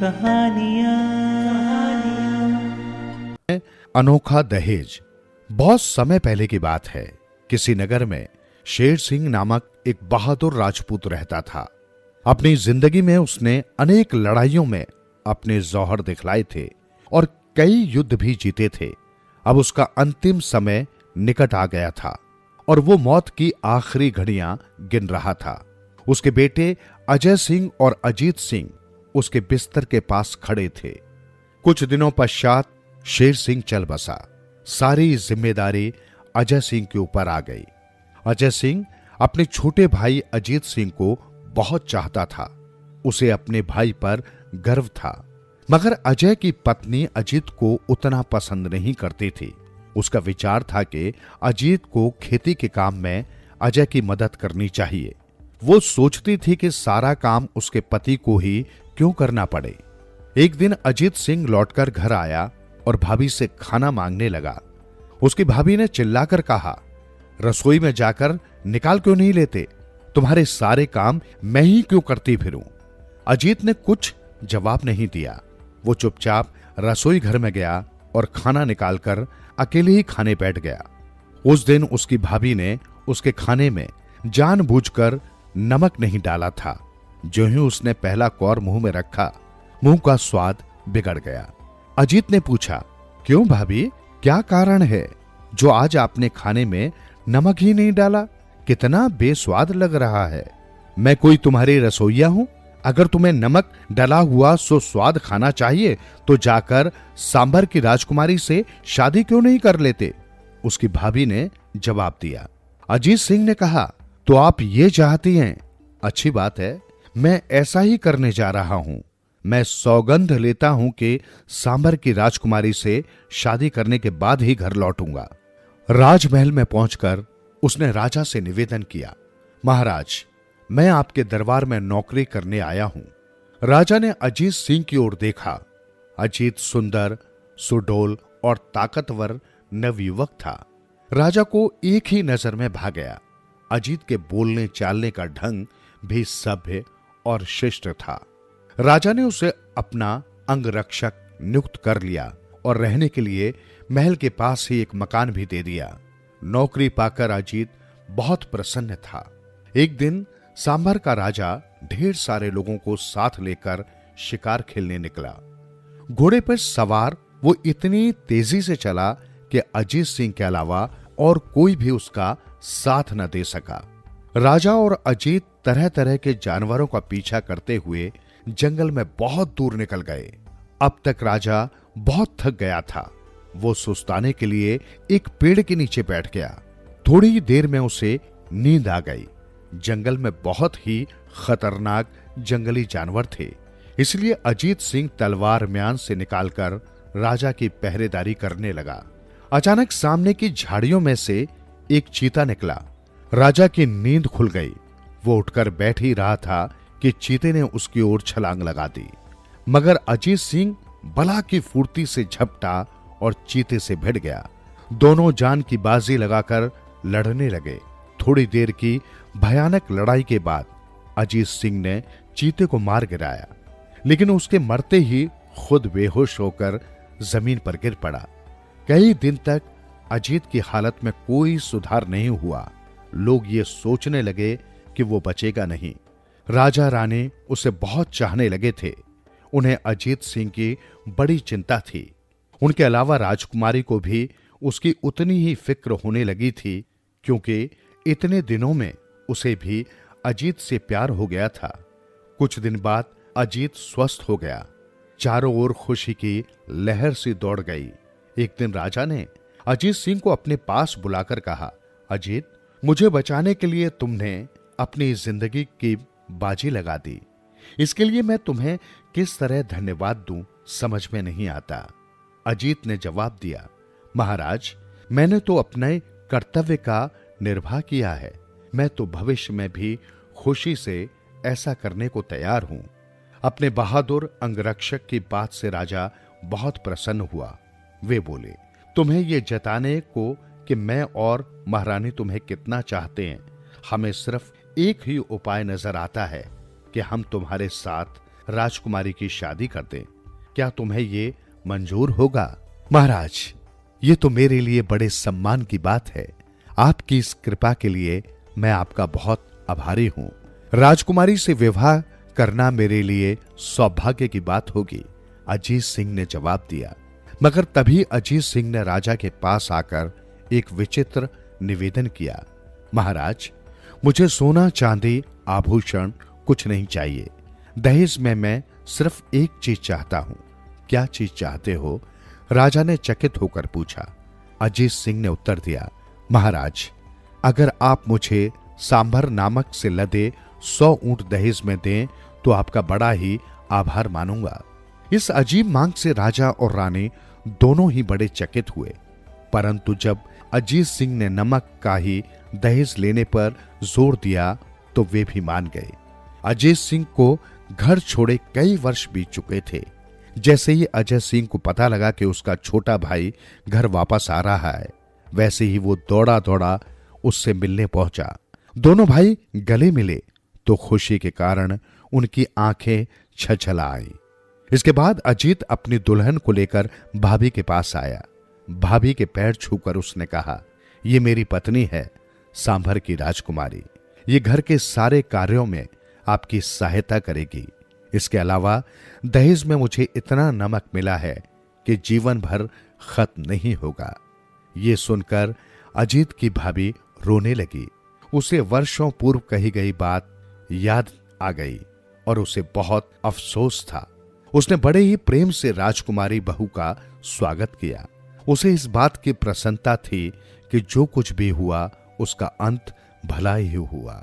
कहानियाँ। अनोखा दहेज। बहुत समय पहले की बात है। किसी नगर में शेर सिंह नामक एक बहादुर राजपूत रहता था। अपनी जिंदगी में उसने अनेक लड़ाइयों में अपने जौहर दिखलाए थे और कई युद्ध भी जीते थे। अब उसका अंतिम समय निकट आ गया था और वो मौत की आखिरी घड़ियां गिन रहा था। उसके बेटे अजय सिंह और अजीत सिंह उसके बिस्तर के पास खड़े थे। कुछ दिनों पश्चात शेर सिंह चल बसा। सारी जिम्मेदारी अजय सिंह के ऊपर आ गई। अजय सिंह अपने छोटे भाई अजीत सिंह को बहुत चाहता था। उसे अपने भाई पर गर्व था, मगर अजय की पत्नी अजीत को उतना पसंद नहीं करती थी। उसका विचार था कि अजीत को खेती के काम में अजय की मदद करनी चाहिए। वो सोचती थी कि सारा काम उसके पति को ही क्यों करना पड़े। एक दिन अजीत सिंह लौटकर घर आया और भाभी से खाना मांगने लगा। उसकी भाभी ने चिल्लाकर कहा, रसोई में जाकर निकाल क्यों नहीं लेते? तुम्हारे सारे काम मैं ही क्यों करती फिरूं? अजीत ने कुछ जवाब नहीं दिया। वो चुपचाप रसोई घर में गया और खाना निकालकर अकेले ही खाने बैठ गया। उस दिन उसकी भाभी ने उसके खाने में जानबूझकर नमक नहीं डाला था। जो ही उसने पहला कौर मुंह में रखा, मुंह का स्वाद बिगड़ गया। अजीत ने पूछा, क्यों भाभी, क्या कारण है जो आज आपने खाने में नमक ही नहीं डाला? कितना बेस्वाद लग रहा है। मैं कोई तुम्हारी रसोइया हूं? अगर तुम्हें नमक डला हुआ सो स्वाद खाना चाहिए तो जाकर सांभर की राजकुमारी से शादी क्यों नहीं कर लेते? उसकी भाभी ने जवाब दिया। अजीत सिंह ने कहा, तो आप ये चाहती हैं? अच्छी बात है, मैं ऐसा ही करने जा रहा हूं। मैं सौगंध लेता हूं कि सांभर की राजकुमारी से शादी करने के बाद ही घर लौटूंगा। राजमहल में पहुंचकर उसने राजा से निवेदन किया, महाराज, मैं आपके दरबार में नौकरी करने आया हूं। राजा ने अजीत सिंह की ओर देखा। अजीत सुंदर, सुडौल और ताकतवर नवयुवक था। राजा को एक ही नजर में भा गया। अजीत के बोलने चालने का ढंग भी सभ्य और शिष्ट था। राजा ने उसे अपना अंगरक्षक नियुक्त कर लिया और रहने के लिए महल के पास ही एक मकान भी दे दिया। नौकरी पाकर अजीत बहुत प्रसन्न था। एक दिन सांभर का राजा ढेर सारे लोगों को साथ लेकर शिकार खेलने निकला। घोड़े पर सवार वो इतनी तेजी से चला कि अजीत सिंह के अलावा और कोई भी उसका साथ न दे सका। राजा और अजीत तरह तरह के जानवरों का पीछा करते हुए जंगल में बहुत दूर निकल गए। अब तक राजा बहुत थक गया था। वो सुस्ताने के लिए एक पेड़ के नीचे बैठ गया। थोड़ी ही देर में उसे नींद आ गई। जंगल में बहुत ही खतरनाक जंगली जानवर थे, इसलिए अजीत सिंह तलवार म्यान से निकालकर राजा की पहरेदारी करने लगा। अचानक सामने की झाड़ियों में से एक चीता निकला। राजा की नींद खुल गई। वो उठकर बैठ ही रहा था कि चीते ने उसकी ओर छलांग लगा दी, मगर अजीत सिंह बला की फुर्ती से झपटा और चीते से भिड़ गया। दोनों जान की बाजी लगाकर लड़ने लगे। थोड़ी देर की भयानक लड़ाई के बाद अजीत सिंह ने चीते को मार गिराया, लेकिन उसके मरते ही खुद बेहोश होकर जमीन पर गिर पड़ा। कई दिन तक अजीत की हालत में कोई सुधार नहीं हुआ। लोग ये सोचने लगे कि वो बचेगा नहीं। राजा रानी उसे बहुत चाहने लगे थे। उन्हें अजीत सिंह की बड़ी चिंता थी। उनके अलावा राजकुमारी को भी उसकी उतनी ही फिक्र होने लगी थी, क्योंकि इतने दिनों में उसे भी अजीत से प्यार हो गया था। कुछ दिन बाद अजीत स्वस्थ हो गया। चारों ओर खुशी की लहर सी दौड़ गई। एक दिन राजा ने अजीत सिंह को अपने पास बुलाकर कहा, अजीत, मुझे बचाने के लिए तुमने अपनी जिंदगी की बाजी लगा दी। इसके लिए मैं तुम्हें किस तरह धन्यवाद दूं समझ में नहीं आता। अजीत ने जवाब दिया, महाराज, मैंने तो अपने कर्तव्य का निर्वाह किया है। मैं तो भविष्य में भी खुशी से ऐसा करने को तैयार हूं। अपने बहादुर अंगरक्षक की बात से राजा बहुत प्रसन्न हुआ। वे बोले, तुम्हें यह जताने को कि मैं और महारानी तुम्हें कितना चाहते हैं, हमें सिर्फ एक ही उपाय नजर आता है कि हम तुम्हारे साथ राजकुमारी की शादी कर दें। क्या तुम्हें ये मंजूर होगा? महाराज, ये तो मेरे लिए बड़े सम्मान की बात है। आपकी इस कृपा के लिए मैं आपका बहुत आभारी हूं। राजकुमारी से विवाह करना मेरे लिए सौभाग्य की बात होगी, अजीत सिंह ने जवाब दिया। मगर तभी अजीत सिंह ने राजा के पास आकर एक विचित्र निवेदन किया। महाराज, मुझे सोना चांदी आभूषण कुछ नहीं चाहिए। दहेज में मैं सिर्फ एक चीज चाहता हूं। क्या चीज चाहते हो? राजा ने चकित होकर पूछा। अजीत सिंह ने उत्तर दिया, महाराज, अगर आप मुझे सांभर नामक से लदे 100 ऊंट दहेज में दें तो आपका बड़ा ही आभार मानूंगा। इस अजीब मांग से राजा और रानी दोनों ही बड़े चकित हुए, परंतु जब अजीत सिंह ने नमक का ही दहेज लेने पर जोर दिया तो वे भी मान गए। अजीत सिंह को घर छोड़े कई वर्ष बीत चुके थे। जैसे ही अजय सिंह को पता लगा कि उसका छोटा भाई घर वापस आ रहा है, वैसे ही वो दौड़ा दौड़ा उससे मिलने पहुंचा। दोनों भाई गले मिले तो खुशी के कारण उनकी आंखें छलछला आईं। इसके बाद अजीत अपनी दुल्हन को लेकर भाभी के पास आया। भाभी के पैर छूकर उसने कहा, ये मेरी पत्नी है, सांभर की राजकुमारी। ये घर के सारे कार्यों में आपकी सहायता करेगी। इसके अलावा दहेज में मुझे इतना नमक मिला है कि जीवन भर खत्म नहीं होगा। ये सुनकर अजीत की भाभी रोने लगी। उसे वर्षों पूर्व कही गई बात याद आ गई और उसे बहुत अफसोस था। उसने बड़े ही प्रेम से राजकुमारी बहू का स्वागत किया। उसे इस बात की प्रसन्नता थी कि जो कुछ भी हुआ उसका अंत भला ही हुआ।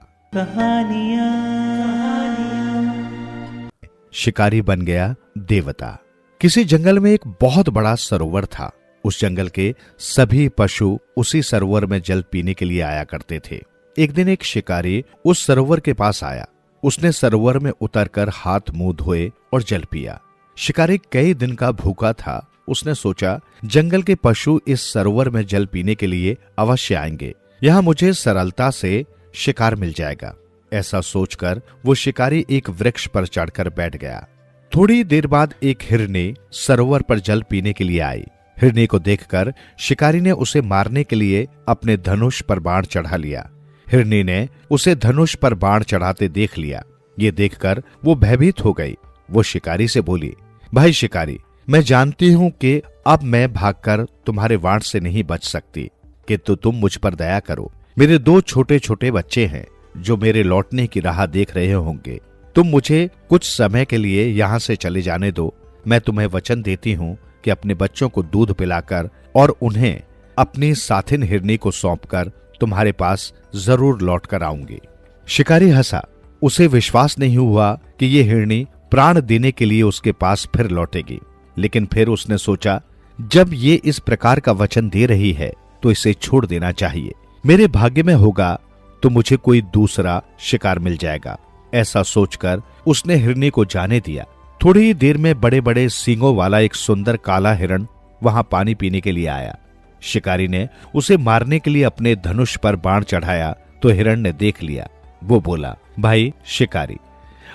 शिकारी बन गया देवता। किसी जंगल में एक बहुत बड़ा सरोवर था। उस जंगल के सभी पशु उसी सरोवर में जल पीने के लिए आया करते थे। एक दिन एक शिकारी उस सरोवर के पास आया। उसने सरोवर में उतरकर हाथ मुंह धोए और जल पिया। शिकारी कई दिन का भूखा था। उसने सोचा, जंगल के पशु इस सरोवर में जल पीने के लिए अवश्य आएंगे, यहाँ मुझे सरलता से शिकार मिल जाएगा। ऐसा सोचकर वो शिकारी एक वृक्ष पर चढ़कर बैठ गया। थोड़ी देर बाद एक हिरनी सरोवर पर जल पीने के लिए आई। हिरनी को देखकर शिकारी ने उसे मारने के लिए अपने धनुष पर बाण चढ़ा लिया। हिरनी ने उसे धनुष पर बाण चढ़ाते देख लिया। ये देखकर वो भयभीत हो गई। वो शिकारी से बोली, भाई शिकारी, मैं जानती हूं कि अब मैं भागकर तुम्हारे वाण से नहीं बच सकती, किंतु तुम मुझ पर दया करो। मेरे 2 छोटे छोटे बच्चे हैं जो मेरे लौटने की राह देख रहे होंगे। तुम मुझे कुछ समय के लिए यहाँ से चले जाने दो। मैं तुम्हें वचन देती हूँ कि अपने बच्चों को दूध पिलाकर और उन्हें अपनी साथिन हिरनी को सौंपकर तुम्हारे पास जरूर लौट कर आऊंगी। शिकारी हंसा। उसे विश्वास नहीं हुआ कि ये हिरनी प्राण देने के लिए उसके पास फिर लौटेगी। लेकिन फिर उसने सोचा, जब ये इस प्रकार का वचन दे रही है तो इसे छोड़ देना चाहिए। मेरे भाग्य में होगा तो मुझे कोई दूसरा शिकार मिल जाएगा। ऐसा सोचकर उसने हिरनी को जाने दिया। थोड़ी ही देर में बड़े बड़े सींगों वाला एक सुंदर काला हिरण वहां पानी पीने के लिए आया। शिकारी ने उसे मारने के लिए अपने धनुष पर बाण चढ़ाया तो हिरण ने देख लिया। वो बोला, भाई शिकारी,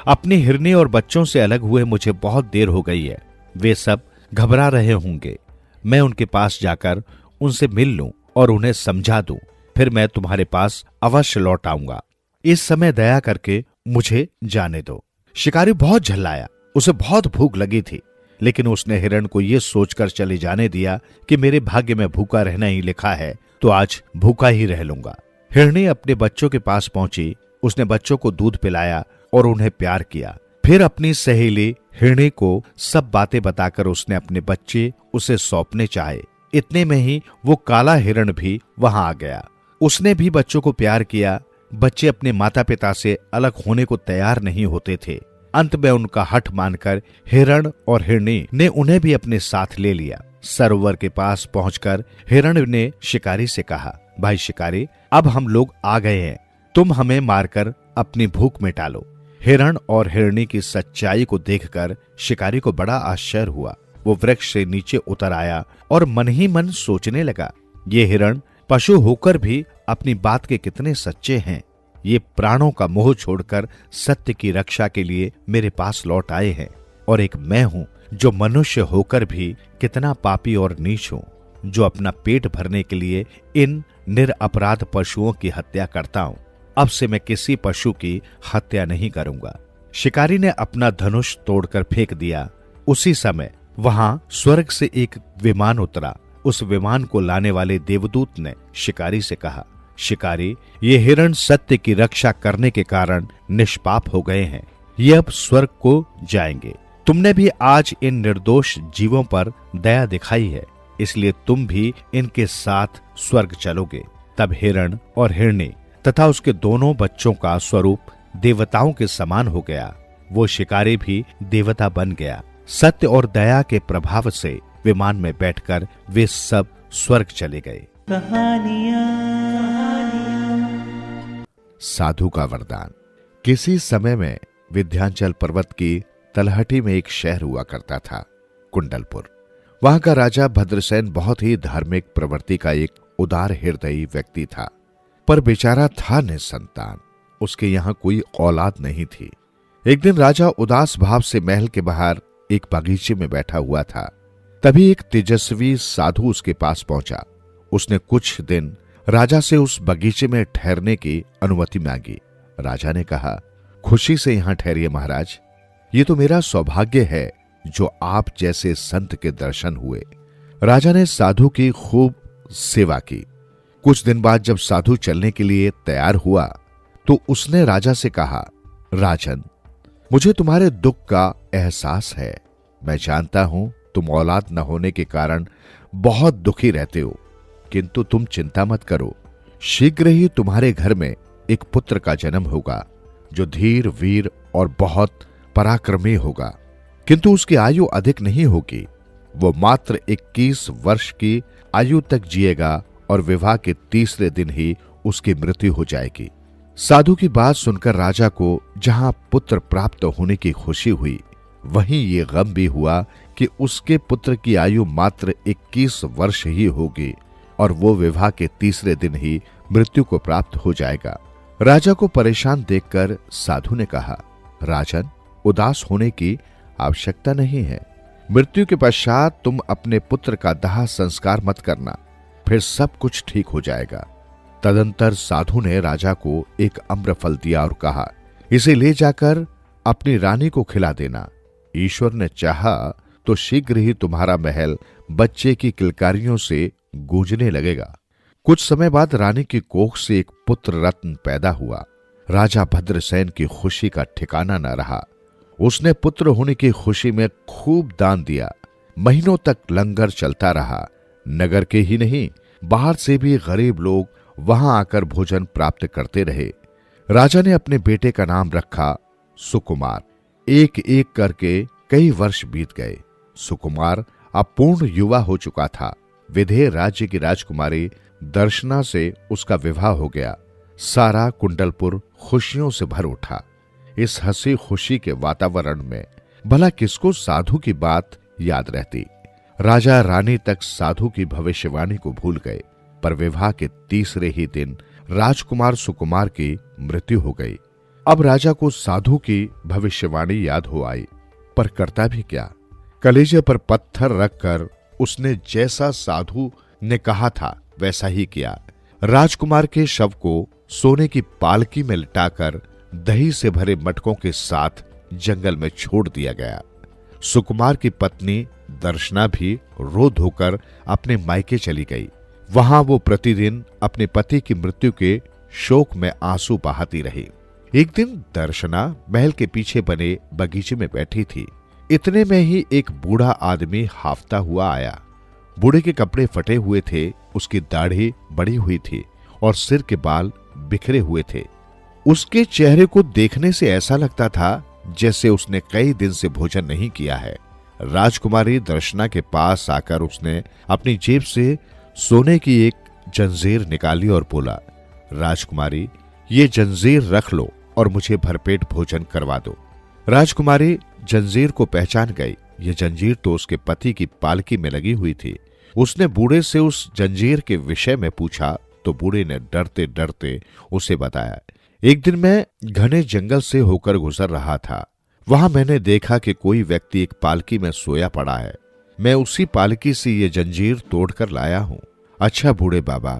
अपनी हिरनी और बच्चों से अलग हुए मुझे बहुत देर हो गई है। वे सब घबरा रहे होंगे। मैं उनके पास जाकर उनसे मिल लूं और उन्हें समझा दूं, फिर मैं तुम्हारे पास अवश्य लौट आऊंगा। इस समय दया करके मुझे जाने दो। शिकारी बहुत झल्लाया। उसे बहुत भूख लगी थी, लेकिन उसने हिरण को यह सोचकर चले जाने दिया कि मेरे भाग्य में भूखा रहना ही लिखा है, तो आज भूखा ही रह लूंगा। हिरनी अपने बच्चों के पास पहुंची। उसने बच्चों को दूध पिलाया और उन्हें प्यार किया। फिर अपनी सहेली हिरनी को सब बातें बताकर उसने अपने बच्चे उसे सौंपने चाहे। इतने में ही वो काला हिरण भी वहां आ गया। उसने भी बच्चों को प्यार किया। बच्चे अपने माता पिता से अलग होने को तैयार नहीं होते थे। अंत में उनका हठ मानकर हिरण और हिरनी ने उन्हें भी अपने साथ ले लिया। सरोवर के पास पहुंचकर हिरण ने शिकारी से कहा, भाई शिकारी, अब हम लोग आ गए हैं, तुम हमें मारकर अपनी भूख मिटा लो। हिरण और हिरनी की सच्चाई को देखकर शिकारी को बड़ा आश्चर्य हुआ। वो वृक्ष से नीचे उतर आया और मन ही मन सोचने लगा, ये हिरण पशु होकर भी अपनी बात के कितने सच्चे हैं। ये प्राणों का मोह छोड़कर सत्य की रक्षा के लिए मेरे पास लौट आए हैं। और एक मैं हूं जो मनुष्य होकर भी कितना पापी और नीच हूं, जो अपना पेट भरने के लिए इन निरपराध पशुओं की हत्या करता हूं। अब से मैं किसी पशु की हत्या नहीं करूंगा। शिकारी ने अपना धनुष तोड़कर फेंक दिया। उसी समय वहां स्वर्ग से एक विमान उतरा। उस विमान को लाने वाले देवदूत ने शिकारी से कहा, शिकारी, ये हिरण सत्य की रक्षा करने के कारण निष्पाप हो गए हैं। ये अब स्वर्ग को जाएंगे। तुमने भी आज इन निर्दोष जीवों पर दया दिखाई है, इसलिए तुम भी इनके साथ स्वर्ग चलोगे। तब हिरण और हिरणी तथा उसके दोनों बच्चों का स्वरूप देवताओं के समान हो गया। वो शिकारी भी देवता बन गया। सत्य और दया के प्रभाव से विमान में बैठकर वे सब स्वर्ग चले गए। साधु का वरदान। किसी समय में विंध्याचल पर्वत की तलहटी में एक शहर हुआ करता था, कुंडलपुर। वहां का राजा भद्रसेन बहुत ही धार्मिक प्रवृत्ति का एक उदार हृदयी व्यक्ति था, पर बेचारा था निसंतान। उसके यहां कोई औलाद नहीं थी। एक दिन राजा उदास भाव से महल के बाहर एक बगीचे में बैठा हुआ था। तभी एक तेजस्वी साधु उसके पास पहुंचा। उसने कुछ दिन राजा से उस बगीचे में ठहरने की अनुमति मांगी। राजा ने कहा, खुशी से यहां ठहरिए महाराज, ये तो मेरा सौभाग्य है जो आप जैसे संत के दर्शन हुए। राजा ने साधु की खूब सेवा की। कुछ दिन बाद जब साधु चलने के लिए तैयार हुआ तो उसने राजा से कहा, राजन, मुझे तुम्हारे दुख का एहसास है। मैं जानता हूं तुम औलाद न होने के कारण बहुत दुखी रहते हो, किंतु तुम चिंता मत करो। शीघ्र ही तुम्हारे घर में एक पुत्र का जन्म होगा जो धीर, वीर और बहुत पराक्रमी होगा, किंतु उसकी आयु अधिक नहीं होगी। वो मात्र 21 वर्ष की आयु तक जिएगा और विवाह के तीसरे दिन ही उसकी मृत्यु हो जाएगी। साधु की बात सुनकर राजा को जहां पुत्र प्राप्त होने की खुशी हुई, वहीं ये गम भी हुआ कि उसके पुत्र की आयु मात्र 21 वर्ष ही होगी और वो विवाह के तीसरे दिन ही मृत्यु को प्राप्त हो जाएगा। राजा को परेशान देखकर साधु ने कहा, राजन, उदास होने की आवश्यकता नहीं है। मृत्यु के पश्चात तुम अपने पुत्र का दाह संस्कार मत करना, फिर सब कुछ ठीक हो जाएगा। तदंतर साधु ने राजा को एक अम्रफल दिया और कहा, इसे ले जाकर अपनी रानी को खिला देना। ईश्वर ने चाहा तो शीघ्र ही तुम्हारा महल बच्चे की किलकारियों से गूंजने लगेगा। कुछ समय बाद रानी की कोख से एक पुत्र रत्न पैदा हुआ। राजा भद्रसेन की खुशी का ठिकाना न रहा। उसने पुत्र होने की खुशी में खूब दान दिया। महीनों तक लंगर चलता रहा। नगर के ही नहीं, बाहर से भी गरीब लोग वहां आकर भोजन प्राप्त करते रहे। राजा ने अपने बेटे का नाम रखा सुकुमार। एक एक करके कई वर्ष बीत गए। सुकुमार अब पूर्ण युवा हो चुका था। विदेह राज्य की राजकुमारी दर्शना से उसका विवाह हो गया। सारा कुंडलपुर खुशियों से भर उठा। इस हंसी खुशी के वातावरण में भला किसको साधु की बात याद रहती। राजा रानी तक साधु की भविष्यवाणी को भूल गए, पर विवाह के तीसरे ही दिन राजकुमार सुकुमार की मृत्यु हो गई। अब राजा को साधु की भविष्यवाणी याद हो आई, पर करता भी क्या। कलेजे पर पत्थर रखकर उसने जैसा साधु ने कहा था वैसा ही किया। राजकुमार के शव को सोने की पालकी में लिटाकर दही से भरे मटकों के साथ जंगल में छोड़ दिया गया। सुकुमार की पत्नी दर्शना भी रो धोकर अपने मायके चली गई। वहां वो प्रतिदिन अपने पति की मृत्यु के शोक में आंसू बहाती रही। एक दिन दर्शना महल के पीछे बने बगीचे में बैठी थी। इतने में ही एक बूढ़ा आदमी हाफता हुआ आया। बूढ़े के कपड़े फटे हुए थे, उसकी दाढ़ी बड़ी हुई थी और सिर के बाल बिखरे हुए थे। उसके चेहरे को देखने से ऐसा लगता था जैसे उसने कई दिन से भोजन नहीं किया है। राजकुमारी दर्शना के पास आकर उसने अपनी जेब से सोने की एक जंजीर निकाली और बोला, राजकुमारी, ये जंजीर रख लो और मुझे भरपेट भोजन करवा दो। राजकुमारी जंजीर को पहचान गई। ये जंजीर तो उसके पति की पालकी में लगी हुई थी। उसने बूढ़े से उस जंजीर के विषय में पूछा तो बूढ़े ने डरते डरते उसे बताया, एक दिन मैं घने जंगल से होकर गुजर रहा था। वहां मैंने देखा कि कोई व्यक्ति एक पालकी में सोया पड़ा है। मैं उसी पालकी से ये जंजीर तोड़कर लाया हूं। अच्छा बूढ़े बाबा,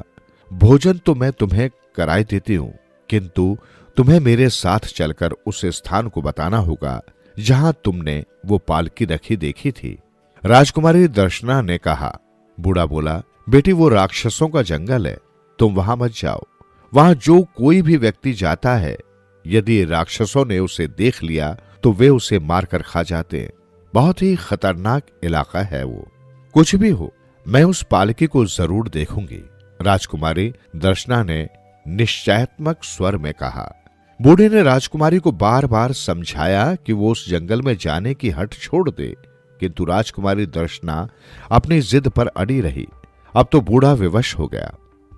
भोजन तो मैं तुम्हें कराई देती हूं, किंतु तुम्हें मेरे साथ चलकर उस स्थान को बताना होगा जहां तुमने वो पालकी रखी देखी थी। राजकुमारी दर्शना ने कहा। बूढ़ा बोला, बेटी वो राक्षसों का जंगल है, तुम वहां मत जाओ। वहां जो कोई भी व्यक्ति जाता है, यदि राक्षसों ने उसे देख लिया तो वे उसे मारकर खा जाते हैं। बहुत ही खतरनाक इलाका है वो। कुछ भी हो, मैं उस पालकी को जरूर देखूंगी, राजकुमारी दर्शना ने निश्चयात्मक स्वर में कहा। बूढ़े ने राजकुमारी को बार बार समझाया कि वो उस जंगल में जाने की हट छोड़ दे, किंतु राजकुमारी दर्शना अपनी जिद पर अड़ी रही। अब तो बूढ़ा विवश हो गया।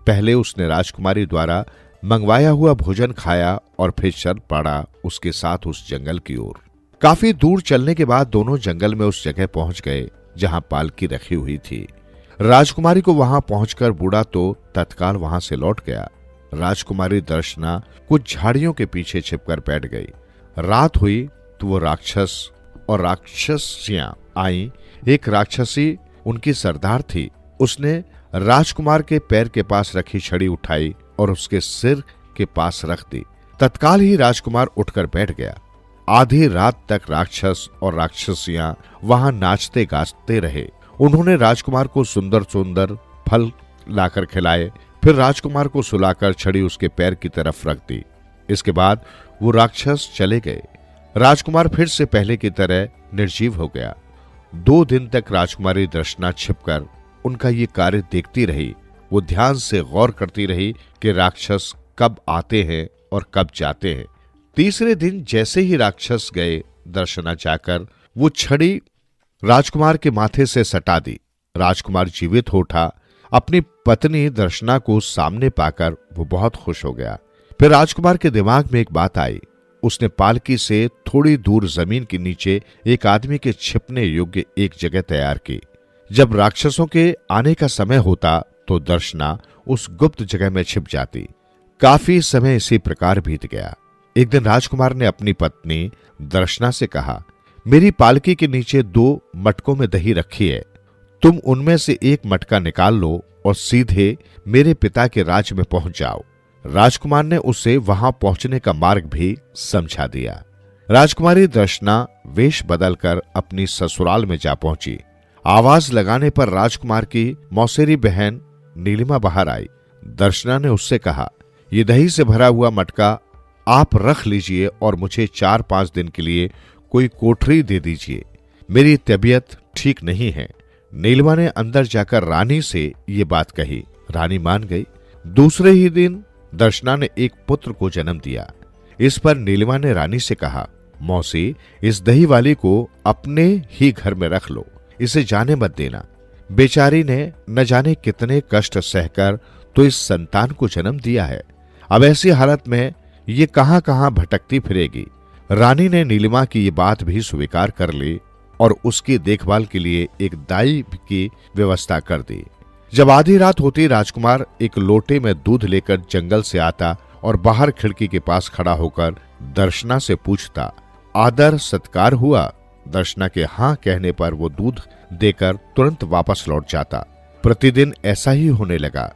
पहले उसने राजकुमारी द्वारा मंगवाया हुआ भोजन खाया और फिर चल पड़ा उसके साथ उस जंगल की ओर। काफी दूर चलने के बाद दोनों जंगल में उस जगह पहुंच गए जहां पालकी रखी हुई थी। राजकुमारी को वहां पहुंचकर बूढ़ा तो तत्काल वहां से लौट गया। राजकुमारी दर्शना कुछ झाड़ियों के पीछे छिपकर बैठ गई। रात हुई तो वो राक्षस और राक्षसियां आई। एक राक्षसी उनकी सरदार थी। उसने राजकुमार के पैर के पास रखी छड़ी उठाई और उसके सिर के पास रख दी। तत्काल ही राजकुमार उठकर बैठ गया। आधी रात तक राक्षस और राक्षसियां वहां नाचते गाते रहे। उन्होंने राजकुमार को सुंदर सुंदर फल लाकर खिलाए। फिर राजकुमार को सुलाकर छड़ी उसके पैर की तरफ रख दी। इसके बाद वो राक्षस चले गए। राजकुमार फिर से पहले की तरह निर्जीव हो गया। 2 दिन तक राजकुमारी दर्शना छिपकर उनका ये कार्य देखती रही। वो ध्यान से गौर करती रही कि राक्षस कब आते हैं और कब जाते हैं। तीसरे दिन जैसे ही राक्षस गए, दर्शना जाकर वो छड़ी राजकुमार के माथे से सटा दी। राजकुमार जीवित हो उठा। अपनी पत्नी दर्शना को सामने पाकर वो बहुत खुश हो गया। फिर राजकुमार के दिमाग में एक बात आई। उसने पालकी से थोड़ी दूर जमीन के नीचे एक आदमी के छिपने योग्य एक जगह तैयार की। जब राक्षसों के आने का समय होता तो दर्शना उस गुप्त जगह में छिप जाती। काफी समय इसी प्रकार बीत गया। एक दिन राजकुमार ने अपनी पत्नी दर्शना से कहा, मेरी पालकी के नीचे 2 मटकों में दही रखी है। तुम उनमें से एक मटका निकाल लो और सीधे मेरे पिता के राज में पहुंच जाओ। राजकुमार ने उसे वहां पहुंचने का मार्ग भी समझा दिया। राजकुमारी दर्शना वेश बदलकर अपनी ससुराल में जा पहुंची। आवाज लगाने पर राजकुमार की मौसेरी बहन नीलिमा बाहर आई। दर्शना ने उससे कहा, ये दही से भरा हुआ मटका आप रख लीजिए और मुझे 4-5 दिन के लिए कोई कोठरी दे दीजिए। मेरी तबीयत ठीक नहीं है। नीलिमा ने अंदर जाकर रानी से ये बात कही। रानी मान गई। दूसरे ही दिन दर्शना ने एक पुत्र को जन्म दिया। इस पर नीलिमा ने रानी से कहा, मौसी, इस दही वाली को अपने ही घर में रख लो, इसे जाने मत देना। बेचारी ने न जाने कितने कष्ट सहकर तो इस संतान को जन्म दिया है। अब ऐसी हालत में ये कहां कहां भटकती फिरेगी। रानी ने नीलिमा की ये बात भी स्वीकार कर ली और उसकी देखभाल के लिए एक दाई की व्यवस्था कर दी। जब आधी रात होती, राजकुमार एक लोटे में दूध लेकर जंगल से आता और बाहर खिड़की के पास खड़ा होकर दर्शना से पूछता। आदर सत्कार हुआ। दर्शना के हाँ कहने पर वो दूध देकर तुरंत वापस लौट जाता। प्रतिदिन ऐसा ही होने लगा।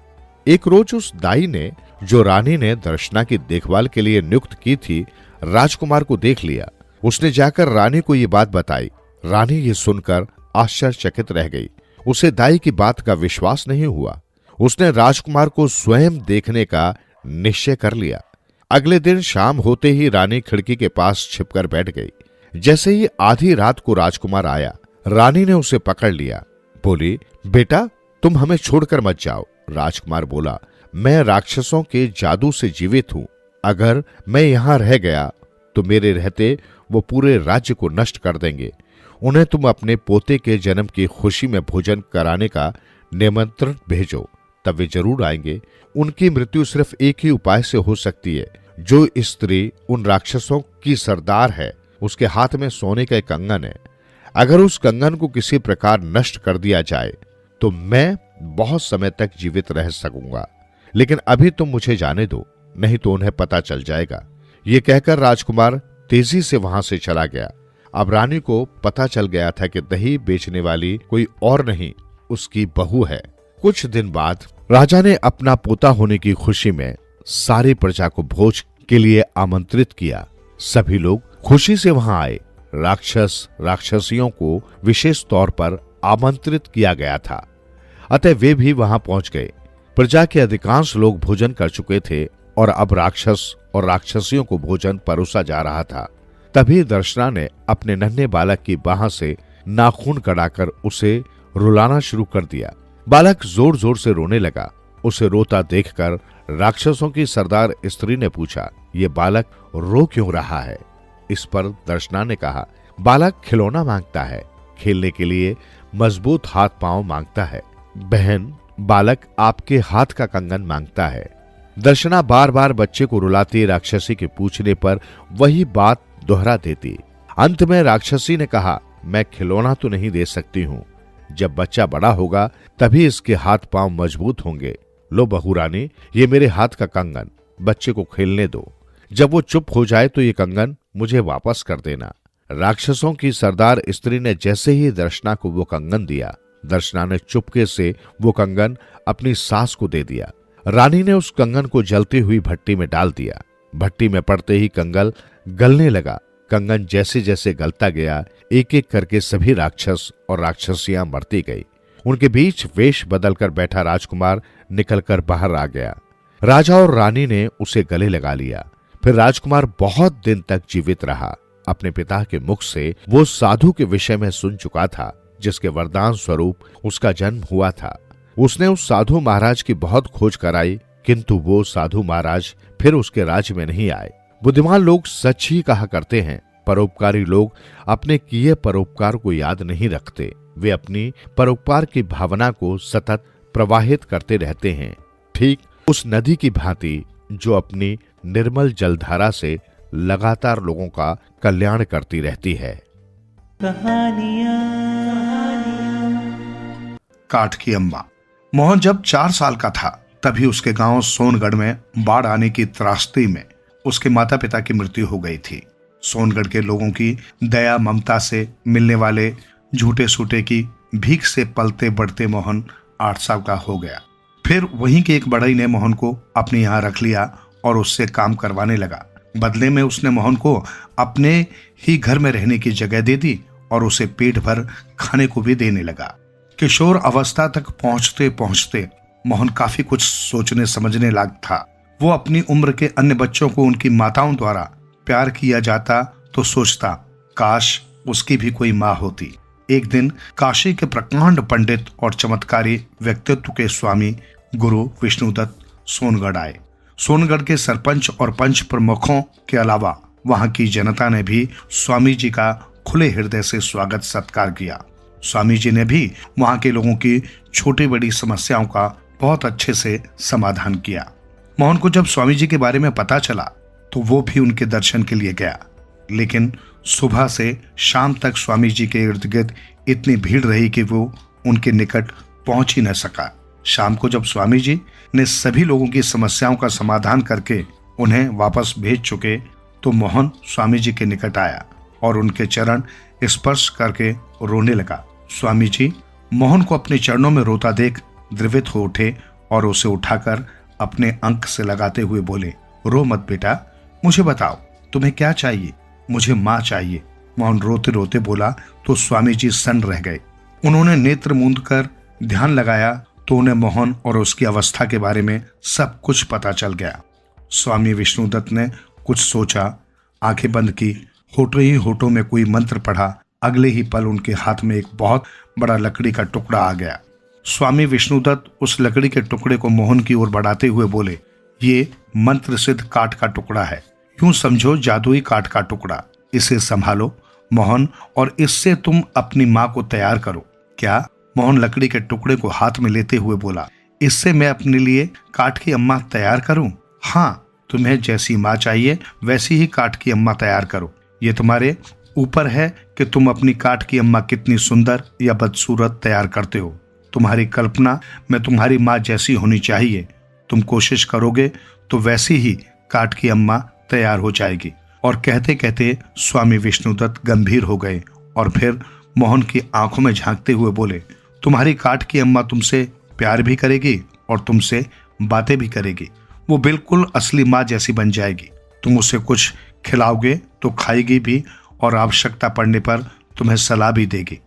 एक रोज उस दाई ने, जो रानी ने दर्शना की देखभाल के लिए नियुक्त की थी, राजकुमार को देख लिया। उसने जाकर रानी को ये बात बताई। रानी ये सुनकर आश्चर्यचकित रह गई। उसे दाई की बात का विश्वास नहीं हुआ। उसने राजकुमार को स्वयं देखने का निश्चय कर लिया। अगले दिन शाम होते ही रानी खिड़की के पास छिपकर बैठ गई। जैसे ही आधी रात को राजकुमार आया, रानी ने उसे पकड़ लिया। बोली, बेटा तुम हमें छोड़कर मत जाओ। राजकुमार बोला, मैं राक्षसों के जादू से जीवित हूं। अगर मैं यहां रह गया तो मेरे रहते वो पूरे राज्य को नष्ट कर देंगे। उन्हें तुम अपने पोते के जन्म की खुशी में भोजन कराने का निमंत्रण भेजो, तब वे जरूर आएंगे। उनकी मृत्यु सिर्फ एक ही उपाय से हो सकती है। जो स्त्री उन राक्षसों की सरदार है, उसके हाथ में सोने का एक कंगन है। अगर उस कंगन को किसी प्रकार नष्ट कर दिया जाए तो मैं बहुत समय तक जीवित रह सकूंगा। लेकिन अभी तुम मुझे जाने दो। नहीं तो उन्हें पता चल जाएगा। ये कहकर राजकुमार तेजी से वहां से चला गया। अब रानी को पता चल गया था कि दही बेचने वाली कोई और नहीं, उसकी बहू है। कुछ दिन बाद राजा ने अपना पोता होने की खुशी में सारी प्रजा को भोज के लिए आमंत्रित किया। सभी लोग खुशी से वहां आए। राक्षस राक्षसियों को विशेष तौर पर आमंत्रित किया गया था, अतः वे भी वहां पहुंच गए। प्रजा के अधिकांश लोग भोजन कर चुके थे और अब राक्षस और राक्षसियों को भोजन परोसा जा रहा था। तभी दर्शना ने अपने नन्हे बालक की बाह से नाखून कड़ाकर उसे रुलाना शुरू कर दिया। बालक जोर जोर से रोने लगा। उसे रोता देखकर राक्षसों की सरदार स्त्री ने पूछा, ये बालक रो क्यों रहा है? इस पर दर्शना ने कहा, बालक खिलौना मांगता है, खेलने के लिए मजबूत हाथ पांव मांगता है। बहन, बालक आपके हाथ का कंगन मांगता है। दर्शना बार बार बच्चे को रुलाती राक्षसी के पूछने पर वही बात दोहरा देती। अंत में राक्षसी ने कहा, मैं खिलौना तो नहीं दे सकती हूँ, जब बच्चा बड़ा होगा तभी इसके हाथ पांव मजबूत होंगे। लो बहू रानी, ये मेरे हाथ का कंगन, बच्चे को खेलने दो। जब वो चुप हो जाए तो ये कंगन मुझे वापस कर देना। राक्षसों की सरदार स्त्री ने जैसे ही दर्शना को वो कंगन दिया, दर्शना ने चुपके से वो कंगन अपनी सास को दे दिया। रानी ने उस कंगन को जलती हुई भट्टी में डाल दिया। भट्टी में पड़ते ही कंगन गलने लगा। कंगन जैसे जैसे गलता गया, एक एक करके सभी राक्षस और राक्षसियां मरती गई। उनके बीच वेश बदलकर बैठा राजकुमार निकलकर बाहर आ गया। राजा और रानी ने उसे गले लगा लिया। फिर राजकुमार बहुत दिन तक जीवित रहा। अपने पिता के मुख से वो साधु के विषय में सुन चुका था, जिसके वरदान स्वरूप उसका जन्म हुआ था। उसने उस साधु महाराज की बहुत खोज कराई, किंतु वो साधु महाराज फिर उसके राज्य में नहीं आए। बुद्धिमान लोग सच ही कहा करते हैं, परोपकारी लोग अपने किए परोपकार को याद नहीं रखते। वे अपनी परोपकार की भावना को सतत प्रवाहित करते रहते हैं, ठीक उस नदी की भांति जो अपनी निर्मल जलधारा से लगातार लोगों का कल्याण करती रहती है। काठ की अम्मा। मोहन जब 4 साल का था तभी उसके गांव सोनगढ़ में बाढ़ आने की त्रासदी में उसके माता पिता की मृत्यु हो गई थी। सोनगढ़ के लोगों की दया ममता से मिलने वाले झूठे सूटे की भीख से पलते बढ़ते मोहन 8 साल का हो गया। फिर वहीं के एक बढ़ई ने मोहन को अपने यहाँ रख लिया और उससे काम करवाने लगा। बदले में उसने मोहन को अपने ही घर में रहने की जगह दे दी और उसे पेट भर खाने को भी देने लगा। किशोर अवस्था तक पहुंचते पहुंचते मोहन काफी कुछ सोचने समझने लायक था। वो अपनी उम्र के अन्य बच्चों को उनकी माताओं द्वारा प्यार किया जाता तो सोचता, काश उसकी भी कोई माँ होती। एक दिन काशी के प्रकांड पंडित और चमत्कारी व्यक्तित्व के स्वामी गुरु विष्णुदत्त सोनगढ़ आए। सोनगढ़ के सरपंच और पंच प्रमुखों के अलावा वहां की जनता ने भी स्वामी जी का खुले हृदय से स्वागत सत्कार किया। स्वामी जी ने भी वहां के लोगों की छोटी बड़ी समस्याओं का बहुत अच्छे से समाधान किया। मोहन को जब स्वामी जी के बारे में पता चला तो वो भी उनके दर्शन के लिए गया, लेकिन सुबह से शाम तक स्वामी जी के इर्द गिर्द इतनी भीड़ रही कि वो उनके निकट पहुंच ही न सका। शाम को जब स्वामी जी ने सभी लोगों की समस्याओं का समाधान करके उन्हें वापस भेज चुके तो मोहन स्वामी जी के निकट आया और उनके चरण स्पर्श करके रोने लगा। स्वामी जी मोहन को अपने चरणों में रोता देख द्रवित हो उठे और उसे उठाकर अपने अंक से लगाते हुए बोले, रो मत बेटा, मुझे बताओ तुम्हें क्या चाहिए? मुझे माँ चाहिए। मोहन रोते रोते बोला तो स्वामी जी सन्न रह गए। उन्होंने नेत्र मूंद कर ध्यान लगाया तो उन्हें मोहन और उसकी अवस्था के बारे में सब कुछ पता चल गया। स्वामी विष्णुदत्त ने कुछ सोचा, आंखें बंद की, होठों ही होठों में कोई मंत्र पढ़ा। अगले ही पल उनके हाथ में एक बहुत बड़ा लकड़ी का टुकड़ा आ गया। स्वामी विष्णुदत्त उस लकड़ी के टुकड़े को मोहन की ओर बढ़ाते हुए बोले, ये मंत्र सिद्ध काठ का टुकड़ा है, यूं समझो जादुई काठ का टुकड़ा। इसे संभालो मोहन और इससे तुम अपनी माँ को तैयार करो। क्या? मोहन लकड़ी के टुकड़े को हाथ में लेते हुए बोला, इससे मैं अपने लिए काठ की अम्मा तैयार करूं? हाँ, तुम्हें जैसी माँ चाहिए वैसी ही काठ की अम्मा तैयार करो। ये तुम्हारे ऊपर है कि तुम अपनी काठ की अम्मा कितनी सुंदर या बदसूरत तैयार करते हो। तुम्हारी कल्पना में तुम्हारी माँ जैसी होनी चाहिए। तुम कोशिश करोगे तो वैसी ही काठ की अम्मा तैयार हो जाएगी। और कहते कहते स्वामी विष्णुदत्त गंभीर हो गए और फिर मोहन की आंखों में झांकते हुए बोले, तुम्हारी काठ की अम्मा तुमसे प्यार भी करेगी और तुमसे बातें भी करेगी। वो बिल्कुल असली माँ जैसी बन जाएगी। तुम उसे कुछ खिलाओगे तो खाएगी भी और आवश्यकता पड़ने पर तुम्हें सलाह भी देगी।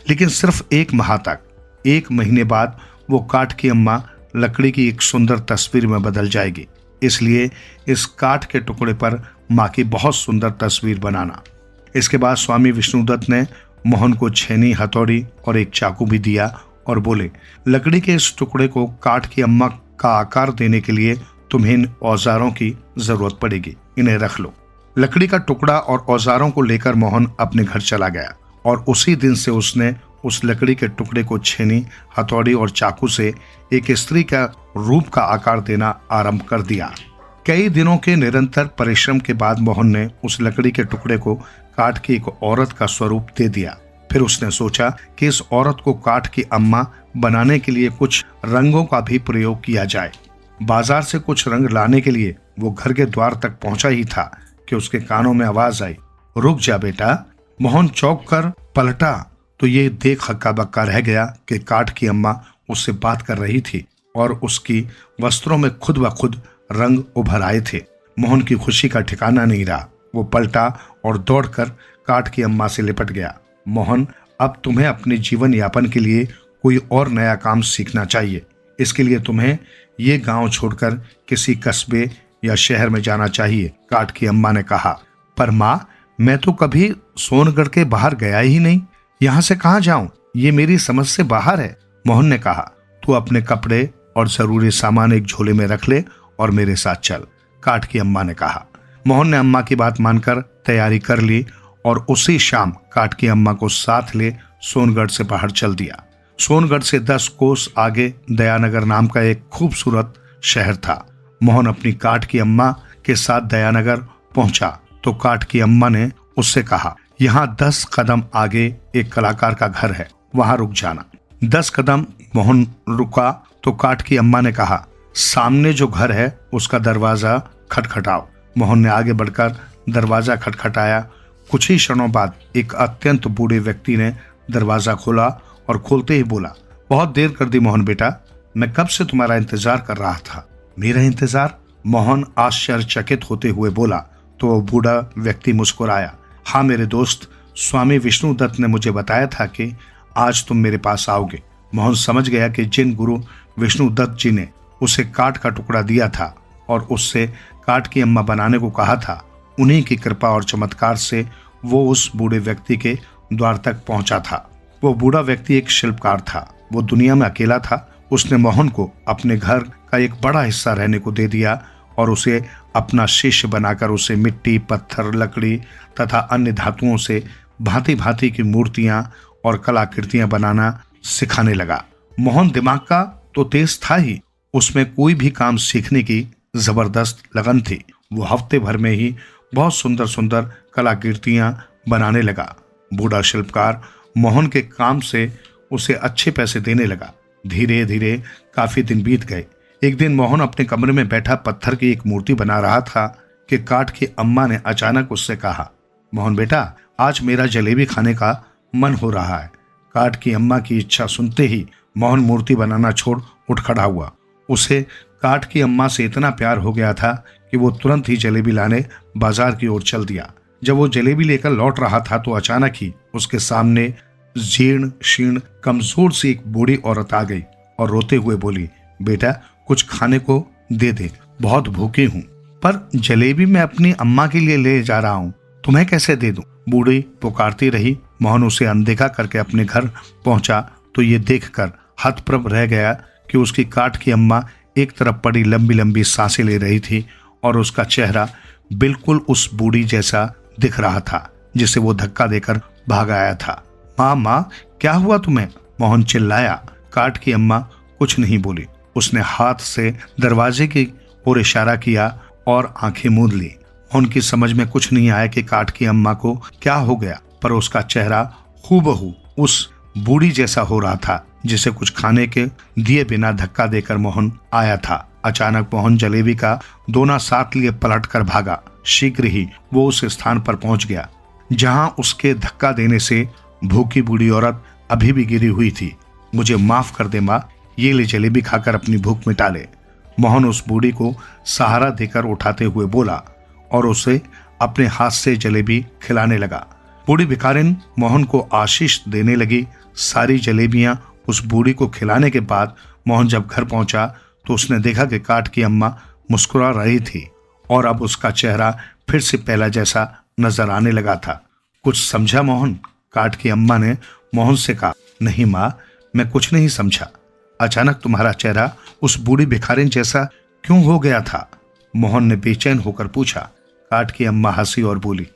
लेकिन सिर्फ 1 माह तक। 1 महीने बाद वो काठ की अम्मा लकड़ी की एक सुंदर तस्वीर में बदल जाएगी। इसलिए इस काठ के टुकड़े पर माँ की बहुत सुंदर तस्वीर बनाना। इसके बाद स्वामी विष्णुदत्त ने मोहन को छेनी, हथौड़ी और एक चाकू भी दिया और बोले, लकड़ी के इस टुकड़े को काठ की अम्मा का आकार देने के लिए तुम्हें इन औजारों की जरूरत पड़ेगी, इन्हें रख लो। लकड़ी का टुकड़ा और औजारों को लेकर मोहन अपने घर चला गया और उसी दिन से उसने उस लकड़ी के टुकड़े को छेनी, हथौड़ी और चाकू से एक स्त्री का रूप का आकार देना आरंभ कर दिया। कई दिनों के निरंतर परिश्रम के बाद मोहन ने उस लकड़ी के टुकड़े को काठ की एक औरत का स्वरूप दे दिया। फिर उसने सोचा कि इस औरत को काठ की अम्मा बनाने के लिए कुछ रंगों का भी प्रयोग किया जाए। बाजार से कुछ रंग लाने के लिए वो घर के द्वार तक पहुंचा ही था कि उसके कानों में आवाज आई, रुक जा बेटा। मोहन चौंक कर पलटा तो ये देख हक्का बक्का रह गया कि काठ की अम्मा उससे बात कर रही थी और उसकी वस्त्रों में खुद ब खुद रंग उभर आए थे। मोहन की खुशी का ठिकाना नहीं रहा। वो पलटा और दौड़कर काठ की अम्मा से लिपट गया। मोहन, अब तुम्हें अपने जीवन यापन के लिए कोई और नया काम सीखना चाहिए। इसके लिए तुम्हें ये गांव छोड़कर किसी कस्बे या शहर में जाना चाहिए, काठ की अम्मा ने कहा। पर माँ, मैं तो कभी सोनगढ़ के बाहर गया ही नहीं, यहाँ से कहाँ जाऊं? ये मेरी समझ से बाहर है। मोहन ने कहा, तू अपने कपड़े और जरूरी सामान एक झोले में रख ले और मेरे साथ चल, काठ की अम्मा ने कहा। मोहन ने अम्मा की बात मानकर तैयारी कर ली और उसी शाम काठ की अम्मा को साथ ले सोनगढ़ से बाहर चल दिया। सोनगढ़ से 10 कोस आगे दयानगर नाम का एक खूबसूरत शहर था। मोहन अपनी काठ की अम्मा के साथ दयानगर पहुंचा तो काठ की अम्मा ने उससे कहा, यहाँ 10 कदम आगे एक कलाकार का घर है, वहां रुक जाना। 10 कदम मोहन रुका तो काठ की अम्मा ने कहा, सामने जो घर है उसका दरवाजा खटखटाओ। मोहन ने आगे बढ़कर दरवाजा खटखटाया। कुछ ही क्षणों बाद एक अत्यंत बूढ़े व्यक्ति ने दरवाजा खोला और खोलते ही बोला, बहुत देर कर दी मोहन बेटा, मैं कब से तुम्हारा इंतजार कर रहा था। मेरा इंतजार? मोहन आश्चर्यचकित होते हुए बोला तो वो बूढ़ा व्यक्ति मुस्कुराया। हाँ मेरे दोस्त, स्वामी विष्णुदत्त ने मुझे बताया था कि आज तुम मेरे पास आओगे। मोहन समझ गया कि जिन गुरु विष्णुदत्त जी ने उसे काठ का टुकड़ा दिया था और उससे काठ की अम्मा बनाने को कहा था, उन्हीं की कृपा और चमत्कार से वो उस बूढ़े व्यक्ति के द्वार तक पहुंचा था। वो बूढ़ा व्यक्ति एक शिल्पकार था। वो दुनिया में अकेला था। उसने मोहन को अपने घर का एक बड़ा हिस्सा रहने को दे दिया और उसे अपना शिष्य बनाकर उसे मिट्टी, पत्थर, लकड़ी तथा अन्य धातुओं से भांति भांति की मूर्तियां और कलाकृतियां बनाना सिखाने लगा। मोहन दिमाग का तो तेज था ही, उसमें कोई भी काम सीखने की जबरदस्त लगन थी। वो हफ्ते भर में ही बहुत सुंदर सुंदर कलाकृतियां बनाने लगा। बूढ़ा शिल्पकार मोहन के काम से उसे अच्छे पैसे देने लगा। धीरे धीरे काफी दिन बीत गए। एक दिन मोहन अपने कमरे में बैठा पत्थर की एक मूर्ति बना रहा था कि काठ की अम्मा ने अचानक उससे कहा, मोहन बेटा, आज मेरा जलेबी खाने का मन हो रहा है। काठ की अम्मा की इच्छा सुनते ही मोहन मूर्ति बनाना छोड़ उठ खड़ा हुआ। उसे काठ की अम्मा से इतना प्यार हो गया था कि वो तुरंत ही जलेबी लाने बाजार की ओर चल दिया। जब वो जलेबी लेकर लौट रहा था तो अचानक ही उसके सामने जीर्ण शीर्ण कमजोर सी एक बूढ़ी औरत आ गई और रोते हुए बोली, बेटा कुछ खाने को दे दे, बहुत भूखी हूँ। पर जलेबी मैं अपनी अम्मा के लिए ले जा रहा हूँ, तुम्हें कैसे दे दूं? बूढ़ी पुकारती रही। मोहन उसे अनदेखा करके अपने घर पहुंचा तो ये देखकर हतप्रभ रह गया कि उसकी काठ की अम्मा एक तरफ पड़ी लंबी लंबी सांसें ले रही थी और उसका चेहरा बिल्कुल उस बूढ़ी जैसा दिख रहा था जिसे वो धक्का देकर भाग आया था। माँ माँ, क्या हुआ तुम्हें? मोहन चिल्लाया। काठ की अम्मा कुछ नहीं बोली। उसने हाथ से दरवाजे की ओर इशारा किया और आंखें मूंद ली। मोहन की समझ में कुछ नहीं आया कि काठ की अम्मा को क्या हो गया, पर उसका चेहरा हूबहू उस बूढ़ी जैसा हो रहा था जिसे कुछ खाने के दिए बिना धक्का देकर मोहन आया था। अचानक मोहन जलेबी का दोना साथ लिए पलट कर भागा। शीघ्र ही वो उस स्थान पर पहुंच गया जहां उसके धक्का देने से भूखी बूढ़ी औरत अभी भी गिरी हुई थी। मुझे माफ कर दे माँ, ये ले जलेबी खाकर अपनी भूख मिटा ले। मोहन उस बूढ़ी को सहारा देकर उठाते हुए बोला और उसे अपने हाथ से जलेबी खिलाने लगा। बूढ़ी भिखारिन मोहन को आशीष देने लगी। सारी जलेबियां उस बूढ़ी को खिलाने के बाद मोहन जब घर पहुंचा तो उसने देखा कि काठ की अम्मा मुस्कुरा रही थी और अब उसका चेहरा फिर से पहला जैसा नजर आने लगा था। कुछ समझा मोहन? काठ की अम्मा ने मोहन से कहा। नहीं माँ, मैं कुछ नहीं समझा। अचानक तुम्हारा चेहरा उस बूढ़ी भिखारिन जैसा क्यों हो गया था? मोहन ने बेचैन होकर पूछा। काठ की अम्मा हंसी और बोली,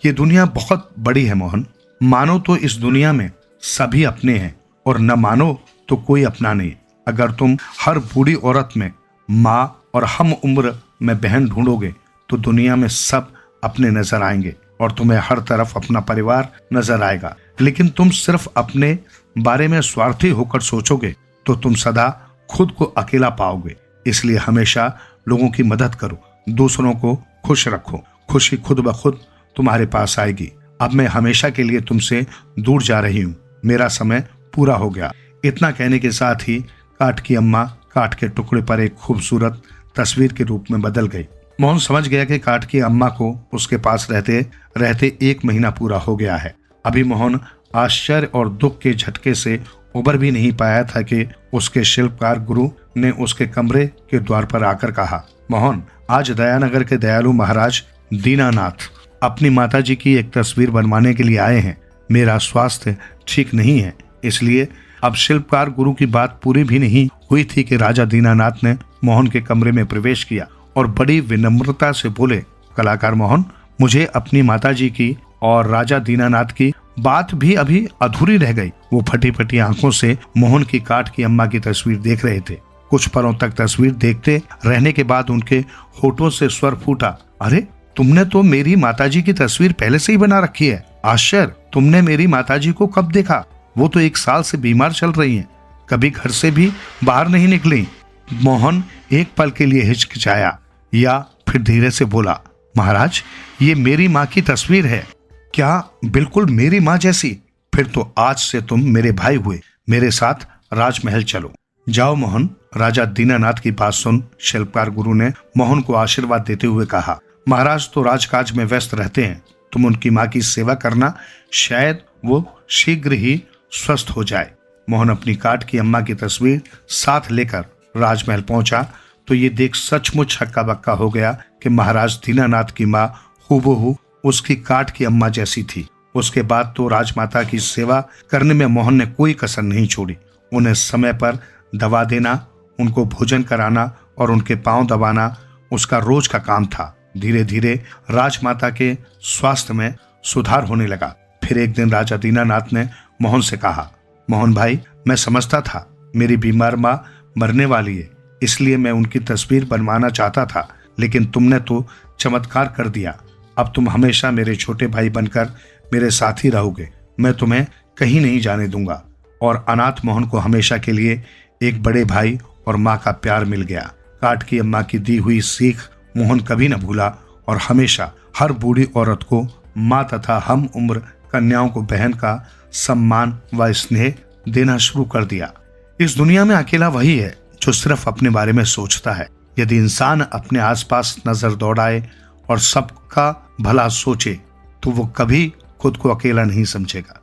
ये दुनिया बहुत बड़ी है मोहन। मानो तो इस दुनिया में सभी अपने हैं और न मानो तो कोई अपना नहीं। अगर तुम हर बूढ़ी औरत में माँ और हम उम्र में बहन ढूंढोगे तो दुनिया में सब अपने नजर आएंगे और तुम्हें हर तरफ अपना परिवार नजर आएगा। लेकिन तुम सिर्फ अपने बारे में स्वार्थी होकर सोचोगे तो तुम सदा खुद को अकेला पाओगे। इसलिए हमेशा लोगों की मदद करो, दूसरों को खुश रखो। खुशी खुद ब खुद तुम्हारे पास आएगी। अब मैं हमेशा के लिए तुमसे दूर जा रही हूँ, मेरा समय पूरा हो गया। इतना कहने के साथ ही काठ की अम्मा काठ के टुकड़े पर एक खूबसूरत तस्वीर के रूप में बदल गई। मोहन समझ गया कि काठ की अम्मा को उसके पास रहते रहते 1 महीना पूरा हो गया है। अभी मोहन आश्चर्य और दुख के झटके से उबर भी नहीं पाया था कि उसके शिल्पकार गुरु ने उसके कमरे के द्वार पर आकर कहा, मोहन, आज दयानगर के दयालु महाराज दीनानाथ अपनी माताजी की एक तस्वीर बनवाने के लिए आए हैं। मेरा स्वास्थ्य ठीक नहीं है, इसलिए अब शिल्पकार गुरु की बात पूरी भी नहीं हुई थी कि राजा दीनानाथ ने मोहन के कमरे में प्रवेश किया और बड़ी विनम्रता से बोले, कलाकार मोहन, मुझे अपनी माताजी की और राजा दीनानाथ की बात भी अभी अधूरी रह गई। वो फटी फटी आंखों से मोहन की काठ की अम्मा की तस्वीर देख रहे थे। कुछ पलों तक तस्वीर देखते रहने के बाद उनके होठों से स्वर फूटा, अरे तुमने तो मेरी माताजी की तस्वीर पहले से ही बना रखी है। आश्चर्य, तुमने मेरी माताजी को कब देखा? वो तो 1 साल से बीमार चल रही हैं, कभी घर से भी बाहर नहीं निकली। मोहन एक पल के लिए हिचकिचाया या फिर धीरे से बोला, महाराज, ये मेरी माँ की तस्वीर है। क्या बिल्कुल मेरी माँ जैसी? फिर तो आज से तुम मेरे भाई हुए। मेरे साथ राजमहल चलो। जाओ मोहन। राजा दीनानाथ की बात सुन शिल्पकार गुरु ने मोहन को आशीर्वाद देते हुए कहा, महाराज तो राजकाज में व्यस्त रहते हैं, तुम उनकी माँ की सेवा करना, शायद वो शीघ्र ही स्वस्थ हो जाए। मोहन अपनी काठ की अम्मा की तस्वीर साथ लेकर राजमहल पहुंचा तो ये देख सचमुच हक्का बक्का हो गया कि महाराज दीनानाथ की माँ हूबहू उसकी काठ की अम्मा जैसी थी। उसके बाद तो राजमाता की सेवा करने में मोहन ने कोई कसर नहीं छोड़ी। उन्हें समय पर दवा देना, उनको भोजन कराना और उनके पांव दबाना उसका रोज का काम था। धीरे धीरे राजमाता के स्वास्थ्य में सुधार होने लगा। फिर एक दिन राजा दीनानाथ ने मोहन से कहा, मोहन भाई, मैं समझता था मेरी बीमार माँ मरने वाली है, इसलिए मैं उनकी तस्वीर बनवाना चाहता था, लेकिन तुमने तो चमत्कार कर दिया। अब तुम हमेशा मेरे छोटे भाई बनकर मेरे साथ ही रहोगे। मैं तुम्हें कहीं नहीं जाने दूंगा। और अनाथ मोहन को हमेशा के लिए एक बड़े भाई और माँ का प्यार मिल गया। काठ की अम्मा की दी हुई सीख मोहन कभी न भूला और हमेशा हर बूढ़ी औरत को माँ तथा हम उम्र कन्याओं को बहन का सम्मान व स्नेह देना शुरू कर दिया। इस दुनिया में अकेला वही है जो सिर्फ अपने बारे में सोचता है। यदि इंसान अपने आसपास नजर दौड़ाए और सबका भला सोचे तो वो कभी खुद को अकेला नहीं समझेगा।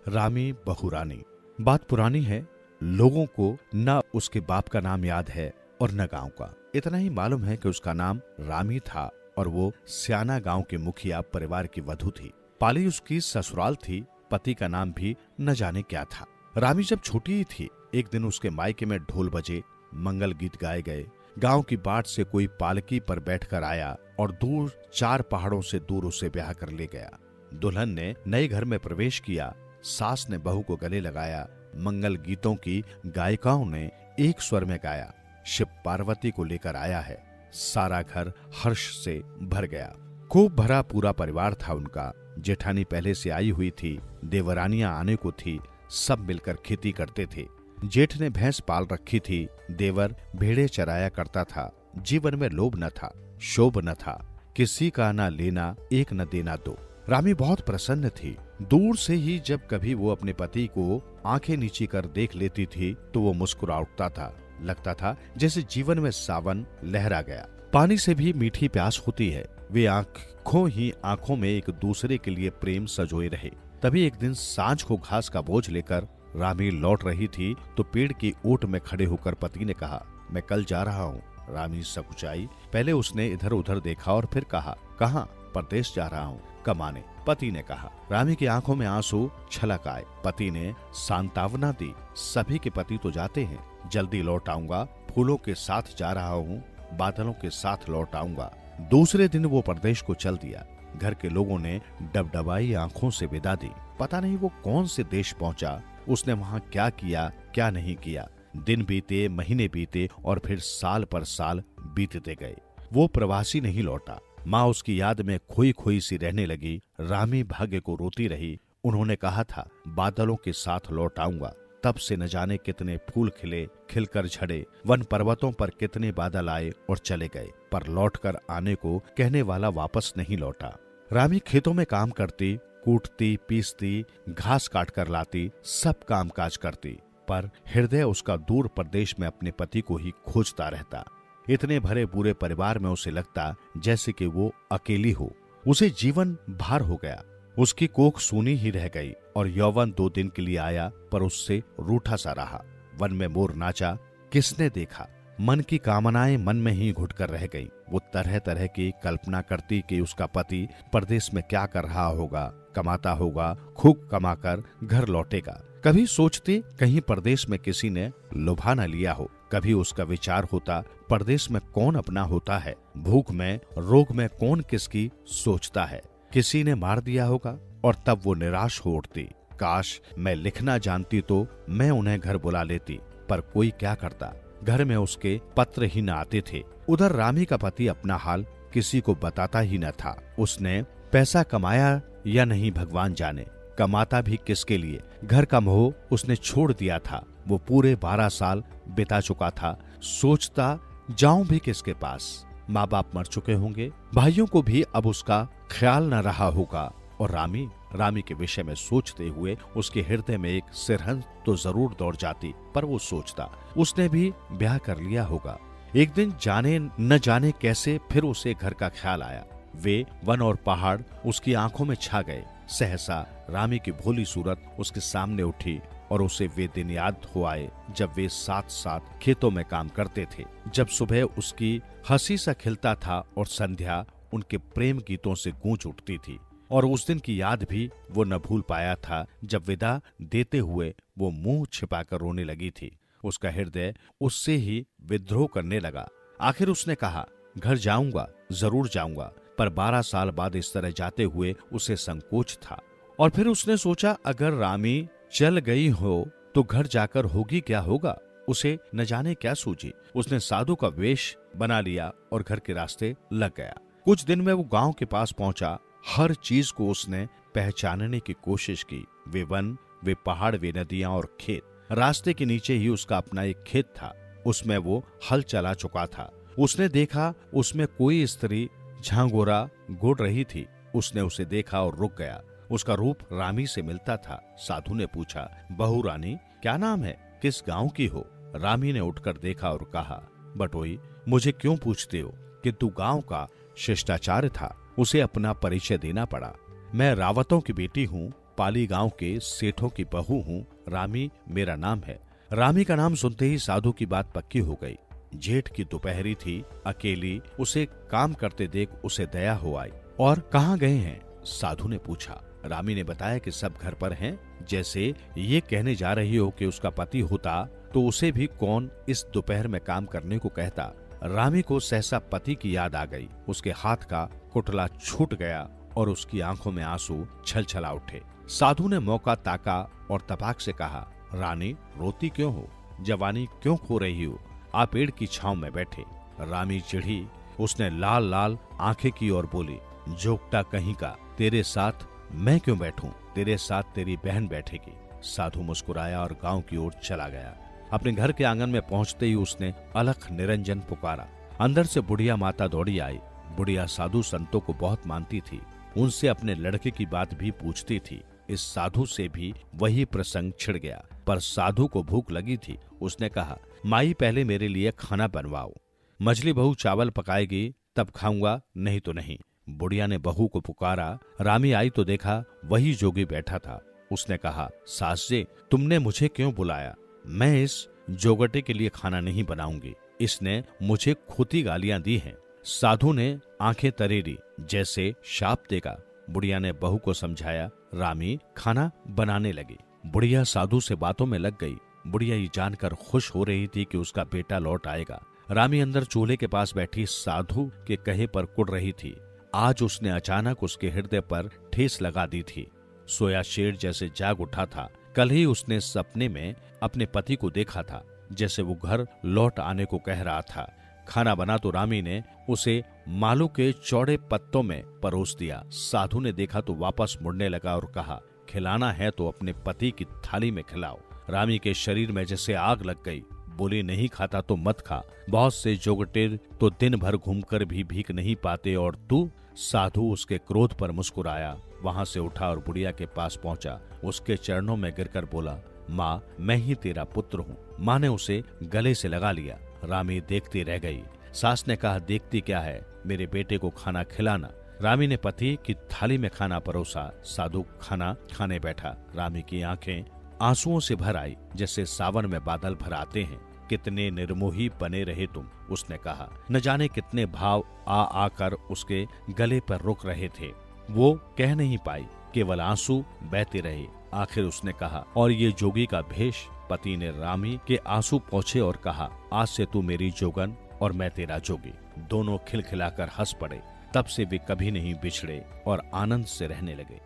रामी बहुरानी। बात पुरानी है, लोगों को न उसके बाप का नाम याद है और न गांव का। इतना ही मालूम है कि उसका नाम रामी था और वो स्याना गांव के मुखिया परिवार की वधू थी। पाली उसकी ससुराल थी, पति का नाम भी न जाने क्या था। रामी जब छोटी ही थी, एक दिन उसके मायके में ढोल बजे, मंगल गीत गाए गए। गांव की बाट से कोई पालकी पर बैठकर आया और दूर 4 पहाड़ों से दूर उसे ब्याह कर ले गया। दुल्हन ने नए घर में प्रवेश किया, सास ने बहू को गले लगाया। मंगल गीतों की गायिकाओं ने एक स्वर में गाया, शिव पार्वती को लेकर आया है। सारा घर हर्ष से भर गया। खूब भरा पूरा परिवार था उनका। जेठानी पहले से आई हुई थी, देवरानियां आने को थी। सब मिलकर खेती करते थे। जेठ ने भैंस पाल रखी थी, देवर भेड़े चराया करता था। जीवन में लोभ न था, शोभ न था, किसी का न लेना एक न देना दो। रामी बहुत प्रसन्न थी। दूर से ही जब कभी वो अपने पति को आंखें नीची कर देख लेती थी तो वो मुस्कुरा उठता था। लगता था जैसे जीवन में सावन लहरा गया। पानी से भी मीठी प्यास होती है। वे आंखों ही आंखों में एक दूसरे के लिए प्रेम सजोए रहे। तभी एक दिन सांझ को घास का बोझ लेकर रामी लौट रही थी तो पेड़ की ओट में खड़े होकर पति ने कहा, मैं कल जा रहा हूँ। रामी सकुचाई। पहले उसने इधर उधर देखा और फिर कहा, कहाँ? परदेश जा रहा हूँ, कमाने, पति ने कहा। रामी की आंखों में आंसू छलक आए। पति ने सांत्वना दी, सभी के पति तो जाते हैं, जल्दी लौट आऊंगा, फूलों के साथ जा रहा हूँ, बादलों के साथ लौट आऊंगा। दूसरे दिन वो परदेश को चल दिया। घर के लोगों ने डबडबाई आंखों से विदा दी। पता नहीं वो कौन से देश पहुंचा, उसने वहां क्या किया क्या नहीं किया। दिन बीते, महीने बीते और फिर साल पर साल बीतते गए। वो प्रवासी नहीं लौटा। माँ उसकी याद में खोई खोई सी रहने लगी। रामी भाग्य को रोती रही। उन्होंने कहा था, बादलों के साथ लौट आऊंगा। तब से न जाने कितने फूल खिले, खिलकर झड़े। वन पर्वतों पर कितने बादल आए और चले गए, पर लौटकर आने को कहने वाला वापस नहीं लौटा। रामी खेतों में काम करती, कूटती, पीसती, घास काट कर लाती, सब काम काज करती, पर हृदय उसका दूर प्रदेश में अपने पति को ही खोजता रहता। इतने भरे पूरे परिवार में उसे लगता जैसे कि वो अकेली हो। उसे जीवन भार हो गया। उसकी कोख सूनी ही रह गई और यौवन 2 दिन के लिए आया, पर उससे रूठा सा रहा। वन में मोर नाचा, किसने देखा? मन की कामनाएं मन में ही घुट कर रह गई। वो तरह तरह की कल्पना करती कि उसका पति परदेश में क्या कर रहा होगा, कमाता होगा, खूब कमाकर घर लौटेगा। कभी सोचती कहीं परदेश में किसी ने लुभा न लिया हो। कभी उसका विचार होता, परदेश में कौन अपना होता है, भूख में रोग में कौन किसकी सोचता है, किसी ने मार दिया होगा। और तब वो निराश हो उठती। काश मैं लिखना जानती तो मैं उन्हें घर बुला लेती, पर कोई क्या करता। घर में उसके पत्र ही न आते थे। उधर रामी का पति अपना हाल किसी को बताता ही न था। उसने पैसा कमाया या नहीं भगवान जाने, कमाता भी किसके लिए। घर का मोह उसने छोड़ दिया था। वो पूरे 12 साल बिता चुका था। सोचता जाऊं भी किसके पास। माँ बाप मर चुके होंगे, भाइयों को भी अब उसका ख्याल न रहा होगा। और रामी के विषय में सोचते हुए उसके हृदय में एक सिरहन तो जरूर दौड़ जाती, पर वो सोचता उसने भी ब्याह कर लिया होगा। एक दिन जाने न जाने कैसे फिर उसे घर का ख्याल आया। वे वन और पहाड़ उसकी आंखों में छा गए। सहसा रामी की भोली सूरत उसके सामने उठी और उसे वे दिन याद हो आए जब वे साथ साथ खेतों में काम करते थे। जब सुबह उसकी हंसी सा खिलता था और संध्या उनके प्रेम गीतों से गूंज उठती थी। और उस दिन की याद भी वो न भूल पाया था जब विदा देते हुए वो मुंह छिपाकर रोने लगी थी। उसका हृदय उससे ही विद्रोह करने लगा। आखिर उसने कहा, घर जाऊंगा, जरूर जाऊंगा, पर 12 साल बाद इस तरह जाते हुए उसे संकोच था। और फिर उसने सोचा, अगर रामी चल गई हो तो घर जाकर होगी क्या होगा। उसे न जाने क्या सूझी। उसने साधु का वेश बना लिया और घर के रास्ते लग गया। कुछ दिन में वो गांव के पास पहुंचा। हर चीज को उसने पहचानने की कोशिश की। वे वन, वे पहाड़, वे नदियां और खेत। रास्ते के नीचे ही उसका अपना एक खेत था। उसमें वो हल चला चुका था। उसने देखा उसमें कोई स्त्री झांगोरा गोड़ रही थी। उसने उसे देखा और रुक गया। उसका रूप रामी से मिलता था। साधु ने पूछा, बहू रानी, क्या नाम है, किस गांव की हो? रामी ने उठकर देखा और कहा, बटोई, मुझे क्यों पूछते हो? किंतु गांव का शिष्टाचार था, उसे अपना परिचय देना पड़ा। मैं रावतों की बेटी हूँ, पाली गांव के सेठों की बहू हूँ। रामी मेरा नाम है। रामी का नाम सुनते ही साधु की बात पक्की हो गई। जेठ की दोपहरी थी, अकेली। उसे काम करते देख उसे दया हो आई। और कहाँ गए हैं? साधु ने पूछा। रामी ने बताया कि सब घर पर हैं। जैसे ये कहने जा रही हो कि उसका पति होता तो उसे भी कौन इस दोपहर में काम करने को कहता। रामी को सहसा पति की याद आ गई। उसके हाथ का कुटला छूट गया और उसकी आंखों में आंसू छलछला उठे। साधु ने मौका ताका और तपाक से कहा, रानी, रोती क्यों हो? जवानी क्यों खो रही हो? आप पेड़ की छांव में बैठे। रामी चिढ़ी। उसने लाल लाल आंखें की और बोली, जोगटा कहीं का, तेरे साथ मैं क्यों बैठूं? तेरे साथ तेरी बहन बैठेगी। साधु मुस्कुराया और गांव की ओर चला गया। अपने घर के आंगन में पहुंचते ही उसने अलख निरंजन पुकारा। अंदर से बुढ़िया माता दौड़ी आई। बुढ़िया साधु संतों को बहुत मानती थी, उनसे अपने लड़के की बात भी पूछती थी। इस साधु से भी वही प्रसंग छिड़ गया, पर साधु को भूख लगी थी। उसने कहा, माई पहले मेरे लिए खाना बनवाओ, मछली बहू चावल पकाएगी तब खाऊंगा, नहीं तो नहीं। बुढ़िया ने बहू को पुकारा। रामी आई तो देखा वही जोगी बैठा था। उसने कहा, सास जी, तुमने मुझे क्यों बुलाया? मैं इस जोगटे के लिए खाना नहीं बनाऊंगी, इसने मुझे खोती गालियां दी हैं। साधु ने आंखें तरेरी, जैसे शाप देगा। बुढ़िया ने बहू को समझाया। रामी खाना बनाने लगी। बुढ़िया साधु से बातों में लग गई। बुढ़िया ये जानकर खुश हो रही थी कि उसका बेटा लौट आएगा। रामी अंदर चूल्हे के पास बैठी साधु के कहे पर कुड़ रही थी। आज उसने अचानक उसके हृदय पर ठेस लगा दी थी। सोया शेर जैसे जाग उठा था। कल ही उसने सपने में अपने पति को देखा था, जैसे वो घर लौट आने को कह रहा था। खाना बना तो रामी ने उसे मालू के चौड़े पत्तों में परोस दिया। साधु ने देखा तो वापस मुड़ने लगा और कहा, खिलाना है तो अपने पति की थाली में खिलाओ। रामी के शरीर में जैसे आग लग गई। बोली, नहीं खाता तो मत खा, बहुत से जोगटे तो दिन भर घूमकर भी भीख नहीं पाते, और तू? साधु उसके क्रोध पर मुस्कुराया, वहां से उठा और बुढ़िया के पास पहुंचा। उसके चरणों में गिरकर बोला, माँ, मैं ही तेरा पुत्र हूँ। माँ ने उसे गले से लगा लिया। रामी देखती रह गई। सास ने कहा, देखती क्या है, मेरे बेटे को खाना खिलाना। रामी ने पति की थाली में खाना परोसा। साधु खाना खाने बैठा। रामी की आंखें आंसुओं से भर आई, जैसे सावन में बादल भर आते हैं। कितने निर्मोही बने रहे तुम, उसने कहा। न जाने कितने भाव आ आकर उसके गले पर रुक रहे थे। वो कह नहीं पाई, केवल आंसू बहते रहे। आखिर उसने कहा, और ये जोगी का भेष? पति ने रामी के आंसू पोंछे और कहा, आज से तू मेरी जोगन और मैं तेरा जोगी। दोनों खिलखिलाकर हंस पड़े। तब से वे कभी नहीं बिछड़े और आनंद से रहने लगे।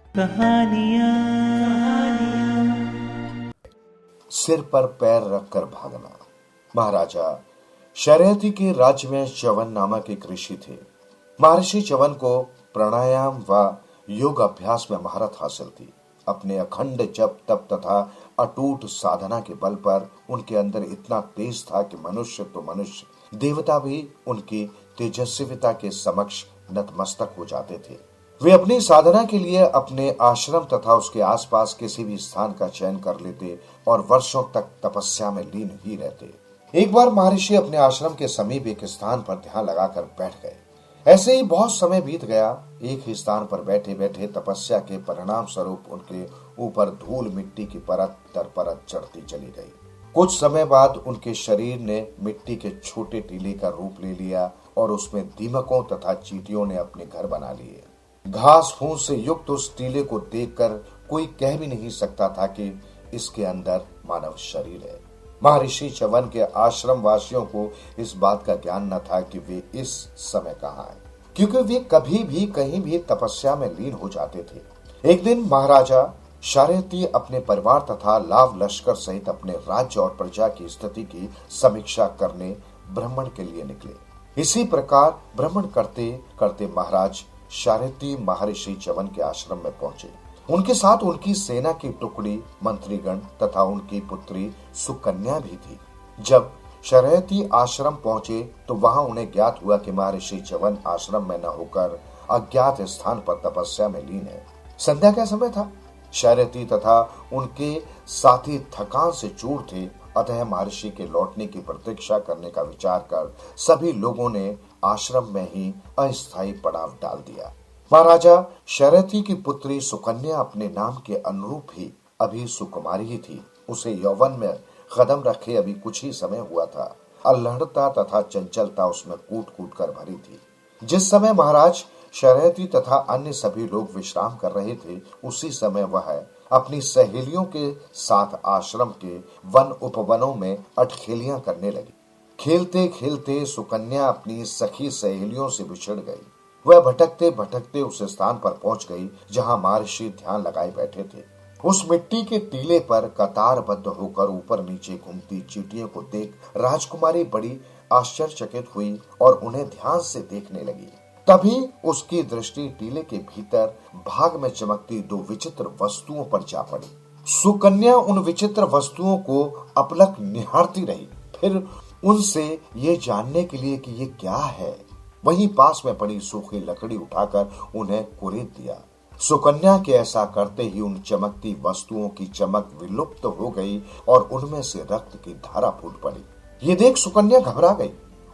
सिर पर पैर रखकर भागना। महाराजा शर्यती के राज्य में च्यवन नामक एक ऋषि थे। महर्षि च्यवन को प्राणायाम व योग अभ्यास में महारत हासिल थी। अपने अखंड जप तप तथा अटूट साधना के बल पर उनके अंदर इतना तेज था कि मनुष्य तो मनुष्य, देवता भी उनकी तेजस्विता के समक्ष नतमस्तक हो जाते थे। वे अपनी साधना के लिए अपने आश्रम तथा उसके आसपास किसी भी स्थान का चयन कर लेते और वर्षों तक तपस्या में लीन ही रहते। एक बार महर्षि अपने आश्रम के समीप एक स्थान पर ध्यान लगाकर बैठ गए। ऐसे ही बहुत समय बीत गया। एक ही स्थान पर बैठे बैठे तपस्या के परिणाम स्वरूप उनके ऊपर धूल मिट्टी की परत दर परत चढ़ती चली गई। कुछ समय बाद उनके शरीर ने मिट्टी के छोटे टीले का रूप ले लिया और उसमें दीमकों तथा चींटियों ने अपने घर बना लिए। घास फूस से युक्त उस टीले को देखकर कोई कह भी नहीं सकता था कि इसके अंदर मानव शरीर है। महर्षि च्यवन के आश्रम वासियों को इस बात का ज्ञान न था कि वे इस समय कहाँ हैं, क्योंकि वे कभी भी कहीं भी तपस्या में लीन हो जाते थे। एक दिन महाराजा शर्यती अपने परिवार तथा लाभ लश्कर सहित अपने राज्य और प्रजा की स्थिति की समीक्षा करने भ्रमण के लिए निकले। इसी प्रकार भ्रमण करते करते महाराज शर्यती महर्षि च्यवन के आश्रम में पहुंचे। उनके साथ उनकी सेना की टुकड़ी, मंत्रीगण तथा उनकी पुत्री सुकन्या भी थी। जब शर्यती आश्रम पहुंचे तो वहां उन्हें ज्ञात हुआ कि महर्षि च्यवन आश्रम में न होकर अज्ञात स्थान पर तपस्या में लीन है। संध्या का समय था। शर्यती तथा उनके साथी थकान से चूर थे, अतः महर्षि के लौटने की प्रतीक्षा करने का विचार कर सभी लोगों ने आश्रम में ही अस्थायी पड़ाव डाल दिया। महाराजा शर्यती की पुत्री सुकन्या अपने नाम के अनुरूप ही अभी सुकुमारी ही थी। उसे यौवन में कदम रखे अभी कुछ ही समय हुआ था। अल्हड़ता तथा चंचलता उसमें कूट कूट कर भरी थी। जिस समय महाराज शर्यती तथा अन्य सभी लोग विश्राम कर रहे थे, उसी समय वह अपनी सहेलियों के साथ आश्रम के वन उपवनों में अटखेलियां करने लगी। खेलते खेलते सुकन्या अपनी सखी सहेलियों से बिछड़ गई। वह भटकते भटकते उस स्थान पर पहुंच गई जहां महर्षि ध्यान लगाए बैठे थे। उस मिट्टी के टीले पर कतारबद्ध होकर ऊपर नीचे घूमती चींटियों को देख राजकुमारी बड़ी आश्चर्यचकित हुई और उन्हें ध्यान से देखने लगी। तभी उसकी दृष्टि टीले के भीतर भाग में चमकती दो विचित्र वस्तुओं पर जा पड़ी। सुकन्या उन विचित्र वस्तुओं को अपलक निहारती रही, फिर उनसे ये जानने के लिए कि ये क्या है, वहीं पास में पड़ी सूखी लकड़ी उठाकर उन्हें कुरेद दिया। सुकन्या के ऐसा करते ही उन चमकती वस्तुओं की चमक विलुप्त हो गई और उनमें से रक्त की धारा फूट पड़ी। ये देख सुकन्या घबरा गई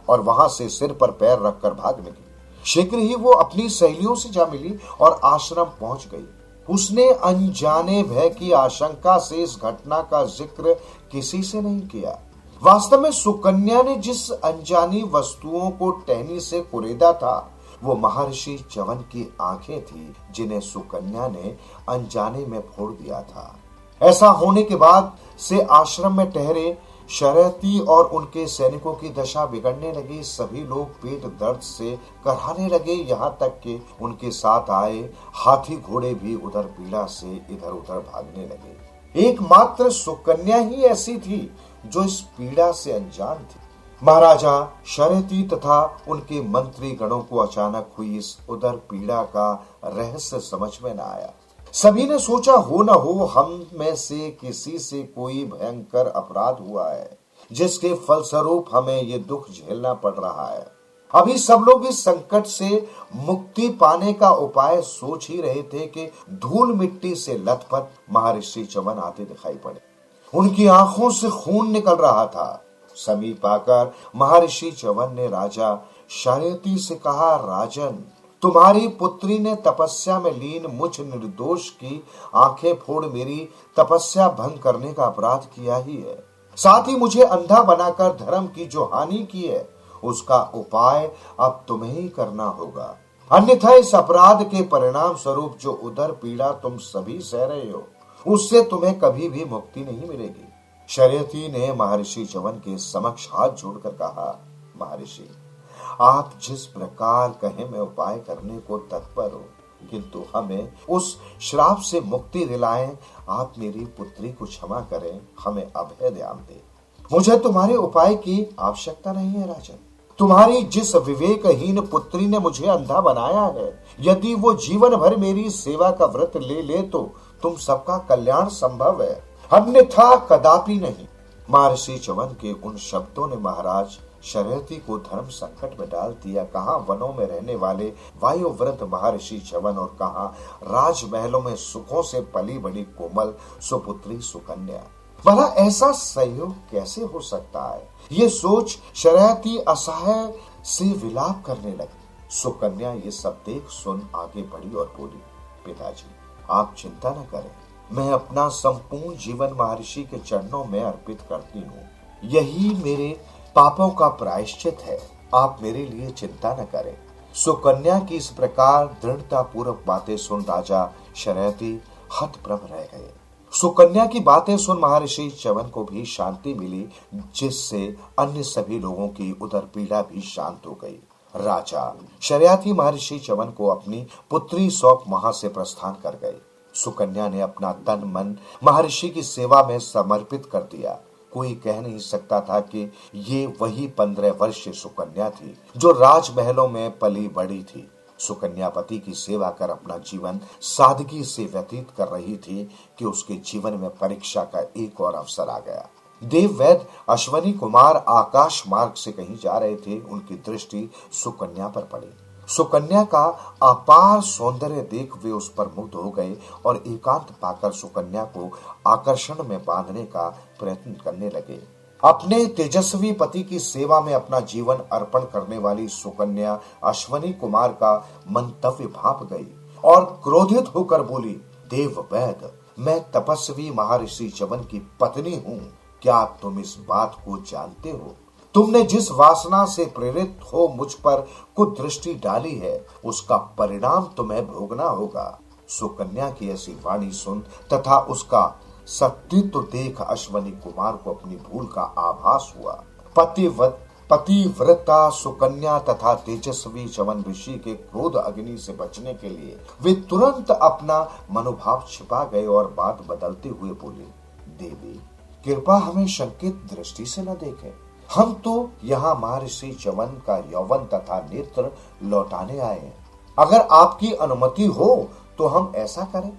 और वहां से सिर पर पैर रखकर भाग निकली। शीघ्र ही वो अपनी सहेलियों से जा मिली और आश्रम पहुंच गई। उसने अनजाने भय की आशंका से इस घटना का जिक्र किसी से नहीं किया। वास्तव में सुकन्या ने जिस अनजानी वस्तुओं को टहनी से कुरेदा था, वो महर्षि च्यवन की आंखें थी, जिन्हें सुकन्या ने अनजाने में फोड़ दिया था। ऐसा होने के बाद से आश्रम में ठहरे शर्यती और उनके सैनिकों की दशा बिगड़ने लगी। सभी लोग पेट दर्द से कराहने लगे, यहाँ तक कि उनके साथ आए हाथी घोड़े भी उधर पीड़ा से इधर उधर भागने लगे। एकमात्र सुकन्या ही ऐसी थी जो इस पीड़ा से अनजान थी। महाराजा शर्यती तथा उनके मंत्री गणों को अचानक हुई इस उदर पीड़ा का रहस्य समझ में न आया। सभी ने सोचा हो न हो हम में से किसी से कोई भयंकर अपराध हुआ है, जिसके फलस्वरूप हमें ये दुख झेलना पड़ रहा है। अभी सब लोग इस संकट से मुक्ति पाने का उपाय सोच ही रहे थे कि धूल मिट्टी से लथपथ महर्षि च्यवन आते दिखाई पड़े। उनकी आंखों से खून निकल रहा था। समीप आकर महर्षि च्यवन ने राजा शर्यती से कहा, राजन, तुम्हारी पुत्री ने तपस्या में लीन मुझ निर्दोष की आंखें फोड़ मेरी तपस्या भंग करने का अपराध किया ही है। साथ ही मुझे अंधा बनाकर धर्म की जो हानि की है, उसका उपाय अब तुम्हें ही करना होगा। अन्यथा इस अपराध के परिणाम स्वरूप जो उदर पीड़ा तुम सभी सह रहे हो, उससे तुम्हें कभी भी मुक्ति नहीं मिलेगी। शर्यती ने महर्षि च्यवन के समक्ष हाथ जोड़कर कहा, महर्षि, आप जिस प्रकार कहे मैं उपाय करने को तत्पर हो, किंतु हमें उस श्राप से मुक्ति दिलाएं। आप मेरी पुत्री को क्षमा करें, हमें अभय दान दें। मुझे तुम्हारे उपाय की आवश्यकता नहीं है राजन। तुम्हारी जिस विवेकहीन पुत्री ने मुझे अंधा बनाया है, यदि वो जीवन भर मेरी सेवा का व्रत ले ले तो तुम सबका कल्याण संभव है, अन्यथा कदापि नहीं। महर्षि च्यवन के उन शब्दों ने महाराज शर्यती को धर्म संकट में डाल दिया। कहां वनों में रहने वाले वायुव्रत महर्षि च्यवन और कहां राजमहलों में सुखों से पली बड़ी कोमल सुपुत्री सुकन्या। भला ऐसा संयोग कैसे हो सकता है? ये सोच शर्यती असहाय से विलाप करने लगी। सुकन्या ये सब देख सुन आगे बढ़ी और बोली, पिताजी, आप चिंता न करें, मैं अपना संपूर्ण जीवन महर्षि के चरणों में अर्पित करती हूँ। यही मेरे पापों का प्रायश्चित है, आप मेरे लिए चिंता न करें। सुकन्या की इस प्रकार दृढ़ता पूर्वक बातें सुन राजा शर्यती हतप्रभ रह गए। सुकन्या की बातें सुन महर्षि च्यवन को भी शांति मिली, जिससे अन्य सभी लोगों की उदर पीड़ा भी शांत हो गई। राजा शर्यती महर्षि च्यवन को अपनी पुत्री सौंप वहां से प्रस्थान कर गए। सुकन्या ने अपना तन मन महर्षि की सेवा में समर्पित कर दिया। कोई कह नहीं सकता था कि ये वही 15 वर्षीय सुकन्या थी जो राजमहलों में पली बड़ी थी। सुकन्या पति की सेवा कर अपना जीवन सादगी से व्यतीत कर रही थी कि उसके जीवन में परीक्षा का एक और अवसर आ गया। देववैद्य अश्वनी कुमार आकाश मार्ग से कहीं जा रहे थे। उनकी दृष्टि सुकन्या पर पड़ी। सुकन्या का अपार सौंदर्य देख वे उस पर मुग्ध हो गए और एकांत पाकर सुकन्या को आकर्षण में बांधने का प्रयत्न करने लगे। अपने तेजस्वी पति की सेवा में अपना जीवन अर्पण करने वाली सुकन्या अश्वनी कुमार का मंतव्य भाप गई और क्रोधित होकर बोली, देववैद्य, मैं तपस्वी महर्षि च्यवन की पत्नी हूँ। क्या तुम इस बात को जानते हो? तुमने जिस वासना से प्रेरित हो मुझ पर कुदृष्टि डाली है, उसका परिणाम तुम्हें भोगना होगा। सुकन्या की ऐसी वाणी सुन तथा उसका सत्य देख अश्वनी कुमार को अपनी भूल का आभास हुआ। पतिव्रता सुकन्या तथा तेजस्वी च्यवन ऋषि के क्रोध अग्नि से बचने के लिए वे तुरंत अपना मनोभाव छिपा गए और बात बदलते हुए बोले, देवी, कृपा हमें शंकित दृष्टि से न देखें। हम तो यहाँ महर्षि च्यवन का यौवन तथा नेत्र लौटाने आए हैं। अगर आपकी अनुमति हो तो हम ऐसा करें।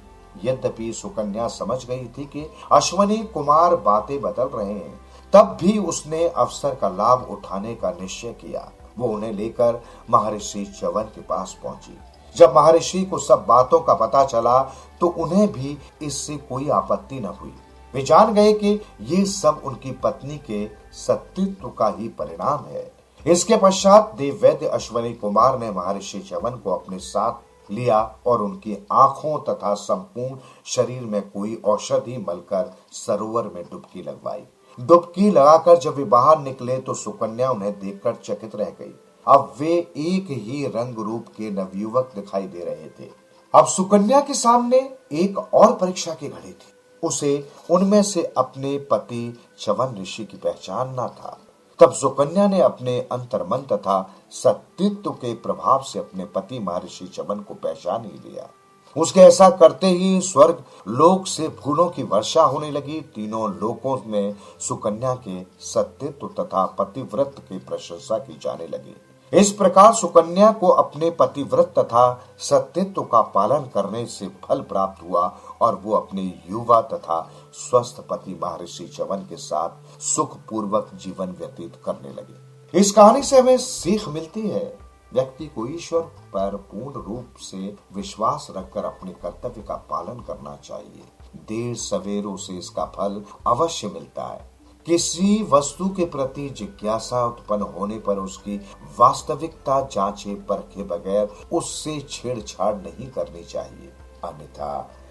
यद्यपि सुकन्या समझ गई थी कि अश्वनी कुमार बातें बदल रहे हैं, तब भी उसने अवसर का लाभ उठाने का निश्चय किया। वो उन्हें लेकर महर्षि च्यवन के पास पहुंची। जब महर्षि को सब बातों का पता चला तो उन्हें भी इससे कोई आपत्ति न हुई। वे जान गए कि ये सब उनकी पत्नी के सतीत्व का ही परिणाम है। इसके पश्चात देववैद्य अश्वनी कुमार ने महर्षि च्यवन को अपने साथ लिया और उनकी आंखों तथा संपूर्ण शरीर में कोई औषधि मलकर सरोवर में डुबकी लगवाई। डुबकी लगाकर जब वे बाहर निकले तो सुकन्या उन्हें देखकर चकित रह गई। अब वे एक ही रंग रूप के नवयुवक दिखाई दे रहे थे। अब सुकन्या के सामने एक और परीक्षा की घड़ी थी। उसे उनमें से अपने पति च्यवन ऋषि की पहचान न था। तब सुकन्या ने अपने अंतर्मन तथा सतीत्व के प्रभाव से अपने पति महर्षि च्यवन को पहचान ही लिया। उसके ऐसा करते ही स्वर्ग लोक से फूलों की वर्षा होने लगी। तीनों लोकों में सुकन्या के सतीत्व तथा पतिव्रत की प्रशंसा की जाने लगी। इस प्रकार सुकन्या को अपने पतिव्रत तथा सतीत्व का पालन करने से फल प्राप्त हुआ और वो अपने युवा तथा स्वस्थ पति महर्षि च्यवन के साथ सुख पूर्वक जीवन व्यतीत करने लगे। इस कहानी से हमें सीख मिलती है, व्यक्ति को ईश्वर पर पूर्ण रूप से विश्वास रखकर अपने कर्तव्य का पालन करना चाहिए। देर सवेरों से इसका फल अवश्य मिलता है। किसी वस्तु के प्रति जिज्ञासा उत्पन्न होने पर उसकी वास्तविकता जांचे परखे बगैर उससे छेड़छाड़ नहीं करनी चाहिए, अन्यथा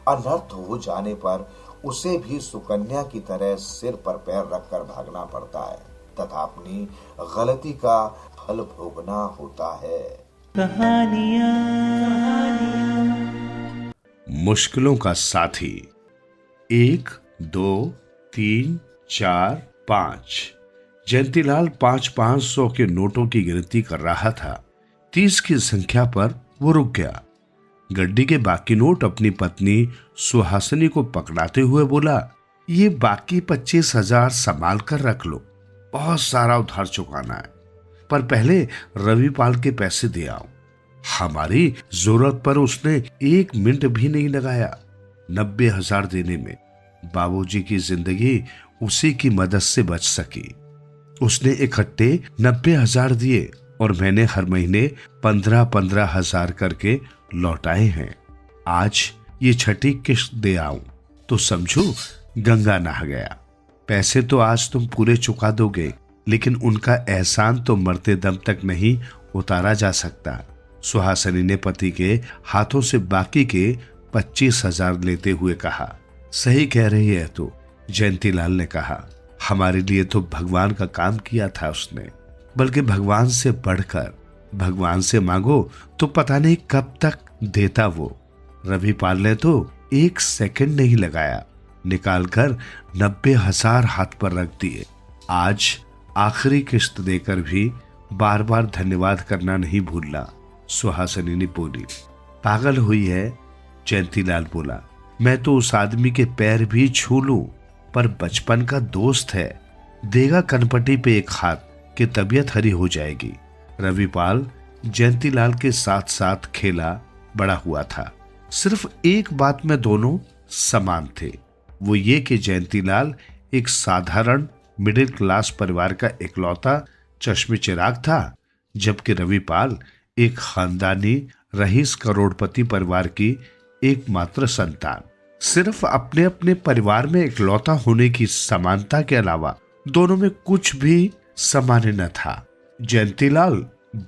अनर्थ हो जाने पर उसे भी सुकन्या की तरह सिर पर पैर रखकर भागना पड़ता है तथा अपनी गलती का फल भोगना होता है। मुश्किलों का साथी। 1, 2, 3, 4, 5। जयंतीलाल 500 के नोटों की गिनती कर रहा था। 30 की संख्या पर वो रुक गया। गड्डी के बाकी नोट अपनी पत्नी सुहासिनी को पकड़ाते हुए बोला, ये बाकी 25,000 संभाल कर रख लो, बहुत सारा उधार चुकाना है, पर पहले रविपाल के पैसे दे आओ। हमारी जरूरत पर उसने 1 मिनट भी नहीं लगाया। 90,000 देने में बाबूजी की जिंदगी उसी की मदद से बच सकी। उसने इकट्ठे 90,000 दिए और मैंने हर महीने 15,000 करके लौटाए हैं। आज ये छठी किश्त दे आऊं तो समझो गंगा नहा गया। पैसे तो आज तुम पूरे चुका दोगे, लेकिन उनका एहसान तो मरते दम तक नहीं उतारा जा सकता। सुहासिनी ने पति के हाथों से बाकी के 25,000 लेते हुए कहा। सही कह रही है तू, जयंतीलाल ने कहा। हमारे लिए तो भगवान का काम किया था उसने, बल्कि भगवान से बढ़कर। भगवान से मांगो तो पता नहीं कब तक देता वो। रविपाल ने तो 1 सेकंड नहीं लगाया, निकालकर 90,000 हाथ पर रख दिए। आज आखिरी किश्त देकर भी बार बार धन्यवाद करना नहीं भूलना, सुहासिनी ने बोली। पागल हुई है, जयंतीलाल बोला। मैं तो उस आदमी के पैर भी छू लूं, पर बचपन का दोस्त है, देगा कनपटी पे एक हाथ कि तबीयत हरी हो जाएगी। रविपाल जयंतीलाल के साथ साथ खेला बड़ा हुआ था। सिर्फ एक बात में दोनों समान थे, वो ये कि जयंतीलाल एक साधारण मिडिल क्लास परिवार का इकलौता चश्मे चिराग था, जबकि रविपाल एक खानदानी रईस करोड़पति परिवार की एकमात्र संतान। सिर्फ अपने अपने परिवार में इकलौता होने की समानता के अलावा दोनों में कुछ भी सामान्य न था। जयंतीलाल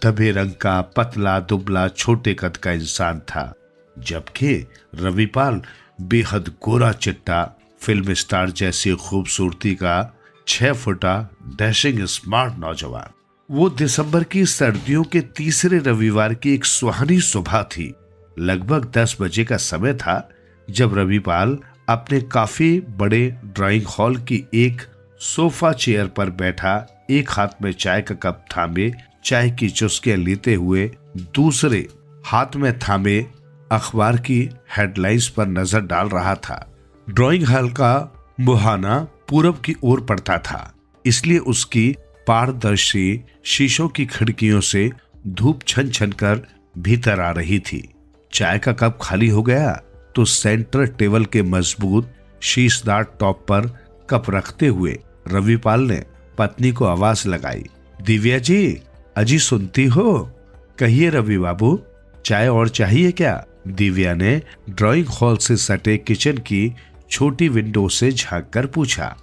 दबे रंग का, पतला दुबला, छोटे कद का इंसान था, जबकि रविपाल बेहद गोरा चिट्टा, फिल्म स्टार जैसी खूबसूरती का 6 फुटा डैशिंग स्मार्ट नौजवान। वो दिसंबर की सर्दियों के तीसरे रविवार की एक सुहानी सुबह थी। लगभग 10 बजे का समय था जब रविपाल अपने काफी बड़े ड्राइंग हॉल की एक सोफा चेयर पर बैठा, एक हाथ में चाय का कप थामे चाय की चुस्कियां लेते हुए, दूसरे हाथ में थामे अखबार की हेडलाइंस पर नजर डाल रहा था। ड्राइंग हॉल का मुहाना पूरब की ओर पड़ता था, इसलिए उसकी पारदर्शी शीशों की खिड़कियों से धूप छन छन कर भीतर आ रही थी। चाय का कप खाली हो गया तो सेंटर टेबल के मजबूत शीशदार टॉप पर कप रखते हुए रविपाल ने पत्नी को आवाज लगाई, दिव्या जी, अजी सुनती हो? कहिए रवि बाबू, चाय और चाहिए क्या? दिव्या ने ड्राइंग हॉल से सटे किचन की छोटी विंडो से झांक कर पूछा।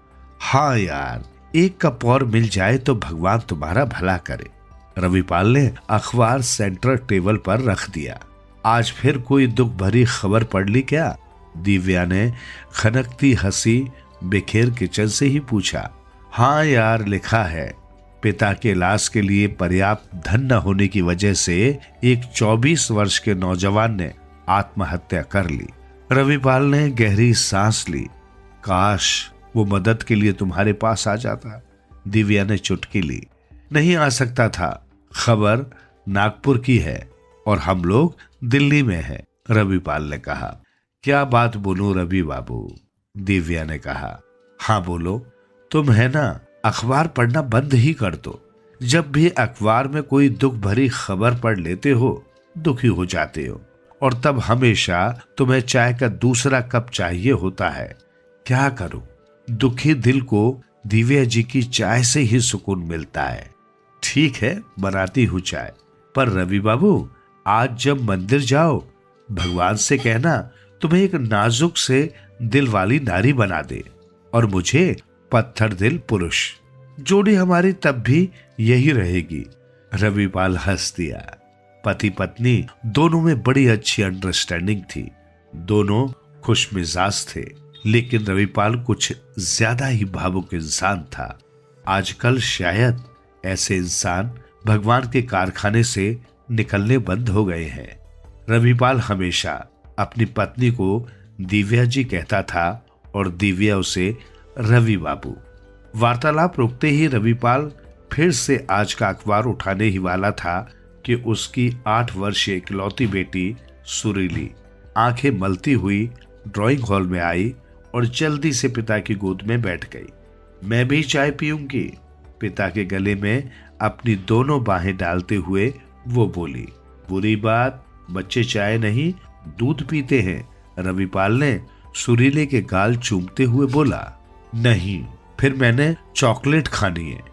हाँ यार, एक कप और मिल जाए तो भगवान तुम्हारा भला करे। रविपाल ने अखबार सेंटर टेबल पर रख दिया। आज फिर कोई दुख भरी खबर पढ़ ली क्या? दिव्या ने खनकती हंसी बिखेर किचन से ही पूछा। हाँ यार, लिखा है पिता के इलाज के लिए पर्याप्त धन न होने की वजह से एक 24 वर्ष के नौजवान ने आत्महत्या कर ली। रविपाल ने गहरी सांस ली। काश वो मदद के लिए तुम्हारे पास आ जाता। दिव्या ने चुटकी ली। नहीं आ सकता था। खबर नागपुर की है और हम लोग दिल्ली में हैं, रविपाल ने कहा। क्या बात बोलूं रवि बाबू? दिव्या ने कहा। हाँ बोलो। तुम है ना, अखबार पढ़ना बंद ही कर दो। जब भी अखबार में कोई दुख भरी खबर पढ़ लेते हो, दुखी हो जाते हो, और तब हमेशा तुम्हें चाय का दूसरा कप चाहिए होता है। क्या करूं, दुखी दिल को दिव्या जी की चाय से ही सुकून मिलता है। ठीक है, बनाती हूं चाय। पर रवि बाबू, आज जब मंदिर जाओ, भगवान से कहना तुम्हें एक नाजुक से दिल वाली नारी बना दे और मुझे पत्थर दिल पुरुष। जोड़ी हमारी तब भी यही रहेगी। रविपाल हंस दिया। पति पत्नी दोनों में बड़ी अच्छी अंडरस्टैंडिंग थी। दोनों खुश मिजाज थे, लेकिन रविपाल कुछ ज्यादा ही भावुक इंसान था। आजकल शायद ऐसे इंसान भगवान के कारखाने से निकलने बंद हो गए हैं। रविपाल हमेशा अपनी पत्नी को दिव्या जी कहता था और दिव्या उसे रवि बाबू। वार्तालाप रुकते ही रविपाल फिर से आज का अखबार उठाने ही वाला था कि उसकी 8 वर्षीय इकलौती बेटी सुरीली आंखें मलती हुई ड्राइंग हॉल में आई और जल्दी से पिता की गोद में बैठ गई। मैं भी चाय पीऊंगी, पिता के गले में अपनी दोनों बाहें डालते हुए वो बोली। बुरी बात, बच्चे चाय नहीं दूध पीते हैं, रविपाल ने सुरीले के गाल चूमते हुए बोला। नहीं, फिर मैंने चॉकलेट खानी है।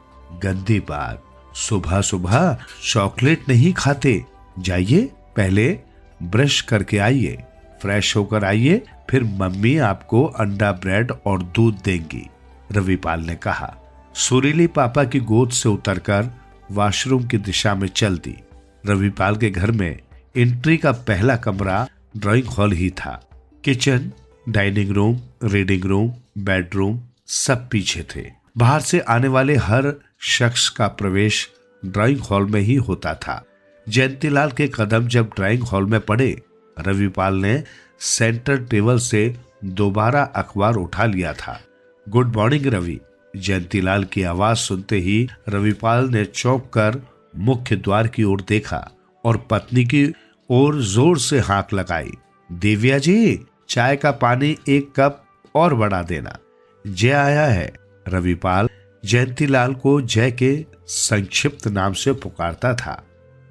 गंदी बात, सुबह सुबह चॉकलेट नहीं खाते। जाइए, पहले ब्रश करके आइए, फ्रेश होकर आइए, फिर मम्मी आपको अंडा ब्रेड और दूध देंगी, रविपाल ने कहा। सुरीली पापा की गोद से उतरकर वॉशरूम की दिशा में चल दी। रविपाल के घर में एंट्री का पहला कमरा ड्राइंग हॉल ही था। Kitchen, dining room, reading room, bedroom सब पीछे थे। बाहर से आने वाले हर शख्स का प्रवेश ड्राइंग हॉल में ही होता था। जयंतीलाल के कदम जब ड्राइंग हॉल में पड़े, रविपाल ने सेंटर टेबल से दोबारा अखबार उठा लिया था। Good morning Ravi. जयंतीलाल की आवाज सुनते ही रविपाल ने चौंक कर मुख्य द्वार की ओर देखा और पत्नी की ओर जोर से हाँक लगाई। दिव्या जी, चाय का पानी 1 कप और बढ़ा देना, जय आया है। रविपाल जयंतीलाल को जय के संक्षिप्त नाम से पुकारता था।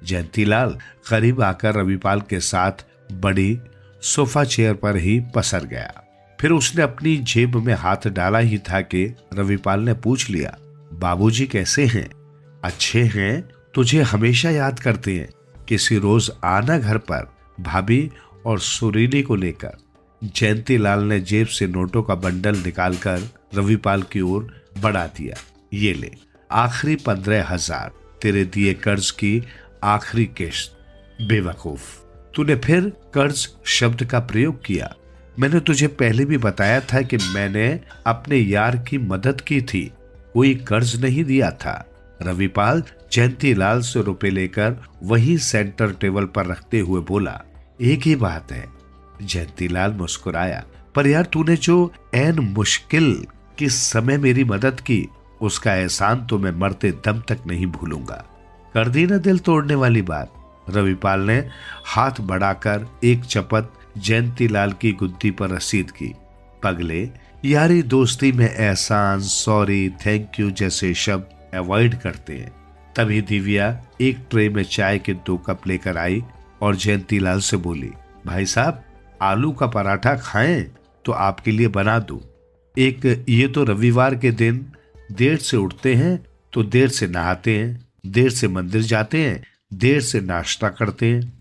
जयंतीलाल करीब आकर रविपाल के साथ बड़ी सोफा चेयर पर ही पसर गया। फिर उसने अपनी जेब में हाथ डाला ही था कि रविपाल ने पूछ लिया, बाबूजी कैसे हैं? अच्छे हैं, तुझे हमेशा याद करते हैं। किसी रोज आना घर पर, भाभी और सुरीली को लेकर। जयंतीलाल ने जेब से नोटों का बंडल निकालकर रविपाल की ओर बढ़ा दिया। ये ले, आखिरी 15,000 तेरे दिए कर्ज की आखिरी किश्त। बेवकूफ, तूने फिर कर्ज शब्द का प्रयोग किया। मैंने तुझे पहले भी बताया था कि मैंने अपने यार की मदद की थी, कोई कर्ज नहीं दिया था। रविपाल जयंतीलाल से रुपए लेकर वही सेंटर टेबल पर रखते हुए बोला। एक ही बात है। जयंतीलाल मुस्कुराया। पर यार, तूने जो ऐन मुश्किल के समय मेरी मदद की, उसका एहसान तो मैं मरते दम तक नहीं भूलूंगा। कर दी ना दिल तोड़ने वाली बात। रविपाल ने हाथ बढ़ाकर एक चपत जयंतीलाल की गुद्दी पर रसीद की। पगले, यारी दोस्ती में एहसान, सॉरी, थैंक यू जैसे शब्द अवॉइड करते हैं। तभी दिव्या एक ट्रे में चाय के 2 कप लेकर आई और जयंतीलाल से बोली, भाई साहब आलू का पराठा खाएं तो आपके लिए बना दूं। एक ये तो रविवार के दिन देर से उठते हैं तो देर से नहाते हैं, देर से मंदिर जाते हैं, देर से नाश्ता करते हैं।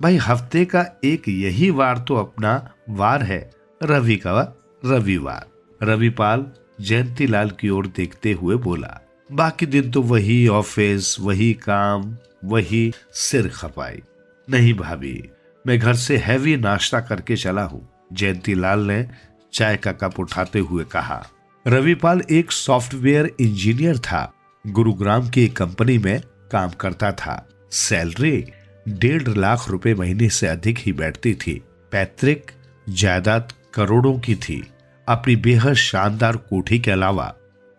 भाई हफ्ते का एक यही वार तो अपना वार है, रवि का रविवार। रविपाल जयंतीलाल की ओर देखते हुए बोला, बाकी दिन तो वही ऑफिस, वही काम, वही सिर खपाई। नहीं भाभी, मैं घर से हैवी नाश्ता करके चला हूं, जयंतीलाल ने चाय का कप उठाते हुए कहा। रविपाल एक सॉफ्टवेयर इंजीनियर था, गुरुग्राम की एक कंपनी में काम करता था। सैलरी 1.5 लाख रुपए महीने से अधिक ही बैठती थी। पैतृक जायदाद करोड़ों की थी। अपनी बेहद शानदार कोठी के अलावा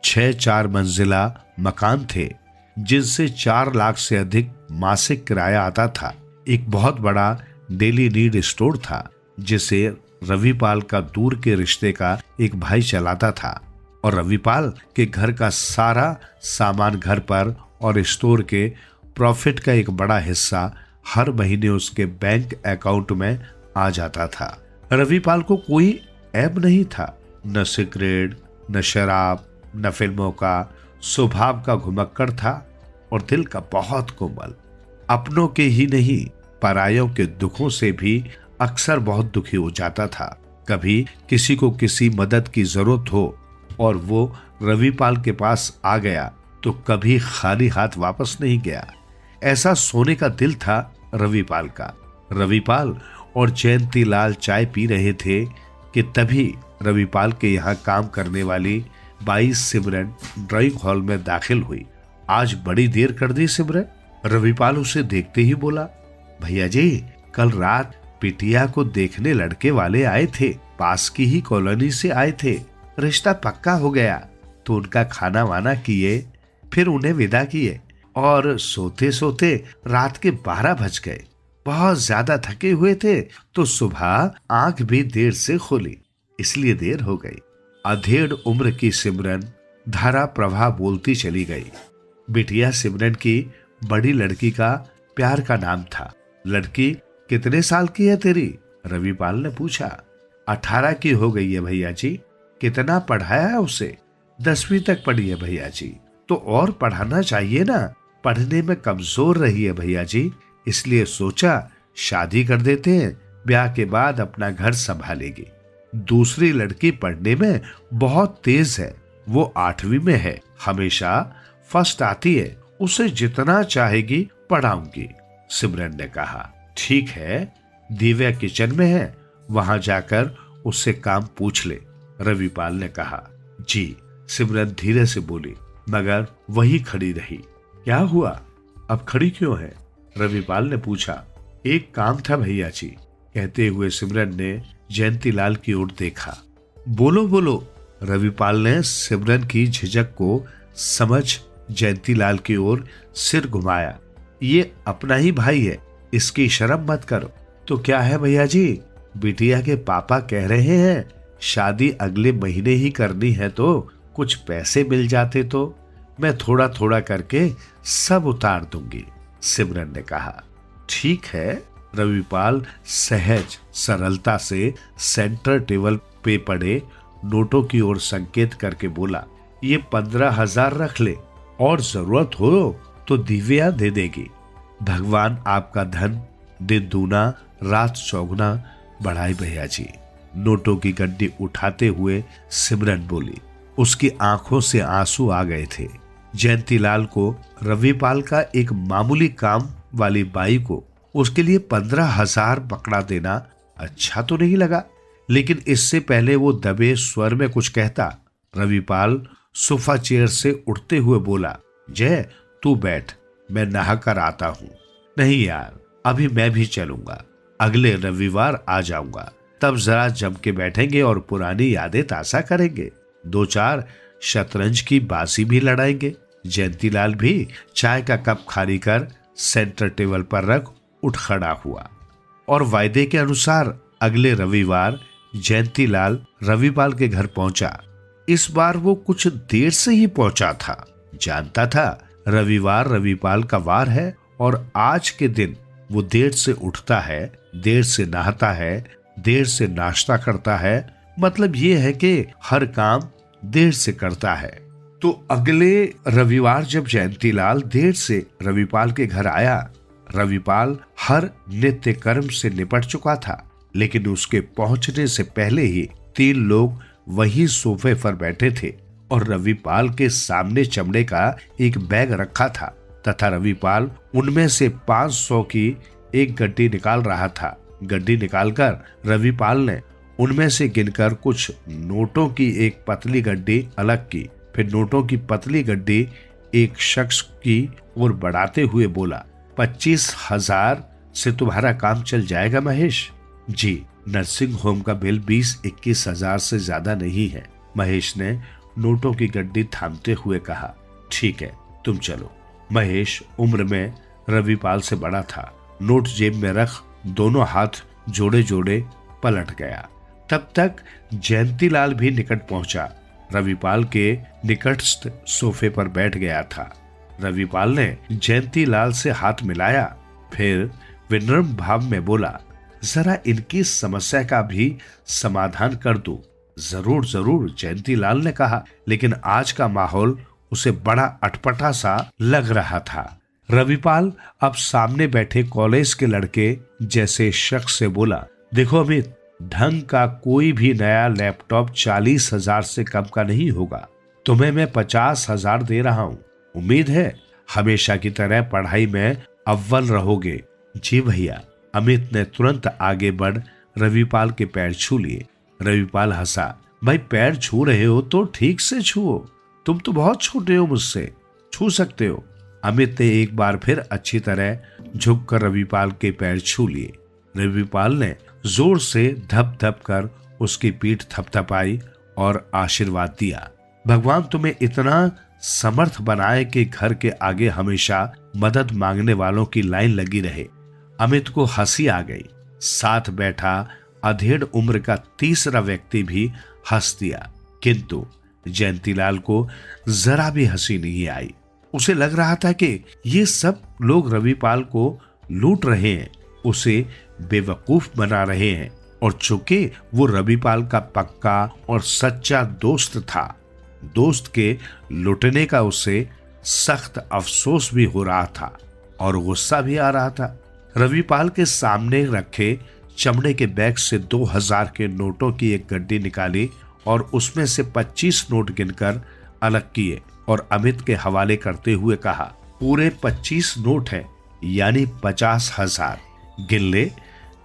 6 4 मंजिला मकान थे, जिनसे 4 लाख से अधिक मासिक किराया आता था। एक बहुत बड़ा डेली नीड स्टोर था, जिसे रविपाल का दूर के रिश्ते का एक भाई चलाता था, और रविपाल के घर का सारा सामान घर पर और स्टोर के प्रॉफिट का एक बड़ा हिस्सा हर महीने उसके बैंक अकाउंट में आ जाता था। रविपाल को कोई ऐब नहीं था, न सिगरेट, न शराब, न फिल्मों का। स्वभाव का घुमक्कड़ था और दिल का बहुत कोमल। अपनों के ही नहीं, परायों के दुखों से भी अक्सर बहुत दुखी हो जाता था। कभी किसी को किसी मदद की जरूरत हो और वो रविपाल के पास आ गया तो कभी खाली हाथ वापस नहीं गया। ऐसा सोने का दिल था रविपाल का। रविपाल और जयंतीलाल चाय पी रहे थे कि तभी रविपाल के यहाँ काम करने वाली 22 सिमरन ड्राइंग हॉल में दाखिल हुई। आज बड़ी देर कर दी सिमरन, रविपाल उसे देखते ही बोला। भैया जी, कल रात पिटिया को देखने लड़के वाले आए थे, पास की ही कॉलोनी से आए थे। रिश्ता पक्का हो गया तो उनका खाना वाना किए, फिर उन्हें विदा किए और सोते सोते रात के 12 बज गए। बहुत ज्यादा थके हुए थे तो सुबह आंख भी देर से खोली, इसलिए देर हो गई। अधेड़ उम्र की सिमरन धारा प्रभा बोलती चली गई। बिटिया सिमरन की बड़ी लड़की का प्यार का नाम था। लड़की कितने साल की है तेरी? रविपाल ने पूछा। 18 की हो गई है भैया जी। कितना पढ़ाया है उसे? 10वीं तक पढ़ी है भैया जी। तो और पढ़ाना चाहिए ना, पढ़ने में कमजोर रही है भैया जी, इसलिए सोचा शादी कर देते हैं, ब्याह के बाद अपना घर संभालेगी। दूसरी लड़की पढ़ने में बहुत तेज है, वो 8वीं में है, हमेशा फर्स्ट आती है, उसे जितना चाहेगी पढ़ाऊंगी। सिमरन ने कहा। ठीक है, दिव्या किचन में है, वहां जाकर उससे काम पूछ ले, रविपाल ने कहा। जी, सिमरन धीरे से बोली, मगर वही खड़ी रही। क्या हुआ, अब खड़ी क्यों है? रविपाल ने पूछा। एक काम था भैया जी, कहते हुए सिमरन ने जयंतीलाल की ओर देखा। बोलो बोलो, रविपाल ने सिमरन की झिझक को समझ जयंतीलाल की ओर सिर घुमाया। ये अपना ही भाई है, इसकी शर्म मत करो। तो क्या है भैया जी, बिटिया के पापा कह रहे हैं शादी अगले महीने ही करनी है, तो कुछ पैसे मिल जाते तो मैं थोड़ा थोड़ा करके सब उतार दूंगी, सिमरन ने कहा। ठीक है, रविपाल सहज सरलता से सेंटर टेबल पे पड़े नोटों की ओर संकेत करके बोला। ये 15,000 रख ले, और जरूरत हो तो दिव्या दे देगी। भगवान आपका धन दिन दूना रात चौगुना बढ़ाए भैया जी, नोटों की गड्डी उठाते हुए सिमरन बोली। उसकी आंखों से आंसू आ गए थे। जयंतीलाल को रविपाल का एक मामूली काम वाली बाई को उसके लिए 15,000 पकड़ा देना अच्छा तो नहीं लगा, लेकिन इससे पहले वो दबे स्वर में कुछ कहता, रविपाल सोफा चेयर से उठते हुए बोला। जय, तू बैठ, मैं नहा कर आता हूं। नहीं यार, अभी मैं भी चलूंगा, अगले रविवार आ जाऊंगा, तब जरा जम के बैठेंगे और पुरानी यादें ताजा करेंगे, 2-4 शतरंज की बाजी भी लड़ाएंगे। जयंतीलाल भी चाय का कप खाली कर सेंटर टेबल पर रख उठ खड़ा हुआ और वायदे के अनुसार अगले रविवार जयंतीलाल रविपाल के घर पहुंचा। इस बार वो कुछ देर से ही पहुंचा था। जानता था रविवार रविपाल का वार है और आज के दिन वो देर से उठता है, देर से नहाता है, देर से नाश्ता करता है, मतलब ये है कि हर काम देर से करता है। तो अगले रविवार जब जयंतीलाल देर से रविपाल के घर आया, रविपाल हर नित्य कर्म से निपट चुका था, लेकिन उसके पहुंचने से पहले ही 3 लोग वही सोफे पर बैठे थे और रविपाल के सामने चमड़े का एक बैग रखा था तथा रविपाल उनमें से 500 की एक गड्डी निकाल रहा था। गड्डी निकालकर रविपाल ने उनमें से गिनकर कुछ नोटों की एक पतली गड्डी अलग की, फिर नोटों की पतली गड्डी एक शख्स की ओर बढ़ाते हुए बोला, 25,000 से तुम्हारा काम चल जाएगा महेश? जी, नर्सिंग होम का बिल 20-21 हजार से ज्यादा नहीं है। महेश ने नोटों की गड्डी थामते हुए कहा, ठीक है, तुम चलो। महेश उम्र में रविपाल से बड़ा था। नोट जेब में रख दोनों हाथ जोड़े जोड़े पलट गया। तब तक जयंतीलाल भी निकट पहुंचा, रविपाल के निकटस्थ सोफे पर बैठ गया था। रविपाल ने जयंतीलाल से हाथ मिलाया, फिर विनम्र भाव में बोला, जरा इनकी समस्या का भी समाधान कर दो। जरूर जरूर, जयंतीलाल ने कहा, लेकिन आज का माहौल उसे बड़ा अटपटा सा लग रहा था। रविपाल अब सामने बैठे कॉलेज के लड़के जैसे शख्स से बोला, देखो अमित, ढंग का कोई भी नया लैपटॉप 40,000 से कम का नहीं होगा। तुम्हें मैं 50,000 दे रहा हूँ। उम्मीद है हमेशा की तरह पढ़ाई में अव्वल रहोगे। जी भैया। अमित ने तुरंत आगे बढ़ रविपाल के पैर छू लिए। रविपाल हंसा, भाई पैर छू रहे हो तो ठीक से छुओ, तुम तो बहुत छोटे हो मुझसे, छू सकते हो। अमित ने एक बार फिर अच्छी तरह झुककर रविपाल के पैर छू लिए। रविपाल ने जोर से धप धप कर उसकी पीठ थपथपाई और आशीर्वाद दिया, भगवान तुम्हें इतना समर्थ बनाए कि घर के आगे हमेशा मदद मांगने वालों की लाइन लगी रहे। अमित को हंसी आ गई। साथ बैठा अधेड़ उम्र का तीसरा व्यक्ति भी हंस दिया, किंतु जयंतीलाल को जरा भी हंसी नहीं आई। उसे लग रहा था कि ये सब लोग रविपाल को लूट रहे हैं, उसे बेवकूफ बना रहे हैं, और चूंकि वो रविपाल का पक्का और सच्चा दोस्त था, दोस्त के लुटने का उसे सख्त अफसोस भी हो रहा था और गुस्सा भी आ रहा था। रविपाल के सामने रखे चमड़े के बैग से 2,000 के नोटों की एक गड्डी निकाली और उसमें से 25 नोट गिनकर अलग किए और अमित के हवाले करते हुए कहा, पूरे 25 नोट हैं, यानी 50,000। गिन ले।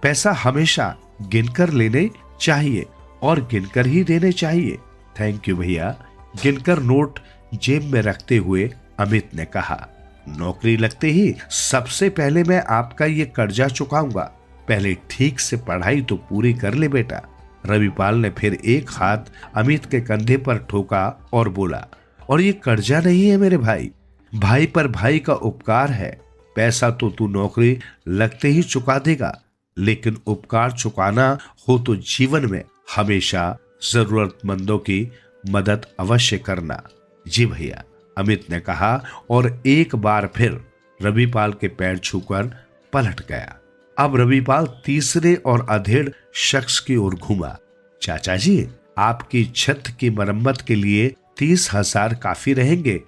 पैसा हमेशा गिनकर लेने चाहिए और गिनकर ही देने चाहिए। थैंक यू भैया। गिनकर नोट जेब में रखते हुए अमित ने कहा, नौकरी लगते ही सबसे पहले मैं आपका ये कर्जा चुकाऊंगा, पहले ठीक से पढ़ाई तो पूरी कर ले बेटा। रविपाल ने फिर एक हाथ अमित के कंधे पर ठोका और बोला, और ये कर्जा नहीं है मेरे भाई, भाई पर भाई का उपकार है। पैसा तो तू नौकरी लगते ही चुका देगा, लेकिन उपकार चुकाना हो तो जीवन में हमेशा जरूरतमंदों की मदद अवश्य करना। जी भैया, अमित ने कहा और एक बार फिर रविपाल के पैर छूकर पलट गया। अब रविपाल तीसरे और अधेड़ शख्स की ओर घूमा। चाचा जी, आपकी छत की मरम्मत के लिए 30,000 काफी रहेंगे?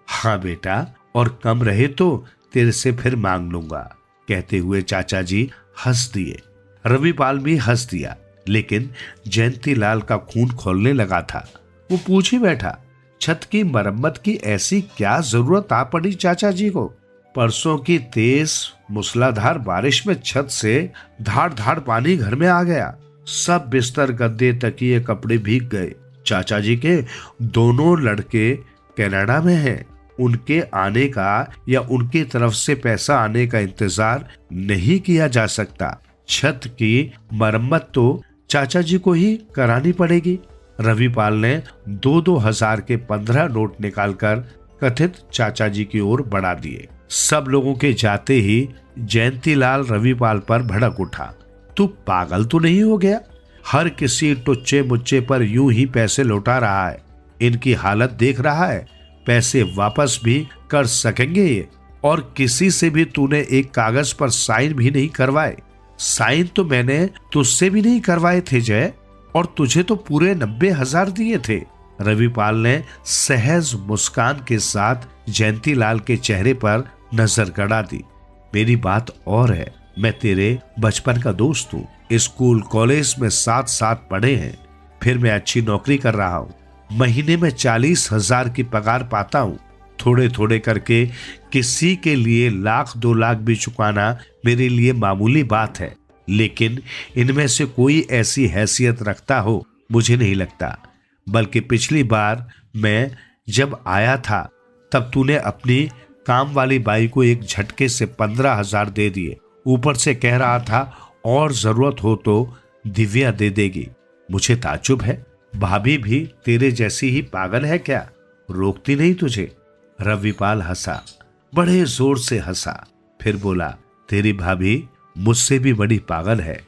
हाँ बेटा, और कम रहे तो तेरे से फिर मांग लूंगा, कहते हुए चाचा जी हंस दिए। रविपाल भी हंस दिया, लेकिन जयंतीलाल का खून खौलने लगा था। वो पूछ ही बैठा, छत की मरम्मत की ऐसी क्या जरूरत आ पड़ी चाचा जी को? परसों की तेज मूसलाधार बारिश में छत से धाड़ धाड़ पानी घर में आ गया, सब बिस्तर गद्दे तकिए कपड़े भीग गए। चाचा जी के दोनों लड़के कनाडा में हैं, उनके आने का या उनकी तरफ से पैसा आने का इंतजार नहीं किया जा सकता। छत की मरम्मत तो चाचा जी को ही करानी पड़ेगी। रविपाल ने 2-2 हजार के 15 नोट निकालकर कथित चाचा जी की ओर बढ़ा दिए। सब लोगों के जाते ही जयंतीलाल रविपाल पर भड़क उठा, तू पागल तो नहीं हो गया? हर किसी टुच्चे मुच्चे पर यूं ही पैसे लौटा रहा है, इनकी हालत देख रहा है, पैसे वापस भी कर सकेंगे ये, और किसी से भी तूने एक कागज पर साइन भी नहीं करवाए। साइन तो मैंने तुझसे भी नहीं करवाए थे जय, और तुझे तो पूरे 90,000 दिए थे। रविपाल ने सहज मुस्कान के साथ जयंतीलाल के चेहरे पर नजर गड़ा दी। मेरी बात और है, मैं तेरे बचपन का दोस्त हूँ, स्कूल कॉलेज में साथ साथ पढ़े हैं, फिर मैं अच्छी नौकरी कर रहा हूँ, महीने में 40,000 की पगार पाता हूँ। थोड़े थोड़े करके किसी के लिए 1,00,000 2 लाख भी चुकाना मेरे लिए मामूली बात है, लेकिन इनमें से कोई ऐसी हैसियत रखता हो मुझे नहीं लगता। बल्कि पिछली बार मैं जब आया था तब तूने अपनी काम वाली बाई को एक झटके से 15,000 दे दिए, ऊपर से कह रहा था और जरूरत हो तो दिव्या दे देगी। मुझे ताज्जुब है, भाभी भी तेरे जैसी ही पागल है क्या, रोकती नहीं तुझे? रविपाल हंसा, बड़े जोर से हंसा, फिर बोला, तेरी भाभी मुझसे भी बड़ी पागल है।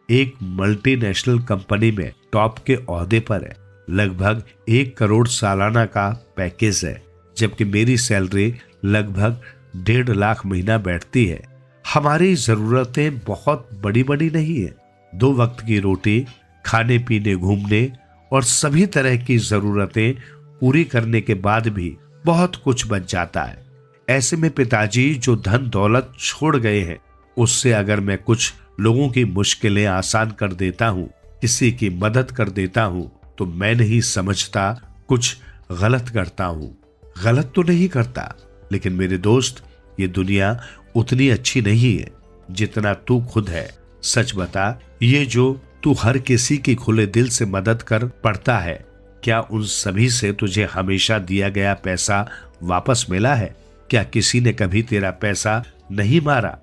एक मल्टीनेशनल कंपनी में टॉप के ओहदे पर है, लगभग 1 करोड़ सालाना का पैकेज है, जबकि मेरी सैलरी लगभग 1.5 लाख महीना बैठती है। हमारी जरूरतें बहुत बड़ी बड़ी नहीं है, 2 वक्त की रोटी, खाने पीने, घूमने और सभी तरह की जरूरतें पूरी करने के बाद भी बहुत कुछ बच जाता है। ऐसे में पिताजी जो धन दौलत छोड़ गए हैं, उससे अगर मैं कुछ लोगों की मुश्किलें आसान कर देता हूँ, किसी की मदद कर देता हूँ, तो मैं नहीं समझता कुछ गलत करता हूँ। गलत तो नहीं करता, लेकिन मेरे दोस्त, ये दुनिया उतनी अच्छी नहीं है जितना तू खुद है। सच बता, ये जो तू हर किसी की खुले दिल से मदद कर पड़ता है, क्या उन सभी से तुझे हमेशा दिया गया पैसा वापस मिला है? क्या किसी ने कभी तेरा पैसा नहीं मारा?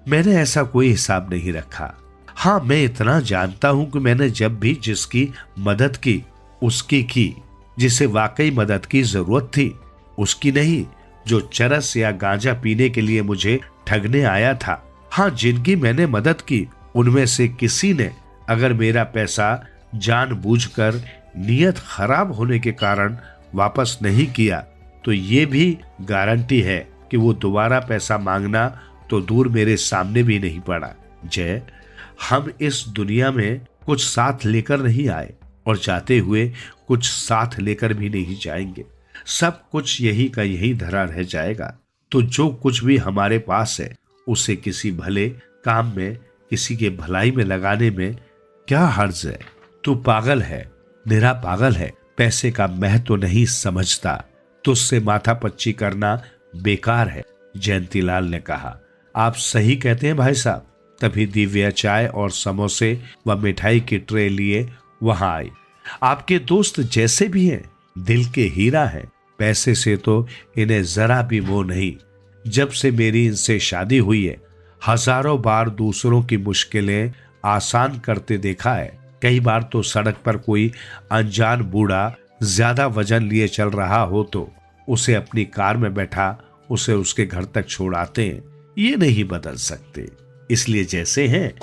मैंने ऐसा कोई हिसाब नहीं रखा। हाँ, मैं इतना जानता हूं कि मैंने जब भी जिसकी मदद की उसकी की, जिसे वाकई मदद की जरूरत थी, उसकी नहीं। जो चरस या गांजा पीने के लिए मुझे ठगने आया था, हाँ, जिनकी मैंने मदद की, उनमें से किसी ने अगर मेरा पैसा जानबूझकर नियत खराब होने के कारण वापस नहीं किया, तो ये भी गारंटी है कि वो दोबारा पैसा मांगना तो दूर मेरे सामने भी नहीं पड़ा। जय, हम इस दुनिया में कुछ साथ लेकर नहीं आए और जाते हुए कुछ साथ लेकर भी नहीं जाएंगे। सब कुछ यही का यही धरा रह जाएगा। तो जो कुछ भी हमारे पास है, उसे किसी भले काम में, किसी के भलाई में लगाने में क्या हर्ज है? तू पागल है, निरा पागल है, पैसे का महत्व नहीं समझता, तुझसे माथापच्ची करना बेकार है। जयंतीलाल ने कहा, आप सही कहते हैं भाई साहब। तभी दिव्या चाय और समोसे व मिठाई की ट्रे लिए वहां आई। आपके दोस्त जैसे भी हैं, दिल के हीरा हैं, पैसे से तो इन्हें जरा भी मोह नहीं। जब से मेरी इनसे शादी हुई है, हजारों बार दूसरों की मुश्किलें आसान करते देखा है। कई बार तो सड़क पर कोई अनजान बूढ़ा ज्यादा वजन लिए चल रहा हो तो उसे अपनी कार में बैठा उसे उसके घर तक छोड़ आते हैं। ये नहीं बदल सकते, इसलिए जैसे हैं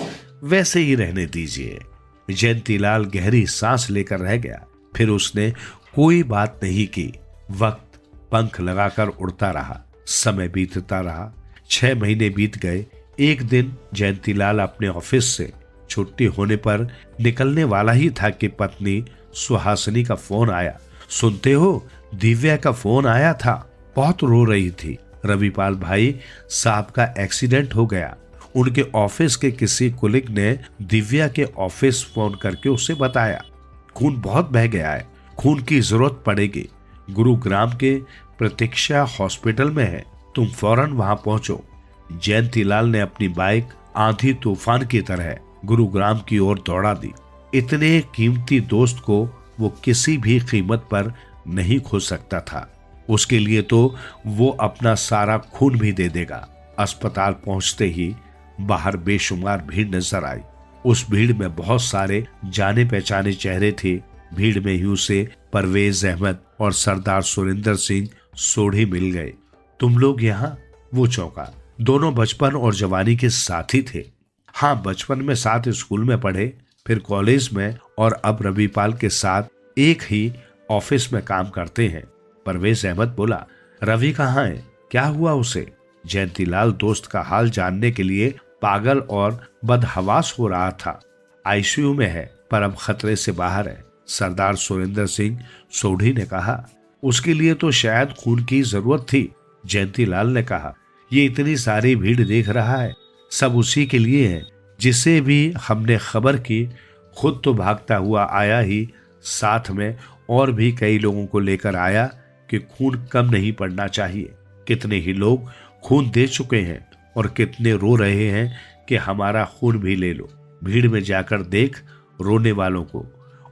वैसे ही रहने दीजिए। जयंतीलाल गहरी सांस लेकर रह गया, फिर उसने कोई बात नहीं की। वक्त पंख लगाकर उड़ता रहा, समय बीतता रहा। 6 महीने बीत गए। एक दिन जयंतीलाल अपने ऑफिस से छुट्टी होने पर निकलने वाला ही था कि पत्नी सुहासिनी का फोन आया। सुनते हो, दिव्या का फोन आया था, बहुत रो रही थी। रविपाल भाई साहब का एक्सीडेंट हो गया। उनके ऑफिस के किसी कुलीग ने दिव्या के ऑफिस फोन करके उसे बताया, खून बहुत बह गया है, खून की जरूरत पड़ेगी। गुरुग्राम के प्रतीक्षा हॉस्पिटल में है, तुम फौरन वहां पहुंचो। जयंतीलाल ने अपनी बाइक आंधी तूफान की तरह गुरुग्राम की ओर दौड़ा दी। इतने कीमती दोस्त को वो किसी भी कीमत पर नहीं खो सकता था। उसके लिए तो वो अपना सारा खून भी दे देगा। अस्पताल पहुंचते ही बाहर बेशुमार भीड़ नजर आई। उस भीड़ में बहुत सारे जाने पहचाने चेहरे थे। भीड़ में ही उसे परवेज अहमद और सरदार सुरेंद्र सिंह सोढ़ी मिल गए। तुम लोग यहाँ? वो चौंका। दोनों बचपन और जवानी के साथी थे। हाँ, बचपन में साथ स्कूल में पढ़े, फिर कॉलेज में, और अब रविपाल के साथ एक ही ऑफिस में काम करते हैं। परवेज अहमद बोला, रवि कहाँ है? क्या हुआ उसे? जयंतीलाल दोस्त का हाल जानने के लिए पागल और बदहवास हो रहा था। आईसीयू में है पर अब खतरे से बाहर है, सरदार सुरेंद्र सिंह सोढ़ी ने कहा। उसके लिए तो शायद खून की जरूरत थी, जयंतीलाल ने कहा। ये इतनी सारी भीड़ देख रहा है, सब उसी के लिए है जिसे भी हमने खबर की। खुद तो भागता हुआ आया ही, साथ में और भी कई लोगों को लेकर आया कि खून कम नहीं पड़ना चाहिए। कितने ही लोग खून दे चुके हैं और कितने रो रहे हैं कि हमारा खून भी ले लो। भीड़ में जाकर देख रोने वालों को,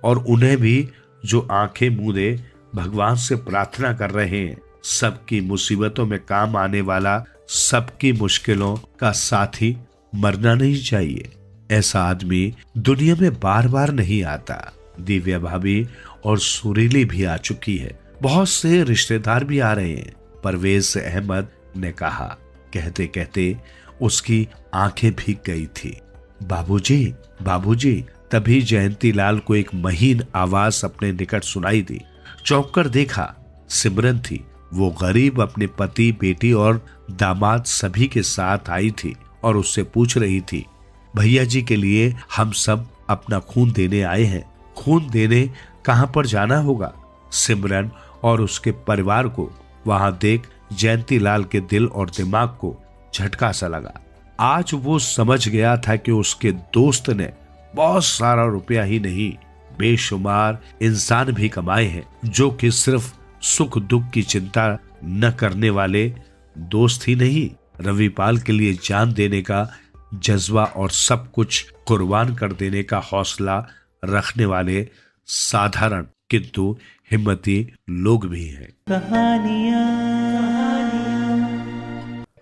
और उन्हें भी जो आंखें मूंदे भगवान से प्रार्थना कर रहे हैं। सबकी मुसीबतों में काम आने वाला, सबकी मुश्किलों का साथी मरना नहीं चाहिए। ऐसा आदमी दुनिया में बार बार नहीं आता। दिव्या भाभी और सुरीली भी आ चुकी है, बहुत से रिश्तेदार भी आ रहे हैं, परवेज अहमद ने कहा। कहते कहते उसकी आंखें भीग गई थी। बाबूजी, बाबूजी। तभी जयंतीलाल को एक महीन आवाज अपने निकट सुनाई दी। चौंक कर देखा, सिमरन थी। वो गरीब अपने पति, बेटी और दामाद सभी के साथ आई थी और उससे पूछ रही थी, भैया जी के लिए हम सब अपना खून देने आए हैं। खून देने कहां पर जाना होगा? सिमरन और उसके परिवार को वहां देख जयंतीलाल के दिल और दिमाग को झटका सा लगा। आज वो समझ गया था कि उसके दोस्त ने बहुत सारा रुपया ही नहीं, बेशुमार इंसान भी कमाए हैं, जो कि सिर्फ सुख दुख की चिंता न करने वाले दोस्त ही नहीं, रविपाल के लिए जान देने का जज्बा और सब कुछ कुर्बान कर देने का हौसला रखने वाले साधारण किंतु हिम्मती लोग भी हैं।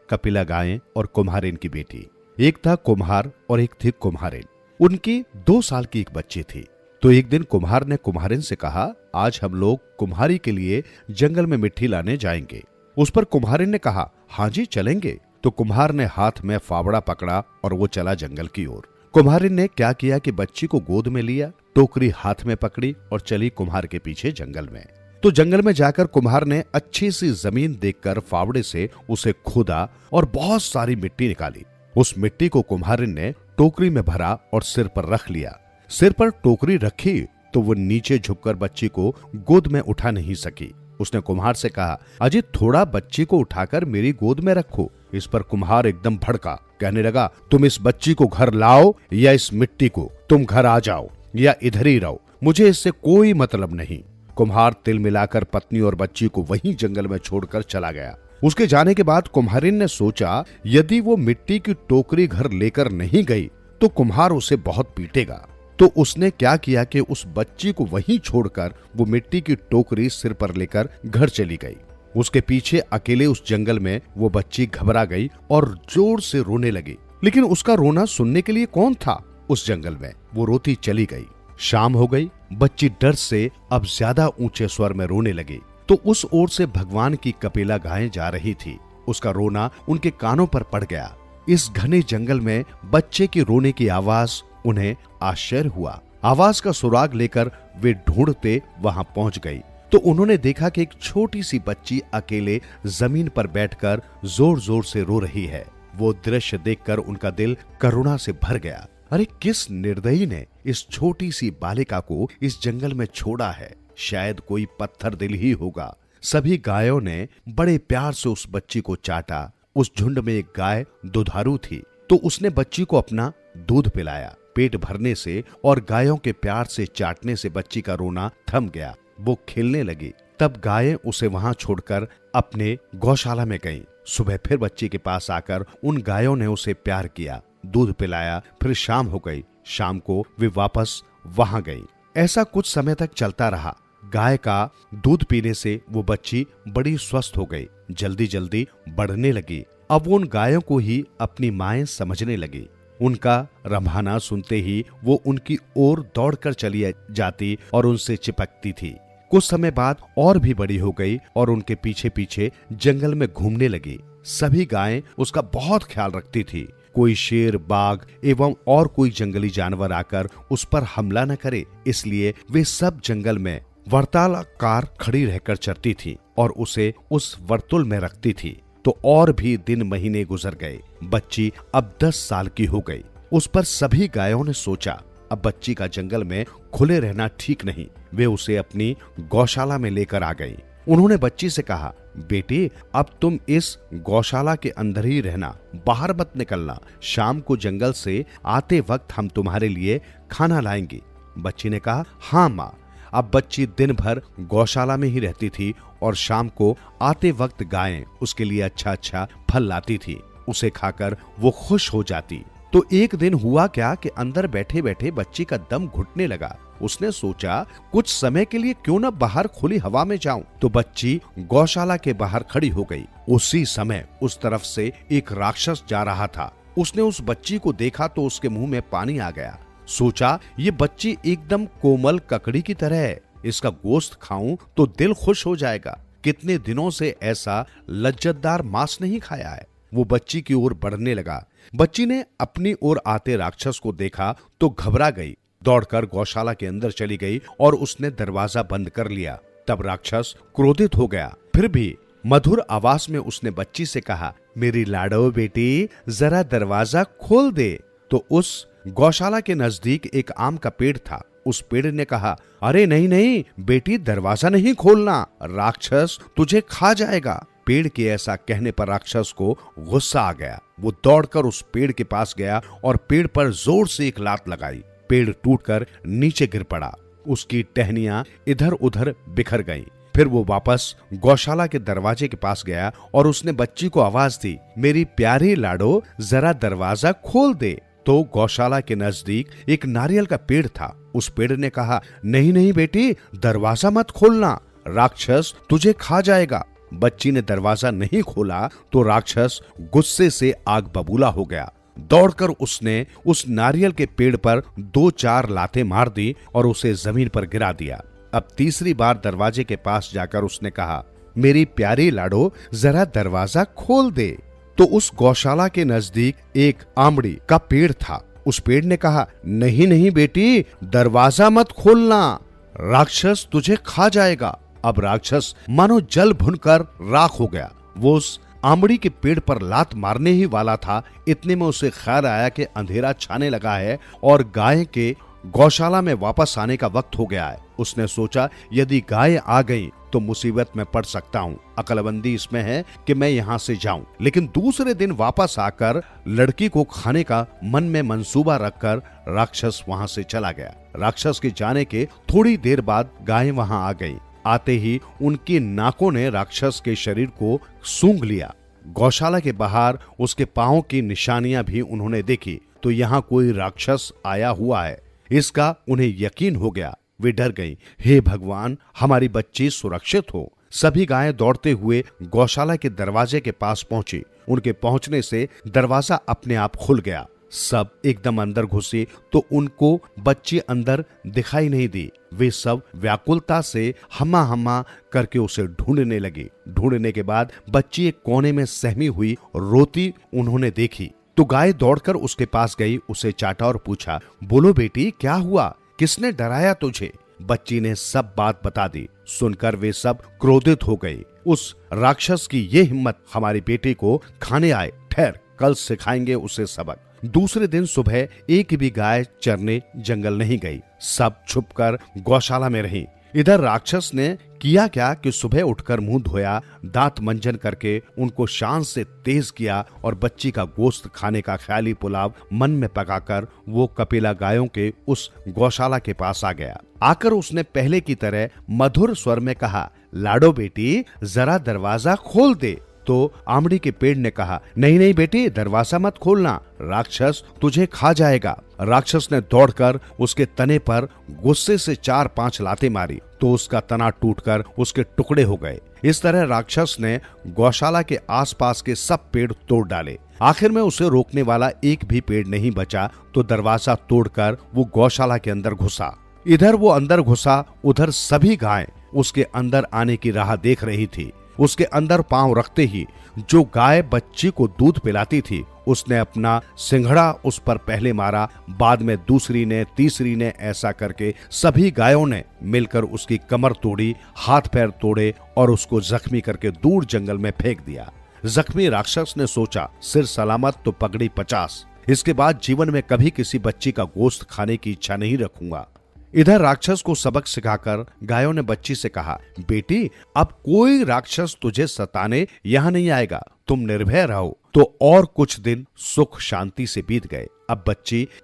कपिला गायें और कुम्हारिन की बेटी। एक था कुम्हार और एक थी कुम्हारिन। उनकी 2 साल की एक बच्ची थी। तो एक दिन कुम्हार ने कुम्हारिन से कहा, आज हम लोग कुम्हारी के लिए जंगल में मिट्टी लाने जाएंगे। उस पर कुम्हारिन ने कहा, हाँ जी चलेंगे। तो कुम्हार ने हाथ में फावड़ा पकड़ा और वो चला जंगल की ओर। कुम्हारिन ने क्या किया कि बच्ची को गोद में लिया, टोकरी हाथ में पकड़ी और चली कुम्हार के पीछे जंगल में। तो जंगल में जाकर कुम्हार ने अच्छी सी जमीन देखकर फावड़े से उसे खोदा और बहुत सारी मिट्टी निकाली। उस मिट्टी को कुम्हारिन ने टोकरी में भरा और सिर पर रख लिया। सिर पर टोकरी रखी तो वो नीचे झुककर बच्ची को गोद में उठा नहीं सकी। उसने कुम्हार से कहा, अजी थोड़ा बच्ची को उठाकर मेरी गोद में रखो। इस पर कुम्हार एकदम भड़का, कहने लगा, तुम इस बच्ची को घर लाओ या इस मिट्टी को, तुम घर आ जाओ या इधर ही रहो, मुझे इससे कोई मतलब नहीं। कुम्हार तिल मिलाकर पत्नी और बच्ची को वहीं जंगल में छोड़कर चला गया। उसके जाने के बाद कुम्हारिन ने सोचा, यदि वो मिट्टी की टोकरी घर लेकर नहीं गई तो कुम्हार उसे बहुत पीटेगा। तो उसने क्या किया कि उस बच्ची को वहीं छोड़कर वो मिट्टी की टोकरी सिर पर लेकर घर चली गई। उसके पीछे अकेले उस जंगल में वो बच्ची घबरा गई और जोर से रोने लगी। लेकिन उसका रोना सुनने के लिए कौन था उस जंगल में? वो रोती चली गई। शाम हो गई। बच्ची डर से अब ज्यादा ऊंचे स्वर में रोने लगी। तो उस ओर से भगवान की कपिला गायें जा रही थी। उसका रोना उनके कानों पर पड़ गया। इस घने जंगल में बच्चे की रोने की आवाज उन्हें आश्चर्य हुआ। आवाज का सुराग लेकर वे ढूंढते वहां पहुंच गई तो उन्होंने देखा कि एक छोटी सी बच्ची अकेले जमीन पर बैठकर जोर जोर से रो रही है। वो दृश्य देखकर उनका दिल करुणा से भर गया। अरे किस निर्दयी ने इस छोटी सी बालिका को इस जंगल में छोड़ा है? शायद कोई पत्थर दिल ही होगा। सभी गायों ने बड़े प्यार से उस बच्ची को चाटा। उस झुंड में एक गाय दुधारू थी तो उसने बच्ची को अपना दूध पिलाया। पेट भरने से और गायों के प्यार से चाटने से बच्ची का रोना थम गया। वो खेलने लगी। तब गायें उसे वहां छोड़कर अपने गौशाला में गईं। सुबह फिर बच्ची के पास आकर उन गायों ने उसे प्यार किया, दूध पिलाया। फिर शाम हो गई। शाम को वे वापस वहां गई। ऐसा कुछ समय तक चलता रहा। गाय का दूध पीने से वो बच्ची बड़ी स्वस्थ हो गई, जल्दी जल्दी बढ़ने लगी। अब वो उन गायों को ही अपनी माएं समझने लगी। उनका रंभाना सुनते ही वो उनकी ओर दौड़कर चली जाती और उनसे चिपकती थी। कुछ समय बाद और भी बड़ी हो गई और उनके पीछे पीछे जंगल में घूमने लगी। सभी गायें उसका बहुत ख्याल रखती थी। कोई शेर, बाघ एवं और कोई जंगली जानवर आकर उस पर हमला न करे, इसलिए वे सब जंगल में वर्तुलाकार खड़ी रहकर चरती थी और उसे उस वर्तुल में रखती थी। तो और भी दिन महीने गुजर गए। बच्ची अब 10 साल की हो गई। उस पर सभी गायों ने सोचा अब बच्ची का जंगल में खुले रहना ठीक नहीं। वे उसे अपनी गौशाला में लेकर आ गई। उन्होंने बच्ची से कहा, बेटी अब तुम इस गौशाला के अंदर ही रहना, बाहर मत निकलना। शाम को जंगल से आते वक्त हम तुम्हारे लिए खाना लाएंगे। बच्ची ने कहा, हाँ माँ। अब बच्ची दिन भर गौशाला में ही रहती थी और शाम को आते वक्त गायें उसके लिए अच्छा अच्छा फल लाती थी। उसे खाकर वो खुश हो जाती। तो एक दिन हुआ क्या कि अंदर बैठे बैठे बच्ची का दम घुटने लगा। उसने सोचा कुछ समय के लिए क्यों न बाहर खुली हवा में जाऊं। तो बच्ची गौशाला के बाहर खड़ी हो गई। उसी समय उस तरफ से एक राक्षस जा रहा था। उसने उस बच्ची को देखा तो उसके मुंह में पानी आ गया। सोचा ये बच्ची एकदम कोमल ककड़ी की तरह है, इसका गोश्त खाऊं तो दिल खुश हो जाएगा। कितने दिनों से ऐसा लज्जतदार मांस नहीं खाया है। वो बच्ची की ओर बढ़ने लगा। बच्ची ने अपनी ओर आते राक्षस को देखा तो घबरा गई। दौड़कर गौशाला के अंदर चली गई और उसने दरवाजा बंद कर लिया। तब राक्षस क्रोधित हो गया। फिर भी मधुर आवाज में उसने बच्ची से कहा, मेरी लाडो बेटी जरा दरवाजा खोल दे। तो उस गौशाला के नजदीक एक आम का पेड़ था। उस पेड़ ने कहा, अरे नहीं नहीं बेटी, दरवाजा नहीं खोलना, राक्षस तुझे खा जाएगा। पेड़ के ऐसा कहने पर राक्षस को गुस्सा आ गया। वो दौड़कर उस पेड़ के पास गया और पेड़ पर जोर से एक लात लगाई। पेड़ टूटकर नीचे गिर पड़ा। उसकी टहनियां इधर उधर बिखर गईं। फिर वो वापस गौशाला के दरवाजे के पास गया और उसने बच्ची को आवाज दी, मेरी प्यारी लाडो जरा दरवाजा खोल दे। तो गौशाला के नजदीक एक नारियल का पेड़ था। उस पेड़ ने कहा, नहीं नहीं बेटी, दरवाजा मत खोलना, राक्षस तुझे खा जाएगा। बच्ची ने दरवाजा नहीं खोला तो राक्षस गुस्से से आग बबूला हो गया। दौड़कर उसने उस नारियल के पेड़ पर 2-4 लातें मार दी और उसे जमीन पर गिरा दिया। अब तीसरी बार दरवाजे के पास जाकर उसने कहा, मेरी प्यारी लाडो जरा दरवाजा खोल दे। तो उस गौशाला के नजदीक एक आमड़ी का पेड़ था। उस पेड़ ने कहा, नहीं नहीं बेटी, दरवाजा मत खोलना, राक्षस तुझे खा जाएगा। अब राक्षस मानो जल भुनकर राख हो गया। वो उस आमड़ी के पेड़ पर लात मारने ही वाला था। इतने में उसे ख्याल आया कि अंधेरा छाने लगा है और गाय के गौशाला में वापस आने का वक्त हो गया है। उसने सोचा यदि गाय आ गई तो मुसीबत में पड़ सकता हूँ। अकलबंदी इसमें है कि मैं यहाँ से जाऊं। लेकिन दूसरे दिन वापस आकर लड़की को खाने का मन में मंसूबा रखकर राक्षस वहाँ से चला गया। राक्षस के जाने के थोड़ी देर बाद गाय वहाँ आ गई। आते ही उनकी नाकों ने राक्षस के शरीर को सूंघ लिया। गौशाला के बाहर उसके पांव की निशानियां भी उन्होंने देखी तो यहाँ कोई राक्षस आया हुआ है, इसका उन्हें यकीन हो गया। वे डर गईं। हे भगवान, हमारी बच्ची सुरक्षित हो। सभी गायें दौड़ते हुए गौशाला के दरवाजे के पास पहुंची। उनके पहुंचने से दरवाजा अपने आप खुल गया। सब एकदम अंदर घुसे तो उनको बच्ची अंदर दिखाई नहीं दी। वे सब व्याकुलता से हम्मा हम्मा करके उसे ढूंढने लगे। ढूंढने के बाद बच्ची एक कोने में सहमी हुई रोती उन्होंने देखी तो गाय दौड़कर उसके पास गई, उसे चाटा और पूछा, बोलो बेटी क्या हुआ, किसने डराया तुझे? बच्ची ने सब बात बता दी। सुनकर वे सब क्रोधित हो गए। उस राक्षस की ये हिम्मत, हमारी बेटी को खाने आए, ठहर, कल सिखाएंगे उसे सबक। दूसरे दिन सुबह एक भी गाय चरने जंगल नहीं गई। सब छुपकर गौशाला में रही। इधर राक्षस ने किया क्या कि सुबह उठकर मुंह धोया, दांत मंजन करके उनको शान से तेज किया और बच्ची का गोश्त खाने का ख्याली पुलाव मन में पकाकर वो कपिला गायों के उस गौशाला के पास आ गया। आकर उसने पहले की तरह मधुर स्वर में कहा, लाडो बेटी जरा दरवाजा खोल दे। तो आमड़ी के पेड़ ने कहा, नहीं नहीं बेटी, दरवाजा मत खोलना, राक्षस तुझे खा जाएगा। राक्षस ने दौड़कर उसके तने पर गुस्से से 4-5 लातें मारी तो उसका तना टूटकर उसके टुकड़े हो गए। इस तरह राक्षस ने गौशाला के आसपास के सब पेड़ तोड़ डाले। आखिर में उसे रोकने वाला एक भी पेड़ नहीं बचा तो दरवाजा तोड़कर वो गौशाला के अंदर घुसा। इधर वो अंदर घुसा, उधर सभी गायें उसके अंदर आने की राह देख रही थी। उसके अंदर पांव रखते ही जो गाय बच्ची को दूध पिलाती थी उसने अपना सिंघड़ा उस पर पहले मारा, बाद में दूसरी ने, तीसरी ने, ऐसा करके सभी गायों ने मिलकर उसकी कमर तोड़ी, हाथ पैर तोड़े और उसको जख्मी करके दूर जंगल में फेंक दिया। जख्मी राक्षस ने सोचा, सिर सलामत तो पगड़ी 50। इसके बाद जीवन में कभी किसी बच्ची का गोश्त खाने की इच्छा नहीं रखूंगा। इधर राक्षस को सबक सिखाकर गायों ने बच्ची से कहा, बेटी अब कोई राक्षस तुझे सताने यहाँ नहीं आएगा, तुम निर्भय रहो। तो और कुछ दिन सुख शांति से बीत गए। अब